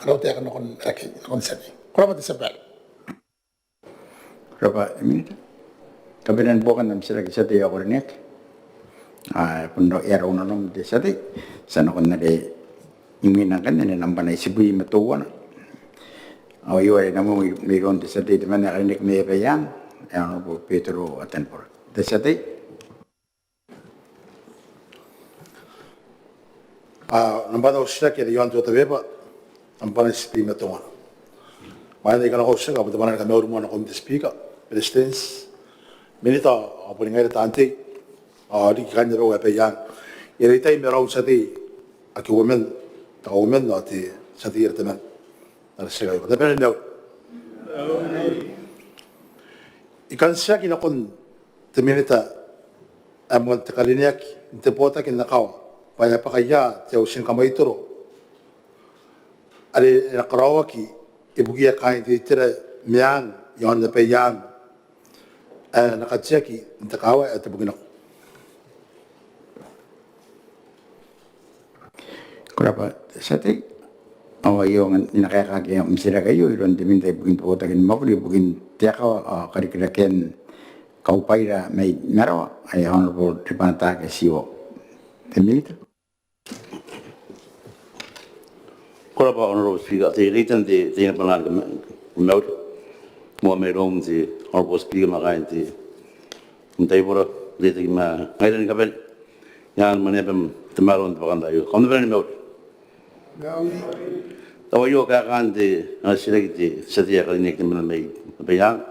karote ka na kon sabi kurapati sa bad Berapa minit? Kabinan bukan dalam sila kisah dia aku renek. Pundo era uno nom de sate. Sana kon na de iminakan na nampan na isibui matuwa na. Ayo ay namu may kon de sate de mana renek may payan. Ano po Pedro Atenpor. De sate. Nampan usya kaya yon to tabi pa nampan isibui matuwa. Mana ikan ako usya kapag mana kami urmo na komite speaker. Presidents, minita apa ni ngayon tante, di kan jero apa yang, ini tay merau sati, aki women, ta women nanti sati teman, ada segala. Tapi ni ikan siya kinakon teminita, amon tekalinek, intepota kinakaw, paya pakaya, tiaw sin kamay turo, ali nakarawaki, ibugia kain titira miang, yon na payang. Nakatsaki intakawa at bugin ako. Kurapa sate awayo nga nakakagaya misira kayo iron dimintay bugin po tagin mapuli bugin tiyaka karikiraken kaupayra may mero ay honorable tripanta ke siwo. Temilita. Kurapa honorable speaker te ritan de napalan kumawt mo meron si honorable speaker makain ti untay pura dito ma ngayon kapel yan manepem tamaron pakan tayo kung na ni mawt tawayo kakan ti sila ti sa tiya kalinik naman may bayang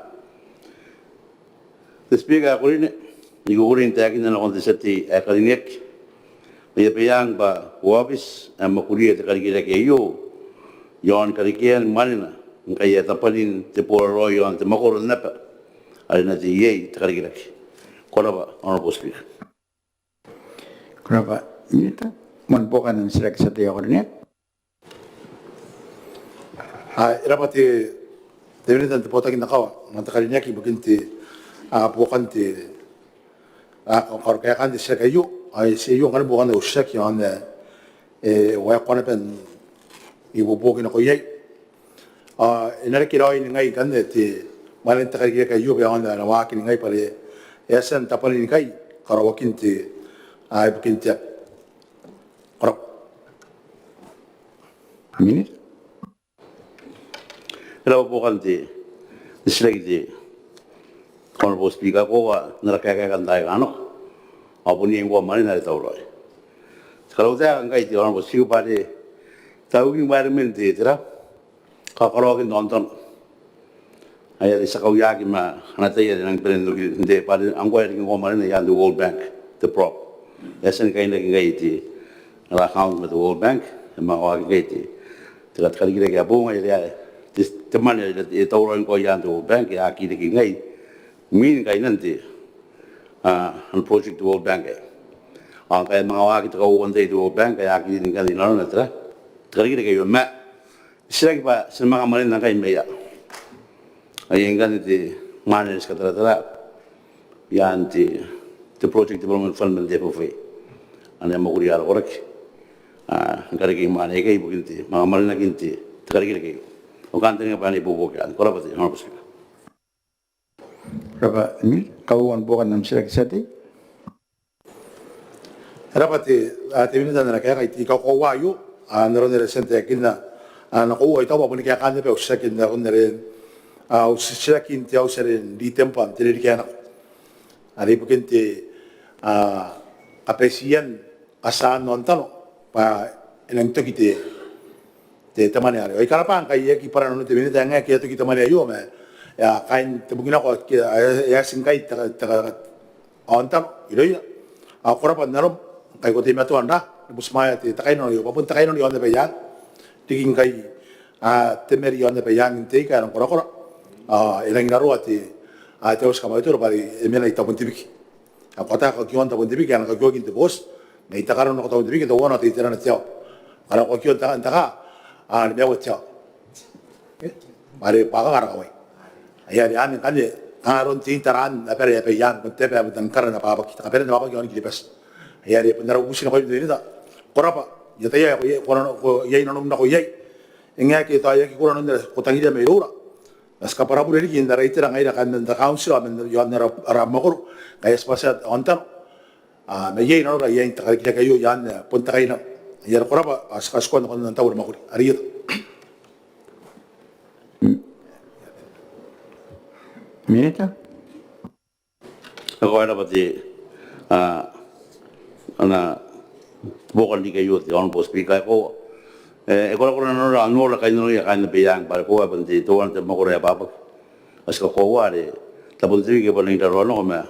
the speaker ko rin igurin takin na lang sa ti kalinik may bayang ba wabis ang makuliya ti kalinik kayo yon kalikian manina kaya tapalin te poro yon te makoro na pa ali na ti yei te karigilaki koraba honorable speaker Kurapa minita man po ka ng sila sa tiya ko rin Irapati Devinita te potakin nakawa nantakarinyaki bukinti bukan ti kalau kayak kan di sini kayu sih kan bukan usak yang waya kona pen ibu bukin aku yai inari kira ini ngai kan ti malin takari kayu yang anda nawakin ngai pare yasan tapalin kai kalau wakin ti bukin ti korok Minit. Ela bukan ti dislike ti Honorable Speaker ko narakakakan tayo ano apun yung ko man na ito roy. Kalau saya angkai ti Honorable Speaker pare tahu environment ti tira kakarawakin nonton ayat isa kauyaki ma natay nang prendo hindi pare ang ko yung ko man na yan the World Bank the prop. Yasan kayo naging ti na account with the World Bank mga kagay ti tigat kaligre kaya po ngayon ya teman itu orang ko yan the World Bank ya kini ngay min kay nanti ang project the World Bank ang kaya mga wakit ko one-day the World Bank kaya kini kani na na tra kaligre kayo ma sila pa sa mga malin na kay maya ayun ganiti manage ka tara yan ti the project development fund ng DFOA ano yung makuriyar korek ang karigay manay kayo bukinti mga malin na ginti karigay kayo o kanto nga pa na ibubukaan kora pati Honorable Speaker. Berapa ini kauan bukan nam sila kisati? Rapati Devinita na kaya kay ikaw ko wayo naroon na resente yakin na nakuha ito pa kaya kanya pa usakin na kung na rin usakin ti ako sa rin di tempan tiniri kaya na ari bukin ti apresian asaan noon tano pa inang to kiti te teman ya ay karapan kay ki para no Devinita nga kaya to kita man ayo me ya kain tebugin ako ya singkay taga ontam iloy ako rapan narom kay ko ti matuan da busmaya ti takay no yo papunta kay no yon de bayan tiging kay temeri yon de bayan te kay no kora ilang naro ati teos kamay to bari emena itapon tibiki ako ta ko kiyon tapon tibiki ana ko gogin te bos may takaron no tapon tibiki to wona ti tira na tiao ana ko kiyon ta antaka ni mewa tiao bari paga kara kawai ayan yan kan karon ti taran apere bayan ko te pa tangkara na papa kita apere na papa kiyon kilibas ayan punara ubusin ko din ita korapa yataya ko yai nanom na ko yai ingya ki to ayaki ko nanon ko tangida may ura nas kapara pure ri kinda raiter ngai da kan da council amen yon na ramakor kaya spasa ontan may yai nanon ra yai takar kita kayo yan punta kay na ayan korapa askas ko na kon tawur makuri ariyot Minita? Ako na pati ana bukan di kayo ti Honorable Speaker ko ko na no la kayo ya kan biyang para ko pati tuwan te makore papa as ko wari tapon ti ke paling daro no ma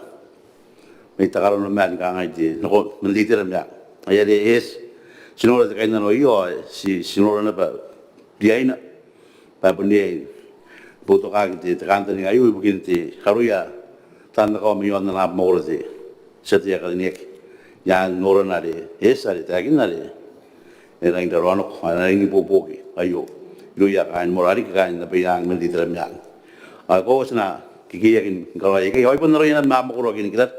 may takaron na man ka ngai ti no nandito na ay is sinora kayo na no yo si sinora na pa diay na pa pundi buto ka ti kanta ni ayu bukin ti karuya tanda ko miyon na makore ti sa tiya kalinek yan nora na rin, ari tagin na rin. Nang daroan ako, nang ipupuki, ayo. Luya kain, morari kain, na piyang manditiram yan. Ako na kikiyakin kalay, kayo ay pun na rin ang mamakurogin kita.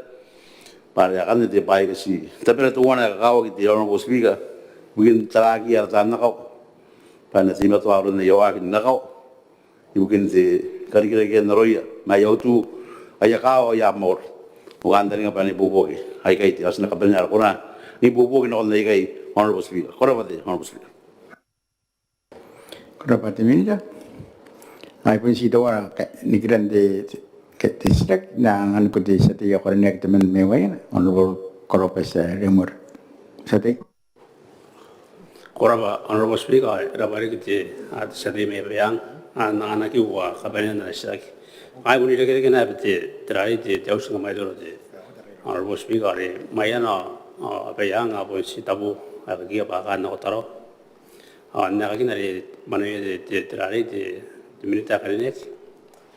Para yakan niti pay kasi. Tapi na tuwa na kakawag iti Honorable Speaker, bugin talagi aratan nakaw. Para natima to aron na yawakin nakaw. Ibugin ti karikirakin na roya, mayaw tu ayakaw ayamor. Uganda nga pa ni Bubugi. Ay kay tiwas na kapanyar ko na. Ni Bubugi na ko na kay Honorable Speaker. Korapati, Honorable Speaker. Korapati minita? Ay pun si dawa ni grande ketisrak na ang ko di sa tiyo ko rin teman meway Honorable Koropas Remor. Sa ti? Korapa, Honorable Speaker, rabari kiti at sa tiyo mewayang nanganaki uwa kapanyar na siya. Ay pun ilagay ka na pati try ti tiyaws nga may duro ti Honorable Speaker maya na apayang apon si tabu akagiya baka na ko taro nakakina ri manoy ti try ti minita kalinet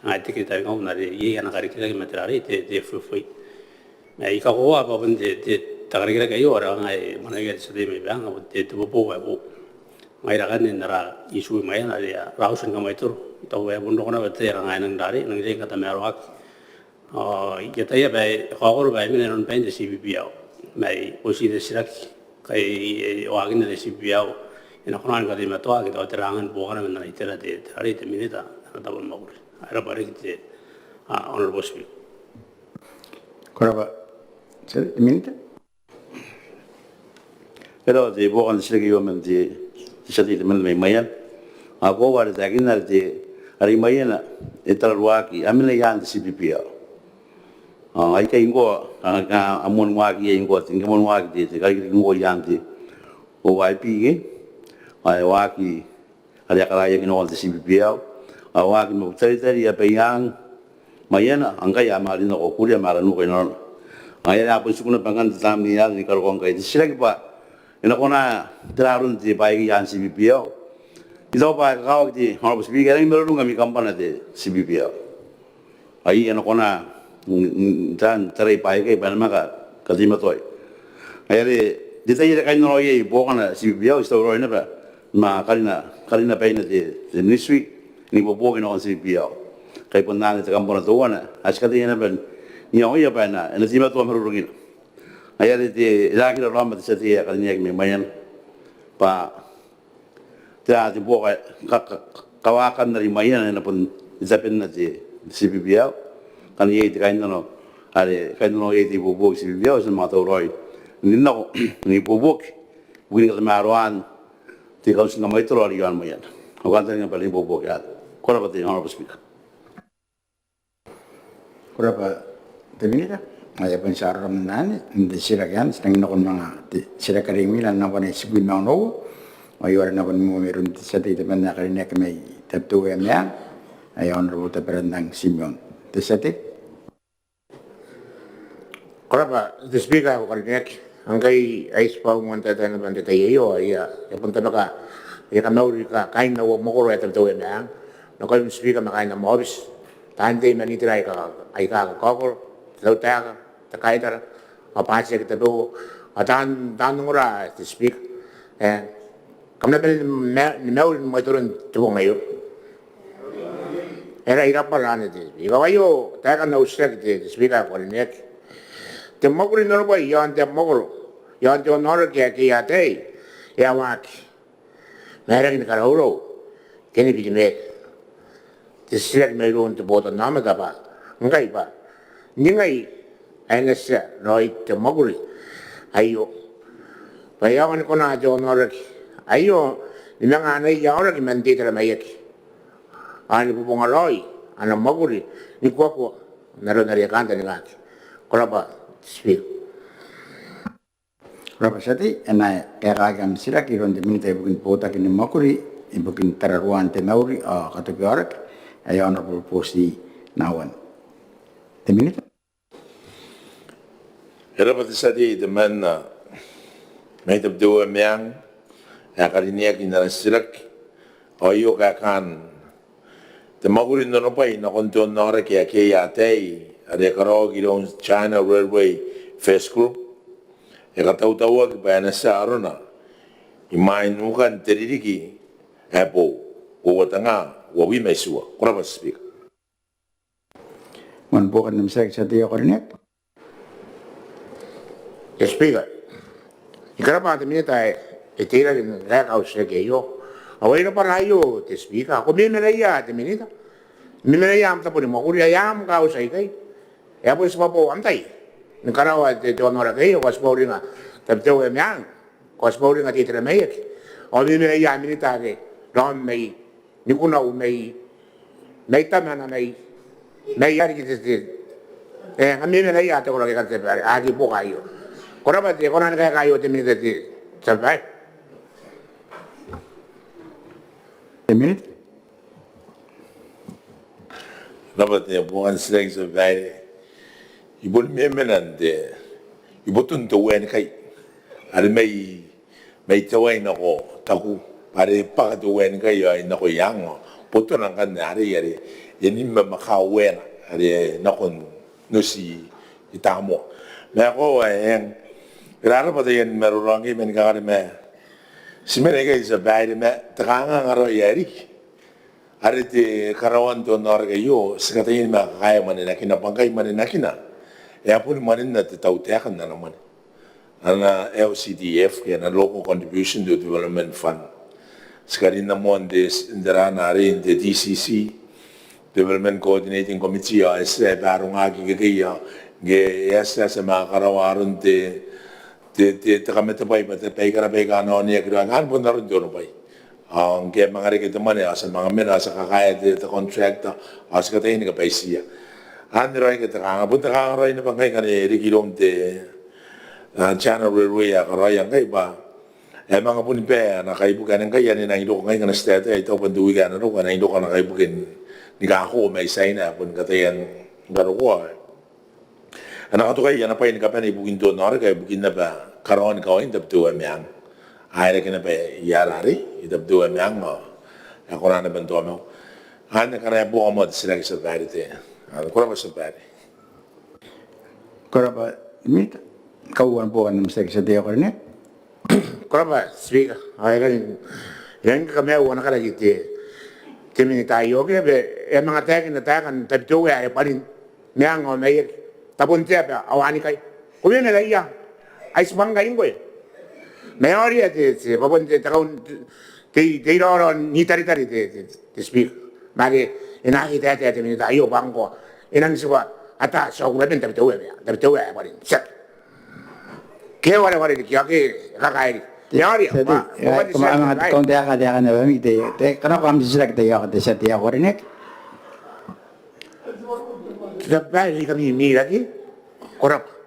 ay ti kita ngau na ri iya na karikira ki matrari ti fufui ay ikakuha pa pun ti takarikira kayo ora ngay manoy sa ti may bang apon ti tubupo ay po ngai rakan ni nara isu mai na dia rausin ngamai tur to we bundo kona bete ra ngai nang dari nang je kata merwak kita ya bai khagor bai min non pen de sibiao mai osi de sirak kai wagin de sibiao ina kona ga de matwa ga terangan bogana men na itera de ari de minita na tabon magur ara bare ki honorable speaker Koraba, minute. Pero de bogan sila kayo man di sa di man may mayan. Ako wala sa akin na di ari mayan na italwaki amin na yan si PPO. Ay kay ngo amon waki ay ngo ting amon waki di kay ngo yan di o YP ay waki ari akala yung ngo si PPO. Awaki mo tari ya payang mayan ang kaya malin ako kuya maranu kayo non. Ay na po sukuna pangan tam niya ni karong kay sila pa. Ina kona terarun di baik yang CBPO. Itu apa kau di honorable speaker yang merunung kami kampanye di CBPO. Ai ina kona dan terai baik kay ban maka kadima toy. Ai di tayo kay no ye bukan CBPO isto ro ina ba. Ma kalina paina di ministry ni bobo kino CBPO. Kay punana sa kampanya to wana askati ina ban niyo ya ba na ina dima to merurungin. Ayah di lagi dalam mata saya kalinya yang mayan pa tidak dibawa kawakan dari mayan yang pun disapin nanti CBPO kan ia di kain no ada kain no ia di bubuk CBPO sama tahu roy ni no ni bubuk bukan kalau maruan di kau singa mai terlalu lian mayan akan tanya paling bubuk ya kau dapat yang harus speak Koraba, terminita. Ay pensar ramnan hindi sila yan sedang nakon mga sila karimilan na panay siguin mga no ay wala na mo meron sa dito man na karinya kami tatuyan yan ay honorable taperandang Simeon tesate Koraba the speaker ko karinya angkay ay pa umunta tayo na bante tayo ay punta na ka ay kamauri ka kain na mo ko reto tatuyan yan na ko yung speaker makain na mobis tante manitira ay ka kokor tayo terkait dengan apa sih kita tuh dan ngora to speak kami mau turun tuh ngayo era ira parane di ngayo tayo kan usah gitu speak aku ini temoguri no boy yan temoguro yan jo nor ke ya te ya mak mereng ni karoro kini bijine tisir meron to boto nama apa ngai ba ningai Anesya, Roy Temoguri. Ayo. Payawan ko na jo norak. Ayo, ni mga anay yaorak imandi tala mayak. Ani po pong Roy, ano Moguri, ni ko naroon na kanta ni ngaki. Kula ba, speak. Koraba sati, na kagam sila kiron di minita ibukin pota kini Moguri, ibukin tararuan te mauri katubiarak, ay honorable posti nawan. Di minita. Era pati sa di teman may tabdo amyang karinya kinarasirak oyo kakan temagurin no pa na konton na ora kaya atay are karo gilong China Railway First Group katawtawag ba na sa arona imain mukan teririki apo uwatanga wawi may suwa kuraba speak Man bukan namsak sa tiyo karinya Speaker, ikarapa ate minita itira kin rek aus ke yo. Awai na para yo te speaker. Ako mi menaya ate minita. Mi menaya am ta poni makuri ayam ka usai kai. Ya pues papo am tai. Ni karawa te honora kai was pauringa. Tab te o miang. Was pauringa te tira mayek. O mi menaya minita ke. Ron mai ni kuna u mai mai tamana mai mai yari ki te ami menaya te ko ke kante pare agi poka yo. Koraba te konan kaya kayo te minute ti sabay. A minute. Dapat ya bukan sering sabay. Ibu memenan de ibu tuntuan kai. Ada may tawai nako taku pare pakatuan kai ay nako yang puto nang kan ari ini memakawen ari nako nusi itamo. Mako yang Gerara pati yan merurangi men kakari me si mereka isa bayar me teranga ngaro yari ari te karawan to norga yo sekatayin ma kaya manina kina pangkai manina kina ya pun manina te tau te akan na man ana LCDF ke na local contribution to development fund sekali na mon de indra na ari de DCC development coordinating committee ya se barung agi ke ya ge esa se ma karawarun te kamete pai pate pai kara pai kano ni kira ngan pun darun jono pai ang ke mangari kita mana asa mga mena asa kakaya te contractor asa kata ini ka pai sia andro kita kanga pun kanga roi ni pangai kan eri kilom te channel railway ya karo yang kai ba emang pun pe na kai bukan kai yani na ilo kai kan state ai to pun duwi kan ro kan ilo kan kai bukan ni ka ko mai sai na pun kata yan garo ko ana to kai yana pai ni ka pa ni bukin to nor kai bukin na ba karon ka in tu amiang ai kena pe yarari idap tu amiang no aku na bantu amo ana kana bu amo sila sa barite ana ko ba sa bari Koraba mit kauan po anam sa dia ko ne Koraba speaker ay kan yang kami wana kala gite kemi tayo ke be e mga takin na takan tabto ya parin miang o nay tapon tiya awani kai kuya na iya ay subangay ko Mayori ate babon te taon te ro ni tari te speak mari inahi te minta ayo bangko inang suwa ata so ko ben tabto ya parin set ke wala ki ake kakai Mayori kama kung dia ka na ba mi te kana kam sila kita ya te sa dia ko rin Sabay kami mi lagi korap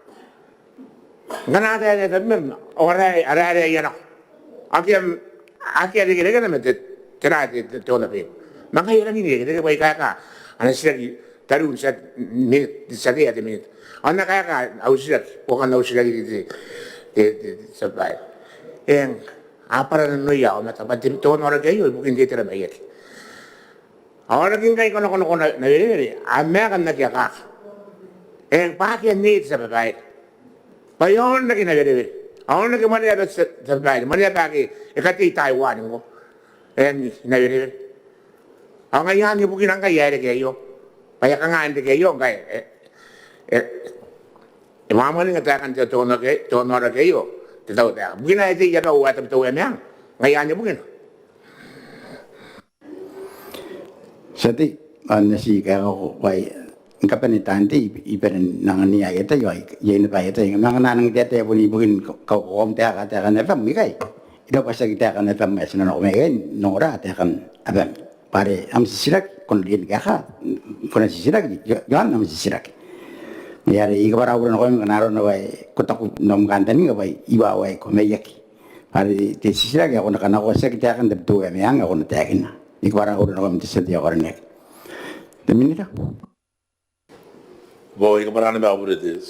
ngana ada temen orang ada yang akhir lagi kan mete tera te tona pe maka yang ini kita baik kakak anak sih taru set ni sadia te minit anak kakak ausiat bukan ausiat lagi te sabay yang apa ran no ya ona tapat tim ton orang kayo mungkin dia tera baik orang kingkai kono na beri ame kan nak kakak yang pakai ni sabay Payon na kinagari. Ako na kimaniya sa bahay. Maniya pagi. Ikati Taiwan ko. Ayan, kinagari. Ako ngayon, yung bukin ang kaya kayo. Kaya ka nga hindi kayo. Kaya, mamaling at akan tono na kayo. Tataw tayo. Bukin na ito yan ako at tuwem yan. Ngayon yung bukin. Sati si ko kay kapanitan ti ipen nang niya ito yo yen pa ito ng mga nanang dete buni bukin ko ta ka na fam mi kay ito pa sa kita ka na fam mes no me nora ta kan abam pare am sirak kon din ka kon sirak yan am sirak yari ikabara uran ko naro no way kotak nom kantan nga bay iwa way ko me yaki pare ti sirak ako na kana ko sa kita kan debtu me ang ako na takin ikabara uran ko mi sa dia ko nek deminita Boy, kamarana ba ako dito?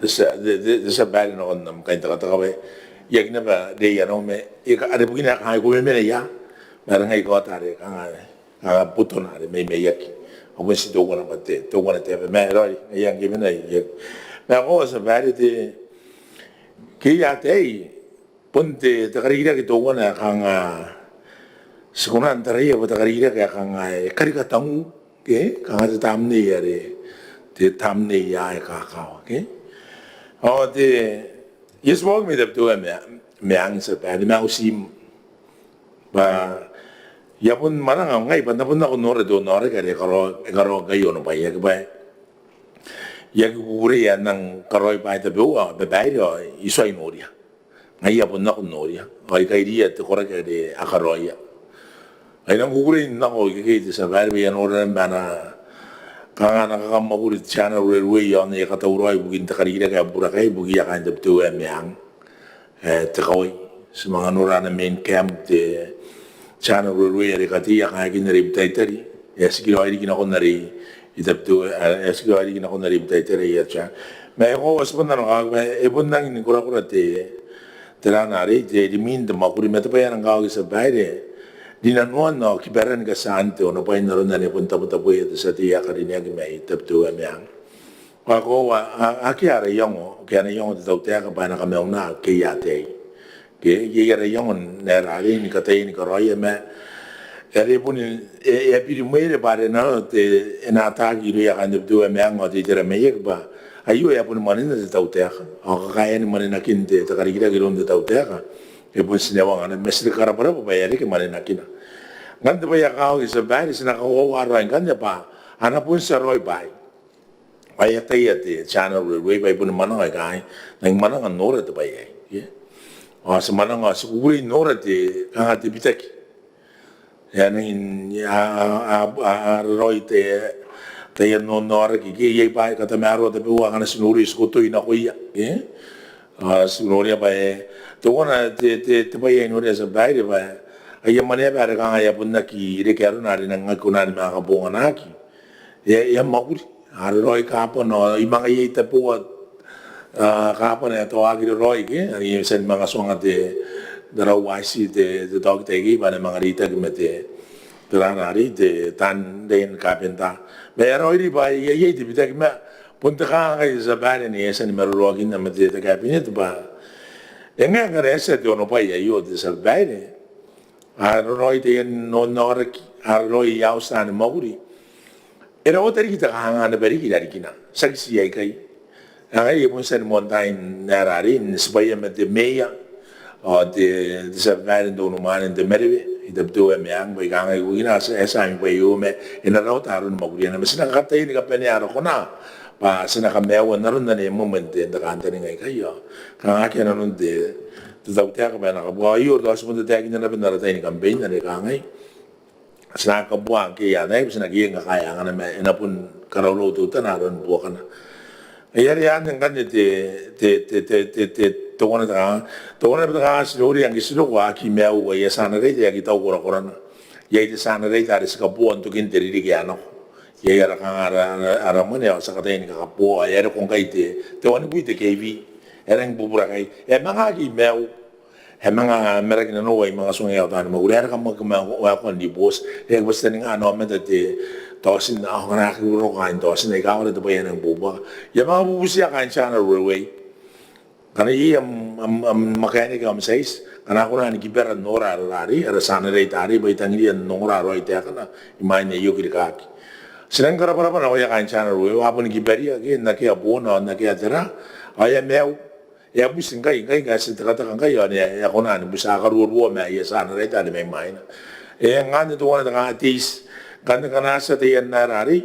Desa bali na kon kain taka taka ba? Yak na ba de ya no me? Ada begini kaya ko me ya. Merang ay ko tare kanga puto na me yak. Ako si dogo na pate, dogo na te me roi yang gibi na yak. Me ako sa bali de kaya te punte takarira ki dogo na kanga sikunan tare ya takarira kanga karikatang ke kanga tamni ya re. Te tamne ya kakao ke o te yesmog mi dab tu me ang sa pa me usim ba yapun marang ngai pa napun ako nore do nore kare karo gayo no pa ya ba ya gure ya nang karoy pa ta bu ba ba yo isoi noria ngai yapun na ko noria ai kai dia te kora ke de akaroya ai nang gure na ko ke te sa ba ya nore bana kanga nakakamabulit channel railway yon ya katawuray bugin takarira kaya burakay bugi ya kind of to yang takaway sa mga nura na main camp de channel railway ya kati ya kaya kinarib taytari ya siguro ay kinako nari itap to ya siguro ay kinako narib taytari ya cha may ako waspon na nung ebon nang inikura-kura te teranari te dimin de makuri meta pa yan ang kawag sa bahay Dinanuan no kibaran ka sa ante ono pa inaron na ni punta-punta po ito sa tiya karinya gimay tapto amyang. Ako akiara yung kaya na yung tataw tiya ka pa na kami na kiyate. Ke era yang nerari ni kata ini keraya me. Ere pun piri mere bare na te enata giru ya kan tu me ang oti tera me yek ba. Ayo ya pun manina te tau te aka. Aka kaya ni manina kinte te kari kira giron te tau te aka. E pun sinewang ana mesri kara para pa ya ke manina kina. Ngan te ba ya kau isa ba ni sina kau waro kan ya pa. Ana pun sa roi bai. Ai te ya te channel roi bai pun mana kai. Nang mana ngan nora te ba ya. Semana nga siguri nora te kanga te bitaki. Yani roi te no nora ki ye bai kata maro te bua kana sinuri skoto ina ko ia. Sinuri bai te ona te bai nori sa bai bai. Ai mane bai kanga ya punna ki re kero na ri nanga kuna ni ma ka bonga na ki. Ya maguri. Roi ka po no imanga ye te bua kapan ya to agri roi ke ani sen mga songa te darau waisi te dog te gi bana mga rita ke mete terangari te tan den kapenta me roi ri ba ye te bitak me punta ka ga zabane ni sen merologi na mete te kabinet ba enga ga resa te ono pa yo te sabane a roi te no norki a roi ya usan moguri era oteri kita hanga na beri kidari kina saksi ai kai Ai pun sen montain nerari supaya mete meia o de sabane do no man de merve ida do me ang bai gang ai ina esa mi bai u me ina ro tarun moguri na mesina kata ini ka pene aro kona pa sina ka mewa na ron ne moment de ka ante ngai kai yo ka ake na non de da uta ka bana ka bo yo do asu de tag na bana ta ini campaign na ka ngai sina ka bo ke ya nai sina ki nga kaya ngana me ina pun karolo tu ta na ron bo kana Ayari ane ngane te tongona ta sinori ang isino ko aki meu ya sana rei te aki tau kora korana ya te sana rei ta risika puan tu kin teri ri ano ya ara ara mone ya sa kateni ka po ya re kon kai te wani bui te kevi era ng bubura kai e manga ki meu e manga mera ki no wai manga sunga ya ta ma ura ka ma wa kon di bos e bos teni ano me te tosin ako na kuro kain tosin ikaw na tabayan ng buba. Yung mga bubusiya kain siya na railway. Kana iya ang mechanic am says kana ko na nikiber nora rari ara sana ray tari bai tangi ang nora roi te kana imay na yuki kaki. Silang kara para na oya kain siya na railway wapo nikiberi agi na kaya buona na kaya tira aya meu ya busin kai kasi takata kan kayo ya ko na busa ka ruo me ya sana ray tari may may na. Ngani to na nga atis kana sa tiyan narari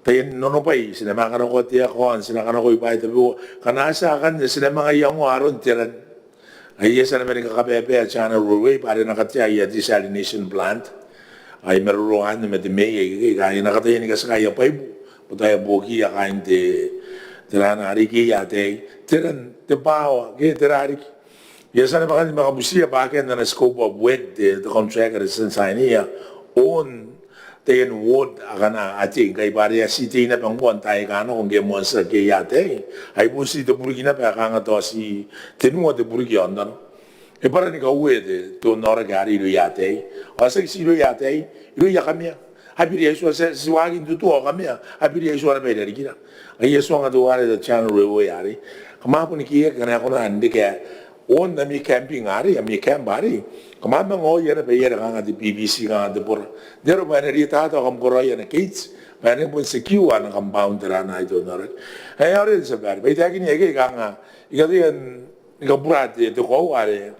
tiyan nono pai sina mga ko tiya ko sina kana ko ipai tabu kana sa kan sina mga yang aron tiran ay sa namin kakapepe at sana ruway para nakatya ya desalination plant ay meruruan na medimay kaya nakatayin ka sa kaya pai putaya boki ya kain tiran hari kaya tiran tipawa kaya tirari ya sana mga busiya bakit na scope of work the contractor is insaniya on Tayan wood akana ating kay bariya city na pangkuan tayo kano kung gemon sa kiyate ay po si to burgi na pa kanga to si tenuwa de burgi onda no e para ni ka uwe de to nora gari ro yate o sa si ro yate ro ya kamia habiri yeso sa siwagi tu to kamia habiri yeso na bere rikina ay yeso nga do wale de channel ro yari kama po ni kiya kana ko na ande ka on na mi camping ari mi camp ari kama ngo yera be yera nga di BBC nga de por dero ba na rita to kam koro yana kids ba ne pun secure na compound ra na ito na rin ay ari sa bar ba ita kini ege nga igadi en igabrat de ko are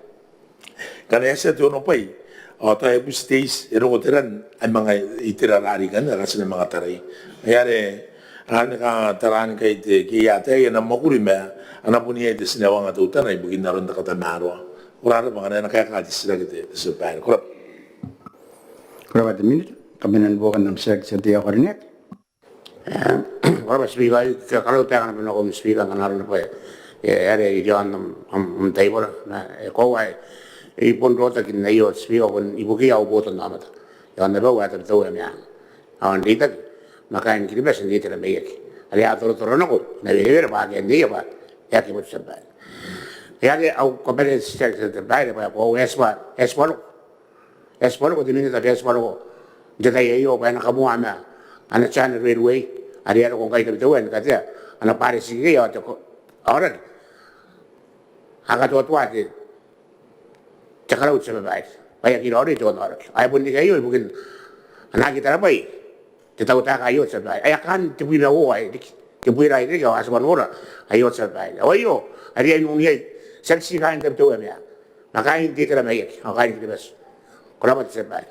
kana ese to no pai o ta e bustis ero teran ay mga itirarari kan kasi ng mga taray ayare ano ka taran kay te kiyate na makuri me ana punya itu sinawang atau tanah ibu kita ronda kata marwa orang orang nak kaya kadi sila gitu supaya kurap at minute kami bukan nam sila dia kornek Kurap speaker kalau tangan pun aku speaker kan harus apa ya ada ijan table na kau ay ipon rota kin na iyo speaker pun ibu kia ubotan nama ta yang nabawa at tahu ya awan dita makain kiri besan dita na mayek ada atau turun aku na beber bagian dia pak ya kita sebab ya dia aku kembali sejak terbaik apa aku espan ko dinini tapi espan ko jadi yo pa na kamu ama ana channel railway ada ko kai kita wen kata ana pare sige yo to ora aga to ati cakara ut sa babae. Kaya kinori ito norak. Ay pun di kayo, bukin anak kita apa kita utak kayo sa babae. Ay akan tipuy na ko ay tipuy na ito yung asman mo na kayo sa babae. Ayo, ari ay nung yay, seksi kain tapos ya. Makain di tira mayek, makain di bas. Kurapat sa babae.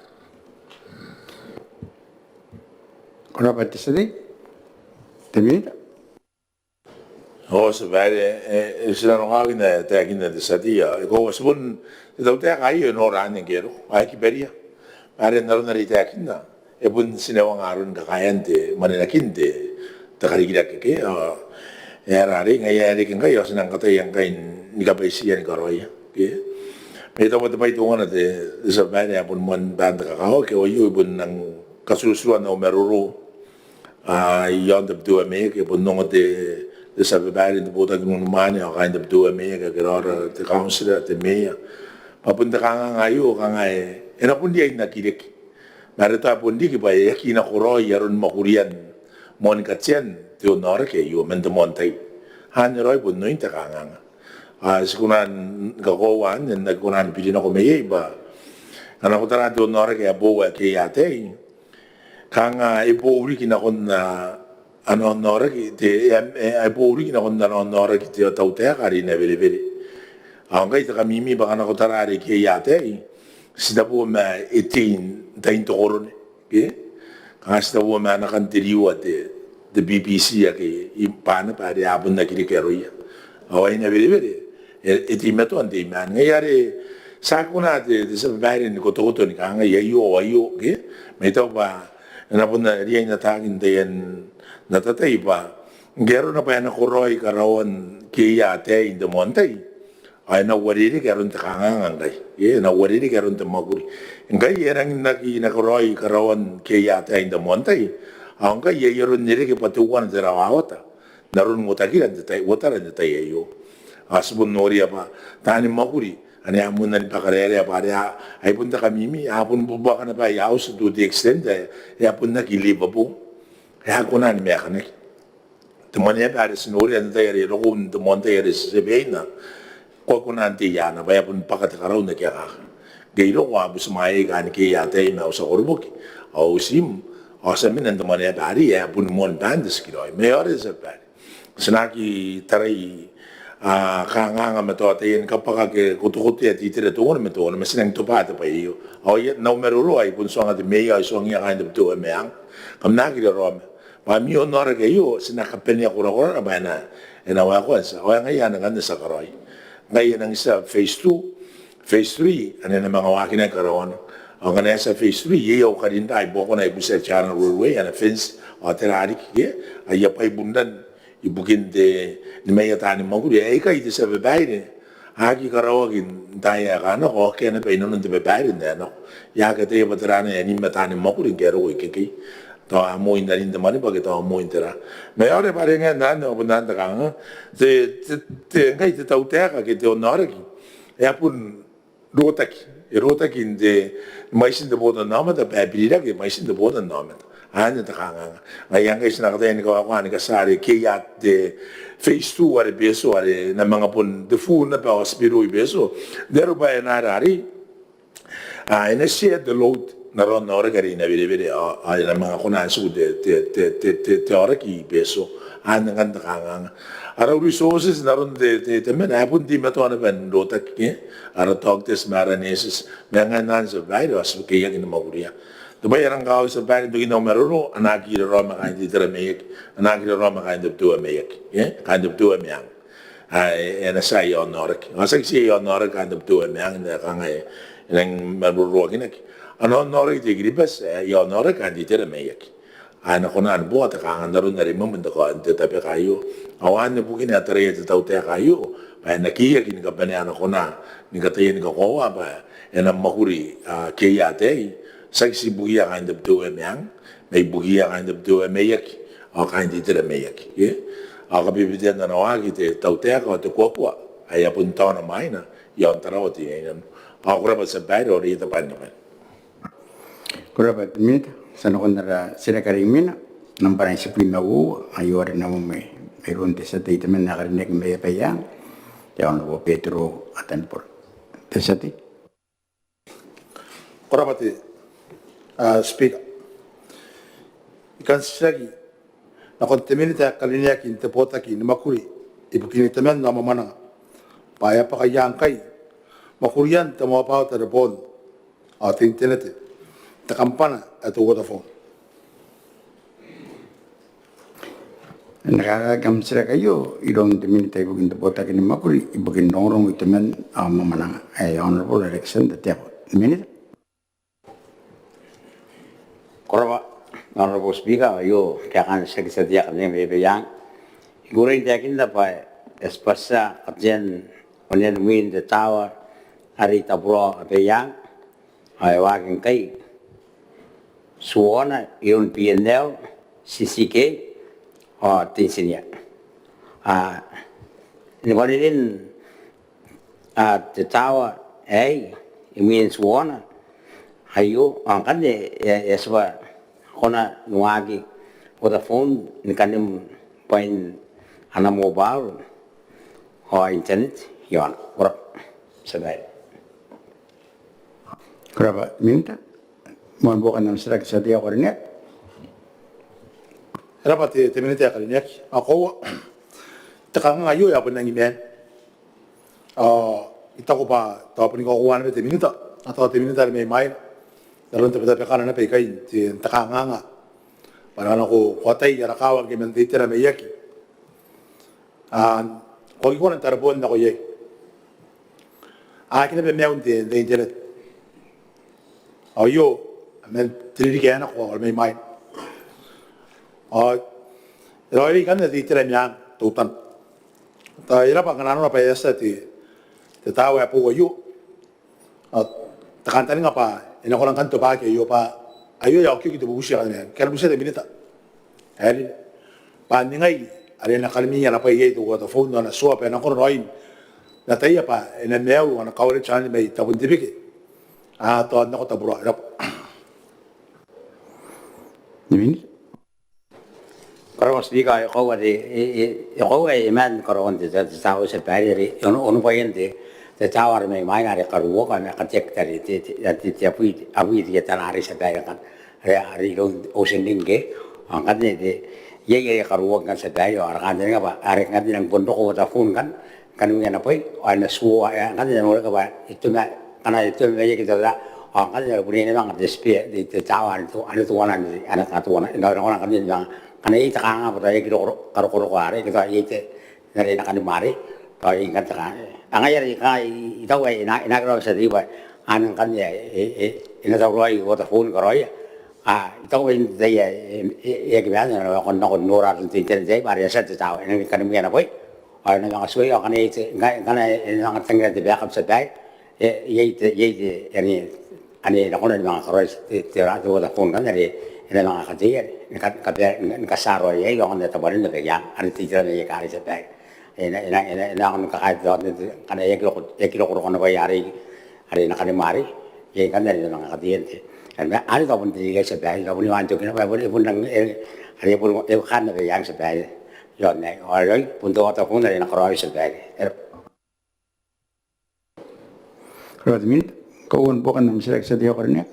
Kurapat sa di? Timinita. Oo, sa bale, sila nung akin na takin na sa tiya. Ikaw, sabon, ito tayo kayo, noraan yung kero. Ay, kiberya. Pare, naroon na rin takin na. Epun, sinawang aron kakayan, maninakin, takarigidak kaya. Erari, ngayari kang kayo, sinang katayan kain, nikapay siya ni Karoy. May tapat pa ito nga na, sa bale, apun mo ang banda kakao, kaya yung ipun ng kasusuluan na umeruro. Yon tap dua me ke pun nong de sa babae de bota ng mani o kind of dua me ke grora de councilor de me papunta ka ngayo ka nga ena pun dia nakilik narita pun di ke ba yakina koro yaron makurian mon katsen de honor ke yo men de montai han roy pun no inta ka nga sikunan gagowan nagkunan pili na ko me ba ana ko tara de honor ke abo ke yate kanga ipouri kina kon na ano nora ki te ipouri kina kon na nora ki te tautea kari na vele vele ang kai ta mimi ba kana ko tarare ki yate sida po ma etin ta into korone ke kanga sida po ma na kan tiriwa de BBC ya ke impana pa de abun na kiri keroya awai na vele vele eti meto ante man ngayare sakuna de sa baire ni ko to ni kanga yayo ayo ke meto ba na pun na riya na tagin dayan natatay pa. Gero na pa yan ako roy karawan kaya ate in the montay. Ay nawariri karon takangang kay. Nawariri karon tamaguri. Ngay yerang naki karawan kaya ate in the montay. Ang kay yeron nire ke patuwan sa rawawata. Naron mo tagilan tatay wataran tatay ayo. Asbon nori apa tani maguri. Ani amun na pakarere pare ay punta kami mi apun buba kana pa yaus to the extent ya pun na kiliba po ya kuna ni mekanik temanya pare sinori an tayari rogun de montayari sebena ko kuna anti ya na ba pun pakat karaw na kya geiro wa bus mai kan ki ya tay na sa orbuki au sim o sa min and temanya pare ya pun mon bandes kiroi meore sa pare snaki tarai kanga meto atin kapag ke kutukuti at itira tungon meto na masinang tupata pa iyo o yet na umeruro ay pun songa de meya song ya kind of to meang kam na ki rom pa mi honor ke iyo sinakapenya ko na ba na enawa ko sa o ngayon nga sa karoy ngayon ang sa phase 2 phase 3 ano na mga wakin na karon o nga sa phase 3 iyo ka din dai boko na ibusa channel roadway and a fence o terari ki ay apay bundan ibukin de ni may tani maguri ay kay de sa babae hagi karawagin daya kana ko kaya na painon de babae na no ya ka te batrana ni matani maguri kero ikiki to amo inda rin de mani pag ito amo intera may ore pare nga na no bunanda ka nga te ngay te tauteka ke te honor ki ya pun rotaki de mais de boda nama da babira ke mais de boda nama ano ta kanga ngayon guys nakatayin ko ako ani kasari kaya de phase 2 ari beso ari na mga pun de fu na pa hospital beso dero ba narari ina share the load na ron na ora gari na bire ay na mga kuna su de ora ki beso ano nga ta kanga ara resources na ron de men apun di mato na ben rotak ke ara talk this maranesis mga nan sa virus kaya ginamaguriya Dubai orang kau sebenarnya begini nomor anak kira ramai kain di dalam mek, anak kira ramai kain di dua mek, ya, kain di dua mek. Ena saya onorak, asal saya onorak kain di dua mek, ina kangai, yang meruru gini. Ano onorak di gribas, ya onorak kain di dalam mek. Anak konan buat kangen darun dari membentuk kain di tapi kayu. Awan bukan ya teriak tahu teh kayu, pakai nakia kini kapan anak konan, ni katanya ni kau apa, ena makuri kaya teh. Saksi bugia kain de betul emang, may bugia kain de betul emeyak, o kain di tidak emeyak, ya. Ako bibigyan na nawa kita tahu teh ako tu kuapa, ayah pun tahu nama ina, yang tarawat ini, ako rapat sebaik orang itu pandai. Kurabat minta, sana kondara sila karimina, namparan sipuin nawu, ayo ada nama me, meron desa teman nakarinek me payang, jangan lupa Petro atan por, desa korabati speaker ikan sagi na konteminita kalinia kin te pota ki ni makuri ibukini temen na mamana paya pa kayang kai makurian te mo pa ta bon at internet te kampana at Vodafone Nakakagam sila kayo, ilong diminita ibugin tapota kini makuri, ibugin nongrong itaman mamanang Honorable Election dati ako. Minute. Korba, Honorable Speaker, yo, kaya kan sa dia kami bebeyang. Igurin takin da pa espasa katjen onen win the tower ari tabro beyang. Ay waking kay suona yun PNL CCK tinsinya. Ini din the tower means one. Hayo ang kanya eswa kona nuagi Vodafone ni kanim point ana mobile o internet yon kurap sabay. Kurapa minta. Mo bukan ng sila sa dia ko rin Rapati teminita kalinia ako takang ayo ya pun nangi men ita ko pa tapon ko kuwan me teminita atau teminita me mai dalam tempat pekana na pekai ti takang nga para ko kotay ya rakawa ke men titira me yaki ko ko na tarbon na ko ye kina be meun de internet ayo men tiri ke na ko me mai Rồi kan di tira miang tutan. Ta ira pa kanano pa yasa ti tawa po yo. Takan tani nga pa ina ko lang kanto pa ke yo pa ayo ya okyo kito busi kan men. Kaya busi de minita. Hali pa ni ngai ari na kalminya na pa ye to ko phone na so pa na ko roin. Na taya pa ina meu na kawre chan me ta bunti bike. To na ko ta bro. Ni Kalau speaker kau ada iman kalau orang tidak tahu sebenarnya orang orang itu tahu orang main ada kalau kan kecek dari tiap abu dia tanah hari sebenarnya kan hari itu ocean tinggi angkat ni ya kalau kan sebenarnya orang kan apa orang kan yang pondok Vodafone kan yang apa ada suara kan yang orang apa itu karena itu mereka kita dah angkat yang punya memang ada speed di tahu ada tuanan anak tuanan orang kan yang karena itu kan apa tadi karo kare kita itu dari nak mari kalau ingat kan angaya itu nak kalau sedih pak anak kan ya ini tahu lagi Vodafone karo ya itu kan ya gimana nak nora itu jadi baru saya tahu ini kan mungkin apa ini yang asli kan itu karena ini yang tengah di backup sedai ya itu ini nak orang karo itu Vodafone kan dari ini memang kerja, ini kasar ya, yang orang itu baru nak yang, ada tiga ni kali sebaik. Ini orang kait tu, karena ya kilo kurang apa ya hari nak ada mari, ya kan dari memang kerja ni. Ada tu pun tiga sebaik, tu pun wanita kita pun nang, hari pun kan ada yang sebaik. Ya ni, orang pun tu pun dari nak kerja sebaik. Kalau minta, kau bukan nama sila dia ko rin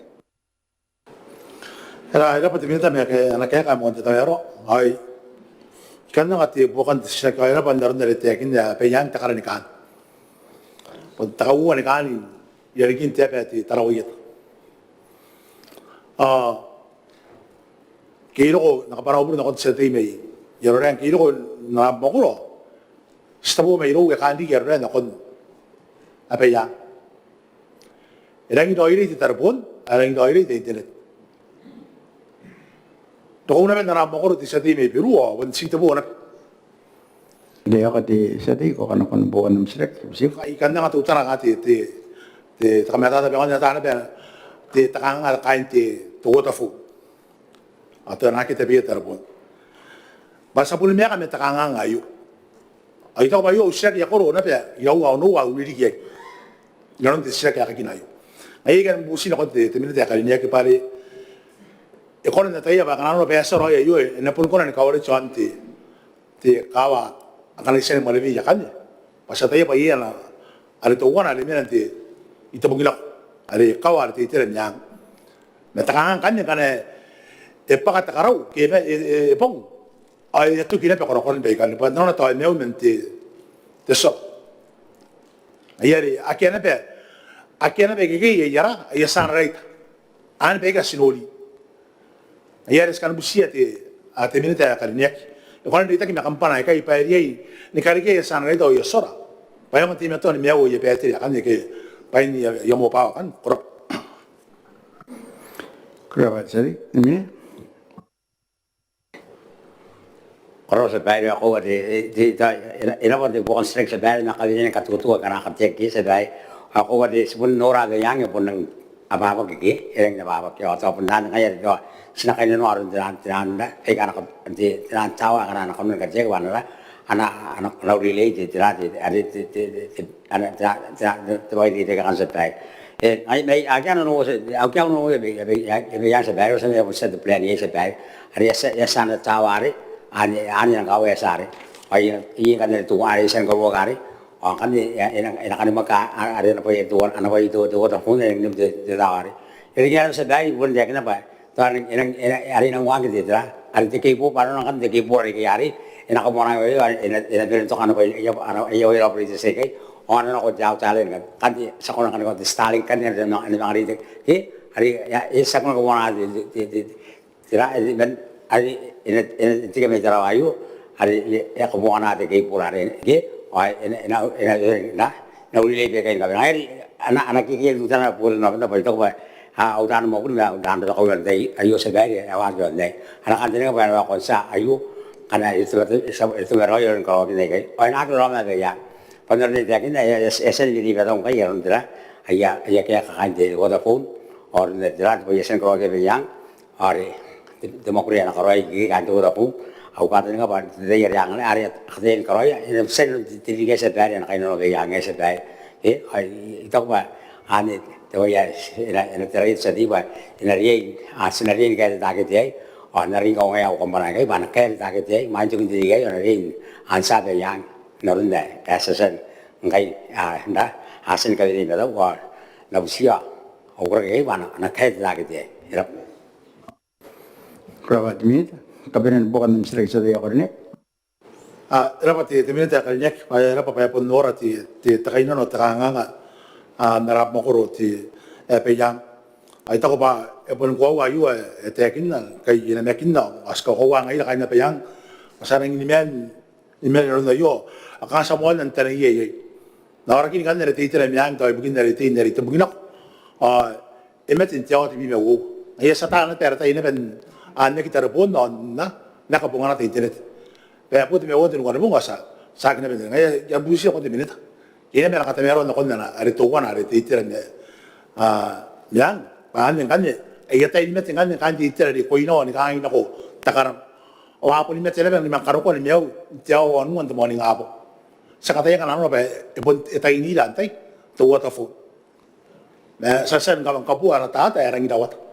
Era pati minta me ke anak kaya mo ta yaro ay kan nga ti bukan sa kaya pa ndar ndar te kin ya pe yang ta karani kan pag takawa ni kan yarigin te pa ti tarawiyat kilo ko nakaparaw na ko sa te may yaro ran kilo ko na makulo stabo may ro ka ndi yaro ran ako ape yang erang doiri ti tarbon erang doiri ti internet Kung naman naramo ko rin sa team Peru, wansita po na. Hindi ako sa team ko, ano kung buwan ng select. Ikan na nga tuta na nga takamata sabi ko na tanah takang nga kain tuwota food. At na kita biya tarapon. Basta po niya kami takang nga ayo. Ay ito ba yung siya kaya ko rin na pa, yaw no, uliligay. Ganon siya kaya kinayo. Ngayon kan busin ako minute kalinya ke pare Ekonomi na tayo ba kanano pesa roya yo na pun ko na kawari chanti ti kawa akan isa malevi ya kanya pasa tayo pa iya na ari to wana ali menanti ito bugila ari kawa ti tira nyang Metakangan kan pakatakaraw, kaya pong, ay ito kinapakorokoran ba ikan, pa nona tayo mew menti, teso. Ayari, akyana ba gigi yara, ayasan right, an ba sinoli. Ayari sekarang busia ate minita karinek, kalau kita kena kampana kaya payari, ni karike ayasan right o yasora. Payah mati meto ni mew ya payari kan ni kaya payin yamu pao kan, korok. Kerabat sari, ini. Kalau sebaik aku ina pun di bukan strik sebaik nak kali ini katu-katu karena kerja sebaik aku sebelum Nora yang pun apa gigi, yang apa atau pun dan kayak itu sinakai Nora dan anak dan cawa karena anak kamu kerja ke mana anak relay ada terbaik di dekat sebaik. Akan yang sebaik saya pun set plan ini sebaik ada sana cawari ani yang kau esari, ini kan itu ari sen kau kari, kan ini maka ada apa itu pun yang ditawari. Jadi kan sedai pun dia kenapa? Tuan ini hari nang wang gitu lah, hari tikipu pada kan tikipu hari kari, ini kamu orang ini bentuk apa apa itu sekai, orang aku jauh calen kan sekolah kan kau Stalin kan ini hari itu, hari ya sekolah kamu orang tidak hari ini tiga meter ayu hari ya kamu anak ada kayak pura ini ini udah kayak gini anak kiki itu sana pura apa itu apa udah mau udah kau nanti ayu sebagai awak nanti anak ini apa konsa ayu karena itu beroyor kalau gini kayak anak orang ada ya benar dia kini esen jadi betul kayak orang tidak ayah kayak di Vodafone orang tidak esen kalau kayak yang hari demokrasi anak orang ini kan tu aku katanya apa dari yang ini area katanya kalau ini sen tiga sebaik anak ini orang yang sebaik itu apa ane tu ya ini terus sedih bah ini sebenarnya kayak tak gitu ya nari kau yang aku kemarin kayak banyak kayak tak gitu ya main cuma tiga ya nari ansar yang norunda asesen kayak dah hasil kali ini tu wah nabusia orang kayak banyak anak kayak tak gitu ya Kerabat ini, kabinet bukan misteri saja aku ini. Rapat di minta kalinya, rapat payah pun Nora di terkainan atau teranganga, narap makro di pejang. Itu apa? Pun kau ayu tekinan, kayak ini mekinan, askau kau angai lah kayak pejang. Masalah ini orang yo, akan semua nanti ye. Nora kini kan dari tiada yang tahu begini dari itu begini. Emet intiaw di bawah. Ayah setan nanti ada ini pen ane kita repon nak kabungan nanti internet. Tapi aku tu memang tu nuan bunga sa kena benda. Ayah yang busi aku tu minta. Ini mereka kata mereka nak kena ada tuan ada internet ni. Yang ane kan ni. Ayah tu ini kan di internet di koino ni kan ini aku takar. Oh apa ni macam ni memang karoko ni miau jauh anuan tu morning apa. Sekatanya kan anu apa? Pun itu ini lantai tuan tu phone. Sasen kalau kapu anak tahu orang ini dawat.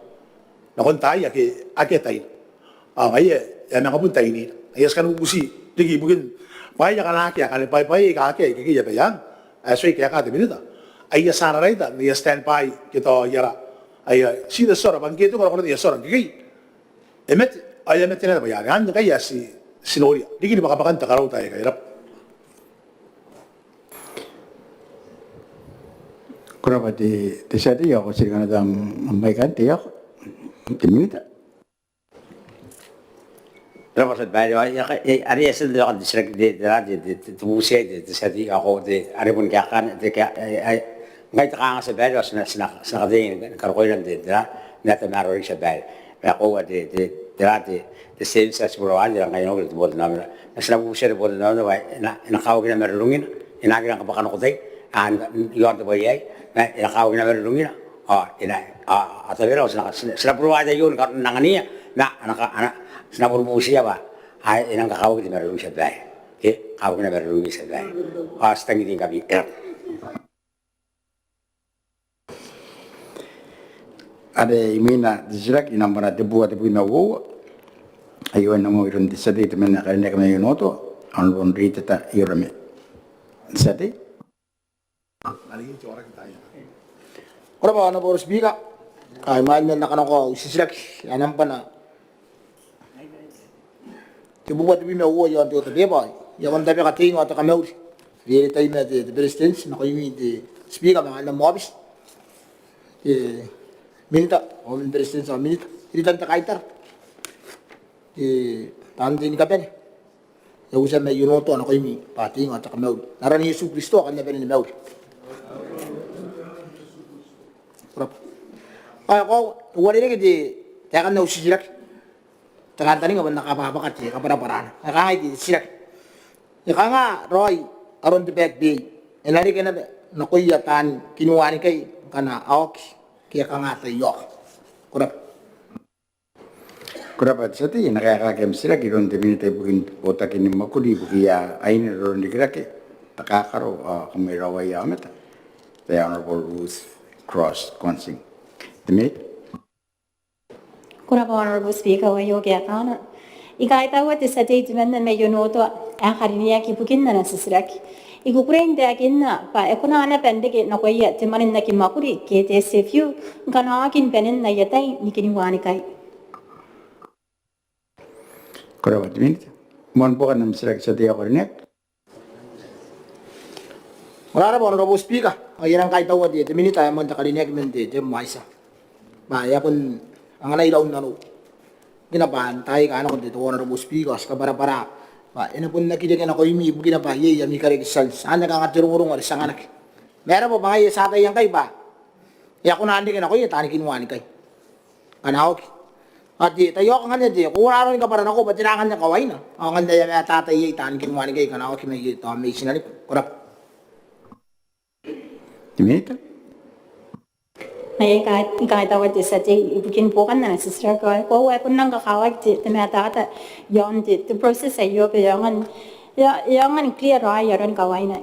Nakon tayo ake tayo. Ngayon, yan ang kapun tayo ni. Ayas kan ubusi. Digi mungkin paya kan ake kan paya ake kiki ya bayan. So kaya ka minute. Ayas sana right da. Ni stand by kita yara. Ay sida sora bang gitu kalau dia sora kiki. Emet na bayan. Kan kaya si sinori. Digi ni makapakan takaraw tayo kaya rap. Kerabat di sini aku sih kan ada membaikan dia. Diminta. Terus sebaik ada yang sedang distrik di musim di sini aku ada pun kiakan ngai terang sebaik senang dengan karuan di nanti maru sebaik aku di sini saya sebelum aja ngai nongol di bawah nama senang musim di bawah nama nak kau kena merlungin nak kena kepakan kotai yon tu bayai nak kau kena merlungin atau berapa senang perlu aja yun nangani anak senang perlu siapa inang kau kita merlung sebaik kau kena merlung sebaik setengah tinggal biar ada imina dijerak inang mana dibuat nawo ayo namo irun disadi temen kalian kami noto anlon rita ta irame disadi Ora ba na boros bika Kaya mahal na nakanako, isisilak, anam pa na. Tibuwa tibi me uwa yon to tabi ba. Yawan tabi ka tingo at kamel. Really tayo na the presidents na kayo the speaker mga alam mo abis. Minta, o min presidents o minta. Hindi tanta kaitar. Tanda ni kapen. Ya usa may yunoto ano kayo mi patingo at kamel. Narani Yesu Kristo kan na ni mel. Ay ko wala ni kiti takan na usisilak. Takan nga ba nakapapakat siya kapara-paraan. Nakangay di silak. Ika nga, Roy, aron di back day. Inari ka na nakuyatan, kinuwani kay kana awak, kaya ka nga tayo. Kurap. Kurap at sa ti, nakakagam sila, kiron di minitay bukin pota kini makuli, bukiya ay naroon di kiraki. Takakaro, kung may raway yamat. The Honorable Ruth Cross Consing. The minute? Kurap Honorable Speaker, wayo kaya kana. Ikaitawa ti sa date man na may yunoto ang kariniya kipukin na nasisiraki. Ikukureng dakin na pa ekunana pendike na kuya ti manin na kimakuri kete sefyu kana akin penin na yatay ni kiniwani kay. Kurap at minute? Mon po ka nam sirak sa tiya korinek? Wala na po, Honorable Speaker. Ayan ang kaitawa di, ti minita ang mga karinig men di, ti maisa. Ba, yapon, ang anay ilaw na no. Ginapantay ka ano kung dito Honorable Speaker sa kabara-bara. Ba, ina po nakiligyan ako yung ibu ginapahiyay yung mikariksal. Saan nagkangatirungurong alis ang anak. Meron po mga isatay yan kay ba? Iya ko naandikin ako yung tani kinuwani kay. Kanawag. At di, tayo ako nga di. Kung wala rin ka para ako, ba't tinakan niya kaway na? Ako nga niya may tatay yung tani kinuwani kay. Kanawag may ito, may sinalip. Kurap. Diminita? May kahit awat isa di ibukin po kan na nasisira ko. Kung wala po nang kakawag di, timatata yon di. The process ay yung clear ay yaron kaway na.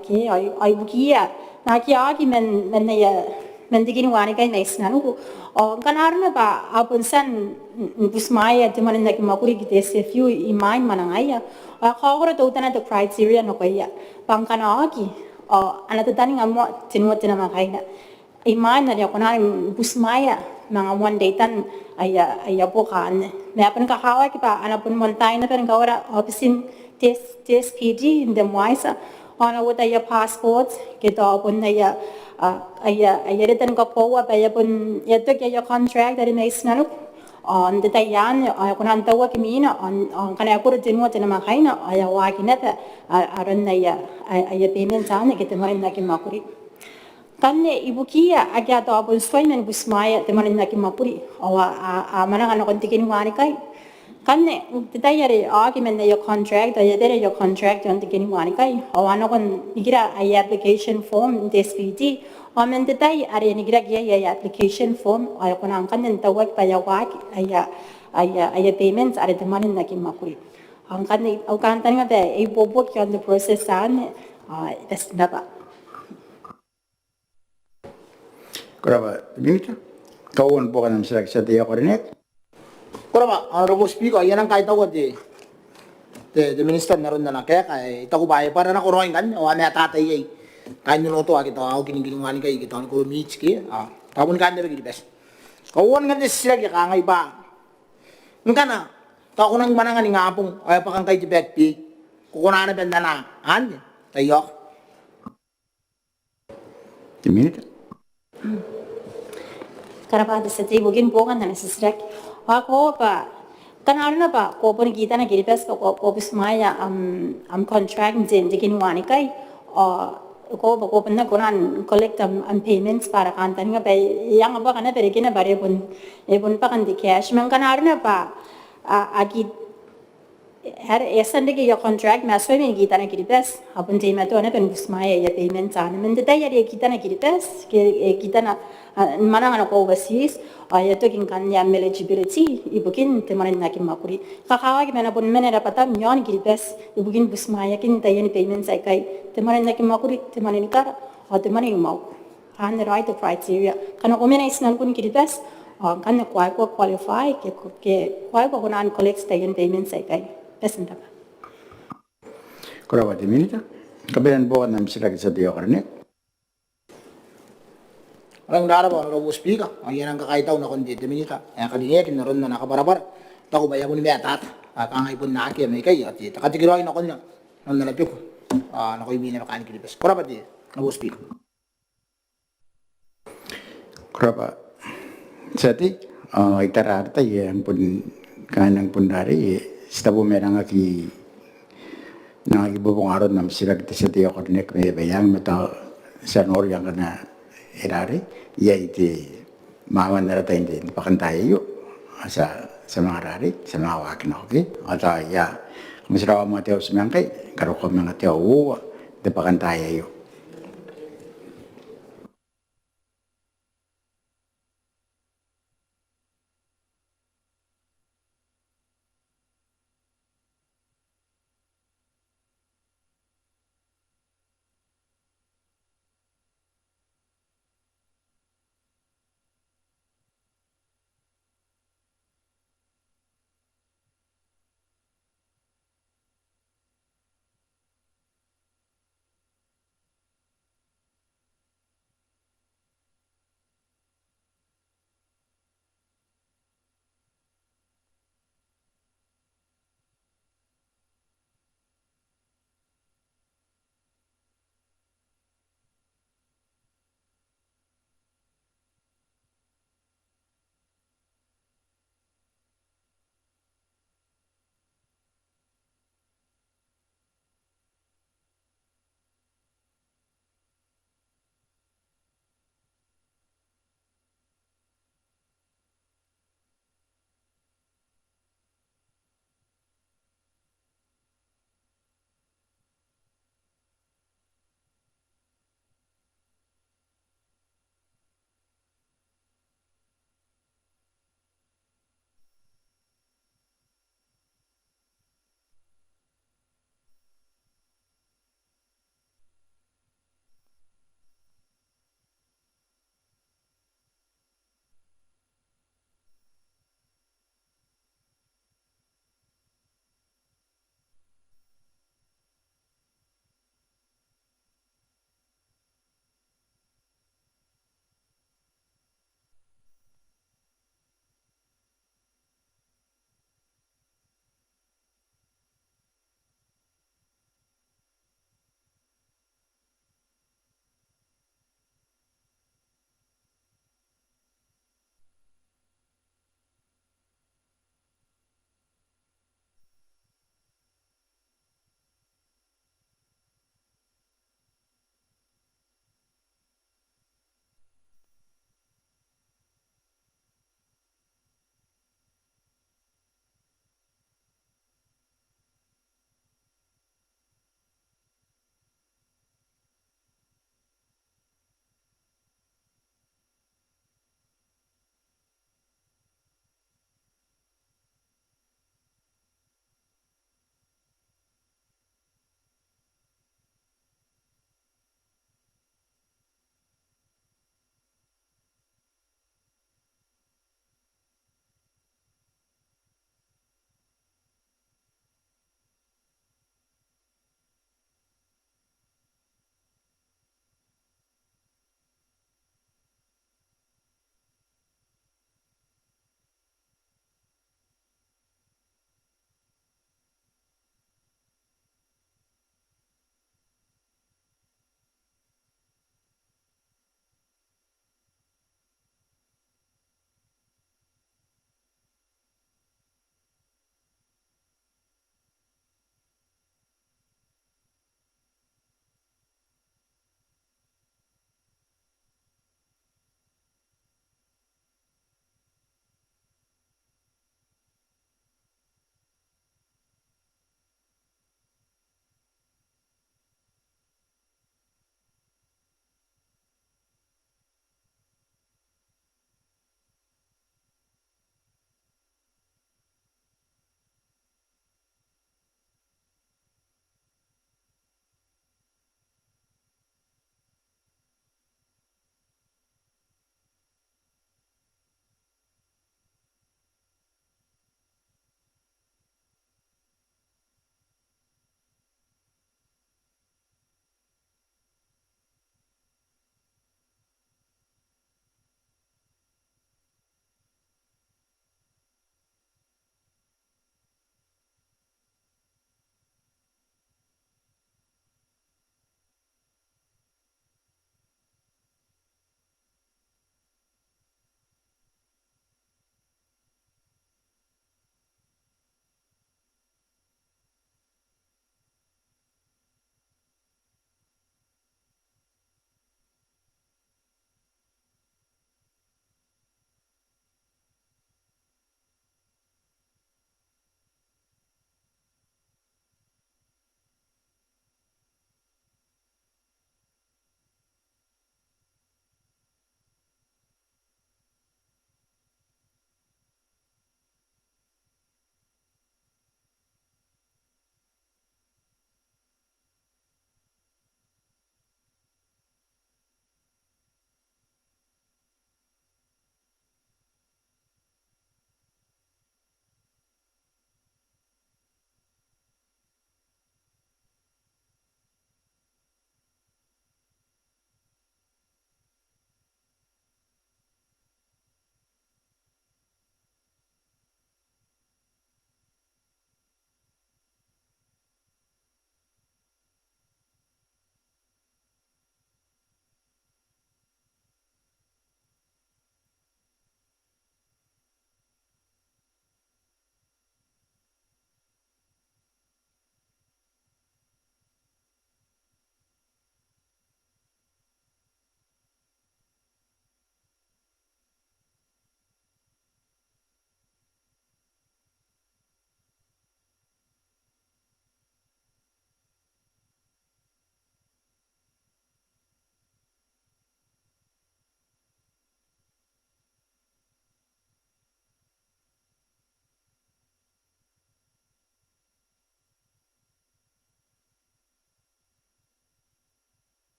Ay bukiya. Nakiagi men di kinuwani kay na isnano ko. O kanar na ba apun san busmaya di manin na kimakuri kita SFU imain manangaya. Kakawara to na the criteria no kaya. Pangkanagi. Anatataning amo tinuot na makay na. Iman na niya kunarin busmaya mga one day tan ay po kan. May apan kakaway kipa anapun montay na pero kawara opisin TSPG in the Moisa. Ana wata ya passport kita apun na ya retan ka po pa ya pun yato ya contract dari na isnano. On the tayan kunan tawa kimina on kana ko tinuot na makay na ay waki na ta aron na ya payment sana kita marin na kimakuri. Kanne ibukia agya to apun swayman busmaya te marin na kimapuri. Awa manang ano kontikin wani kay. Kanne titayari argument na your contract ay dere your contract yon tikin wani kay. Awa ano kon igira ay application form DSPD. Amen titay ari nigira ay application form ay kunang kanen tawag pa yawak ay payments ari te marin na kimapuri. Ang kanne au kantan nga be ay bobok yon the process san das na ba. Kurapa, diminita? Kauan po ka nam sirak sa tiya korinek? Kurapa, Honorable Speaker, yan ang kahit ako di. The minister na rin na kaya kay ito ko ba para na kuroin kan o may tatay ay kain nyo to kita ako kinigilingan kay kita ko meets ki tapon kan dere gid best. Kauan nga sila kay kangay ba. Ngka na ta ko nang manangan nga apong ay pa kang kay di backpi. Kukuna na benda na an tayo. Diminita? Karapata sa tibugin po kan na nasisirek. Ako pa, kanaro na ba, ko po nakita na gilipes ko busmaya contract din di kinuwani kay. Ko ba ko na kunan collect ang payments para kantan nga ba, yang ba kana pero kinabari pun pa kan di cash. Man kanaro na ba, agit esan de your contract maswe me kita na kiripes apun te ma to na pen busmaya ya payment sana men de tayari kita na kiripes kita na mana na ko overseas ay to kin kan ya eligibility ibukin te manin na kimakuri kakawa ki mena pun mena rapata myon kiripes ibukin busmaya kin tayani payments ay kay te manin na kimakuri te manin kara o te manin mau han the right criteria kana ko mena isnan kun kiripes kan na kwai ko qualify ke kwai ko kunan collect tayan payments ay kay Pesenta ba? Kurapa, diminita? Kabilan po ka nam sirak sa tiya korinek? Orang dara ba ro speaker. Ayan ang kakaitaw na kundi minita. Ang kaniya kinaron na nakabarabara. Tako ba yamun mi atat. Kangay pun na aki may kay at takatigiroy na kunya. Nan nalapyo ko. Nakoy bini makanik libes. Kora ba di? No speaker. Kora Jadi, itararta yang pun kanang pun dari setabu merang aki nang ibubong aron nam sila kita setiap kornek may bayang mata sanor yang kena irari ya itu mawan narata hindi pakantay yuk sa mga rari sa mga wakin oke atau ya masirawa mga tiyaw sa mga kay karo ko mga tiyaw de pakantay yuk